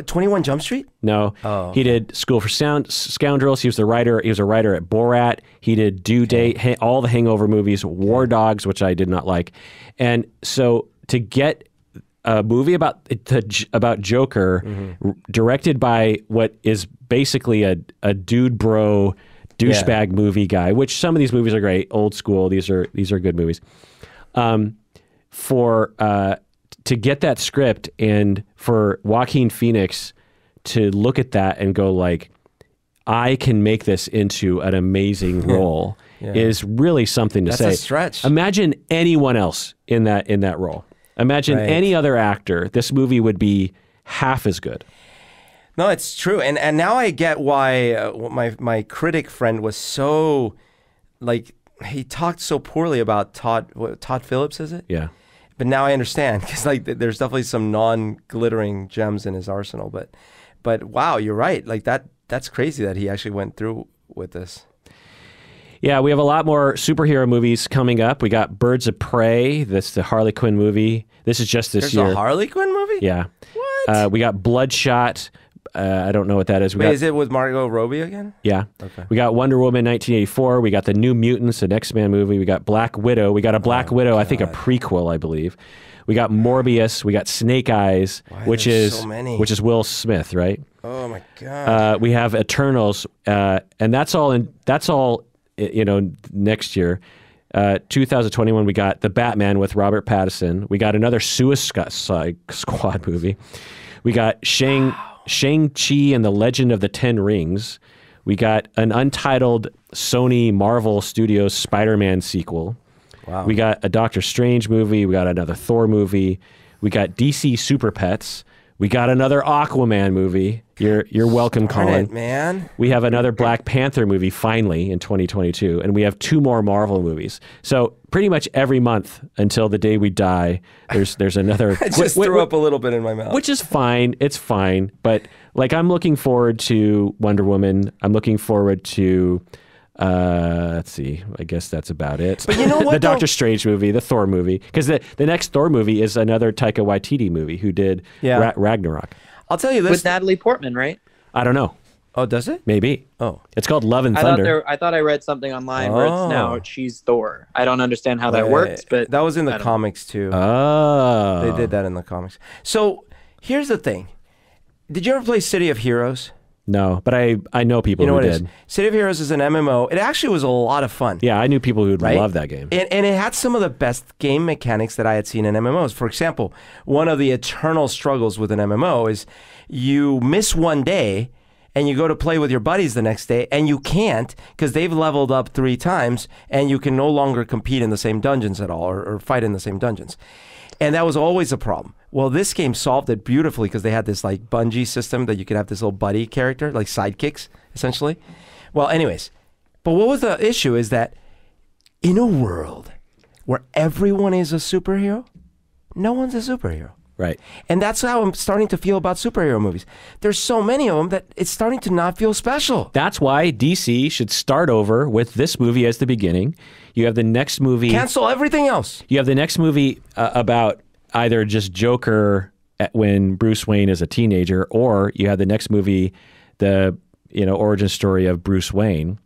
21 Jump Street? No. Oh. He did School for Scoundrels. He was the writer. He was a writer at Borat. He did Due Date, all the Hangover movies, War Dogs, which I did not like. And so to get a movie about Joker, directed by what is basically a dude bro douchebag movie guy, which some of these movies are great, Old School. These are good movies. To get that script and for Joaquin Phoenix to look at that and go like, I can make this into an amazing role is really something to say. That's a stretch. Imagine anyone else in that role. Imagine any other actor. This movie would be half as good. No, it's true, and now I get why my critic friend was so, like, he talked so poorly about Todd Phillips, is it? Yeah. But now I understand, because like there's definitely some non-glittering gems in his arsenal. But wow, you're right. Like that's crazy that he actually went through with this. Yeah, we have a lot more superhero movies coming up. We got Birds of Prey. That's the Harley Quinn movie. This is just this year. There's a Harley Quinn movie? Yeah. What? We got Bloodshot. I don't know what that is. Wait, is it with Margot Robbie again? Yeah. Okay. We got Wonder Woman 1984. We got the New Mutants, an X-Men movie. We got Black Widow. We got a Black Widow, God. I think a prequel, I believe. We got Morbius. We got Snake Eyes, which is Will Smith, right? Oh my God. We have Eternals, and that's all next year. 2021, we got The Batman with Robert Pattinson. We got another Suicide Squad movie. We got Shang-Chi and the Legend of the Ten Rings. We got an untitled Sony Marvel Studios Spider-Man sequel. Wow. We got a Doctor Strange movie. We got another Thor movie. We got DC Super Pets. We got another Aquaman movie. You're welcome, Collin. It, man. We have another Black Panther movie finally in 2022, and we have 2 more Marvel movies. So pretty much every month until the day we die, there's another. I just threw up a little bit in my mouth, which is fine. It's fine, but like I'm looking forward to Wonder Woman. I'm looking forward to. Let's see. I guess that's about it. But you know what? The Doctor Strange movie, the Thor movie, because the next Thor movie is another Taika Waititi movie who did Ragnarok. I'll tell you this. With Natalie Portman, right? I don't know. Oh, does it? Maybe. Oh. It's called Love and Thunder. I thought I read something online where it's now she's Thor. I don't understand how that works, but that was in the comics too. Oh. They did that in the comics. So here's the thing. Did you ever play City of Heroes? No, but I know people who did. City of Heroes is an MMO. It actually was a lot of fun. Yeah, I knew people who would love that game. And it had some of the best game mechanics that I had seen in MMOs. For example, one of the eternal struggles with an MMO is you miss one day and you go to play with your buddies the next day and you can't because they've leveled up 3 times and you can no longer compete in the same dungeons at all or fight in the same dungeons. And that was always a problem. Well, this game solved it beautifully because they had this like Bungie system that you could have this little buddy character, like sidekicks, essentially. Well, anyways, but what was the issue is that in a world where everyone is a superhero, no one's a superhero. Right. And that's how I'm starting to feel about superhero movies. There's so many of them that it's starting to not feel special. That's why DC should start over with this movie as the beginning. You have the next movie. Cancel everything else. You have the next movie about either just Joker when Bruce Wayne is a teenager, or you have the next movie, the origin story of Bruce Wayne.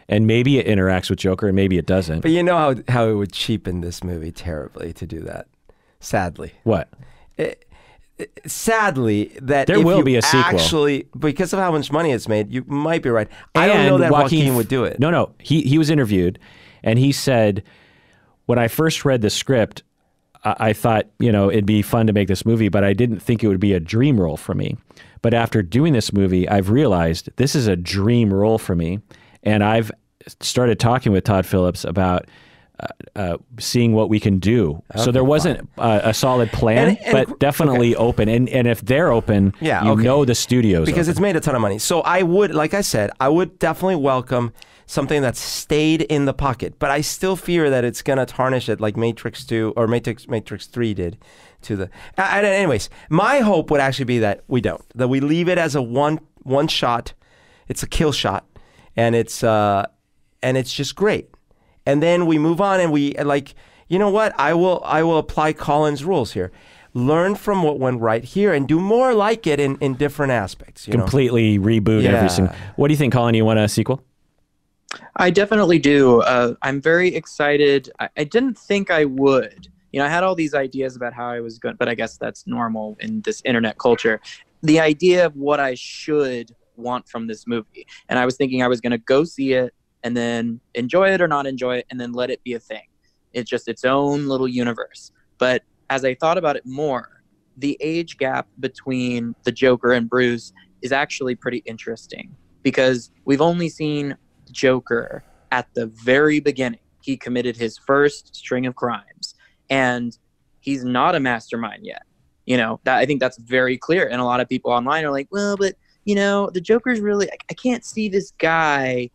And maybe it interacts with Joker and maybe it doesn't. But you know how it would cheapen this movie terribly to do that. Sadly. What? Sadly, that there will be a sequel. Actually, because of how much money it's made, you might be right. I don't know that Joaquin would do it. No. He was interviewed, and he said, when I first read the script, I thought, it'd be fun to make this movie, but I didn't think it would be a dream role for me. But after doing this movie, I've realized this is a dream role for me, and I've started talking with Todd Phillips about seeing what we can do. Okay, so there wasn't a solid plan, but definitely open. And if they're open, know the studio's because open. It's made a ton of money. So I would, like I said, I would definitely welcome something that stayed in the pocket. But I still fear that it's going to tarnish it like Matrix 2 or Matrix 3 did to the... anyways, my hope would actually be that we don't. That we leave it as a one shot. It's a kill shot. And it's just great. And then we move on and we you know what? I will apply Collin's rules here. Learn from what went right here and do more like it in different aspects. Completely reboot every single... What do you think, Collin? You want a sequel? I definitely do. I'm very excited. I didn't think I would. I had all these ideas about how I was going, but I guess that's normal in this internet culture. The idea of what I should want from this movie. And I was thinking I was going to go see it and then enjoy it or not enjoy it, and then let it be a thing. It's just its own little universe. But as I thought about it more, the age gap between the Joker and Bruce is actually pretty interesting because we've only seen Joker at the very beginning. He committed his first string of crimes, and he's not a mastermind yet. I think that's very clear. And a lot of people online are like, well, but the Joker's really, I can't see this guy,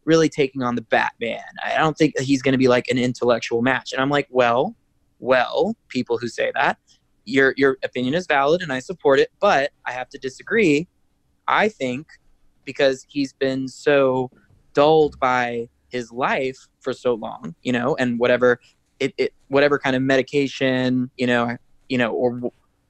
really taking on the Batman. I don't think he's going to be like an intellectual match. And I'm like, well, people who say that, your opinion is valid and I support it, but I have to disagree. I think because he's been so dulled by his life for so long, and whatever kind of medication, or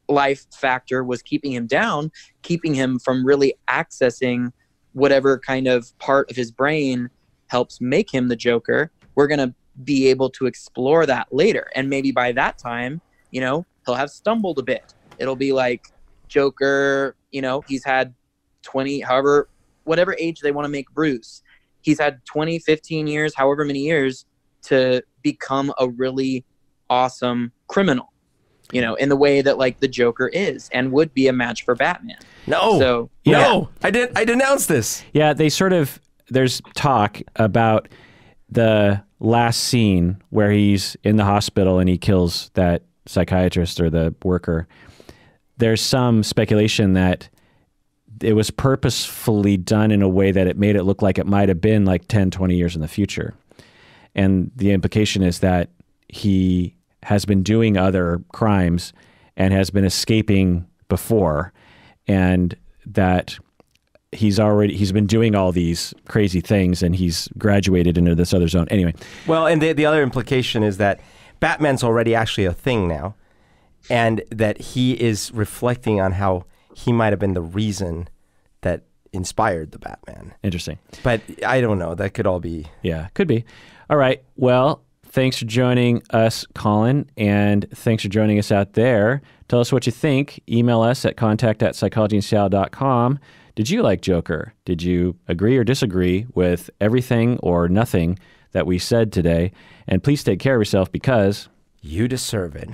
life factor was keeping him down, keeping him from really accessing whatever kind of part of his brain helps make him the Joker. We're going to be able to explore that later. And maybe by that time, he'll have stumbled a bit. It'll be like Joker, he's had 20, whatever age they want to make Bruce. He's had 20, 15 years, however many years to become a really awesome criminal, in the way that like the Joker is and would be a match for Batman. No, I denounced this. Yeah, there's talk about the last scene where he's in the hospital and he kills that psychiatrist or the worker. There's some speculation that it was purposefully done in a way that it made it look like it might have been like 10, 20 years in the future. And the implication is that he has been doing other crimes and has been escaping before, and that he's been doing all these crazy things and he's graduated into this other zone. Anyway. Well, and the other implication is that Batman's already actually a thing now, and that he is reflecting on how he might have been the reason that inspired the Batman. Interesting. But I don't know. That could all be... Yeah, could be. All right. Well, thanks for joining us, Collin, and thanks for joining us out there. Tell us what you think. Email us at contact@psychologyandseattle.com. Did you like Joker? Did you agree or disagree with everything or nothing that we said today? And please take care of yourself because... you deserve it.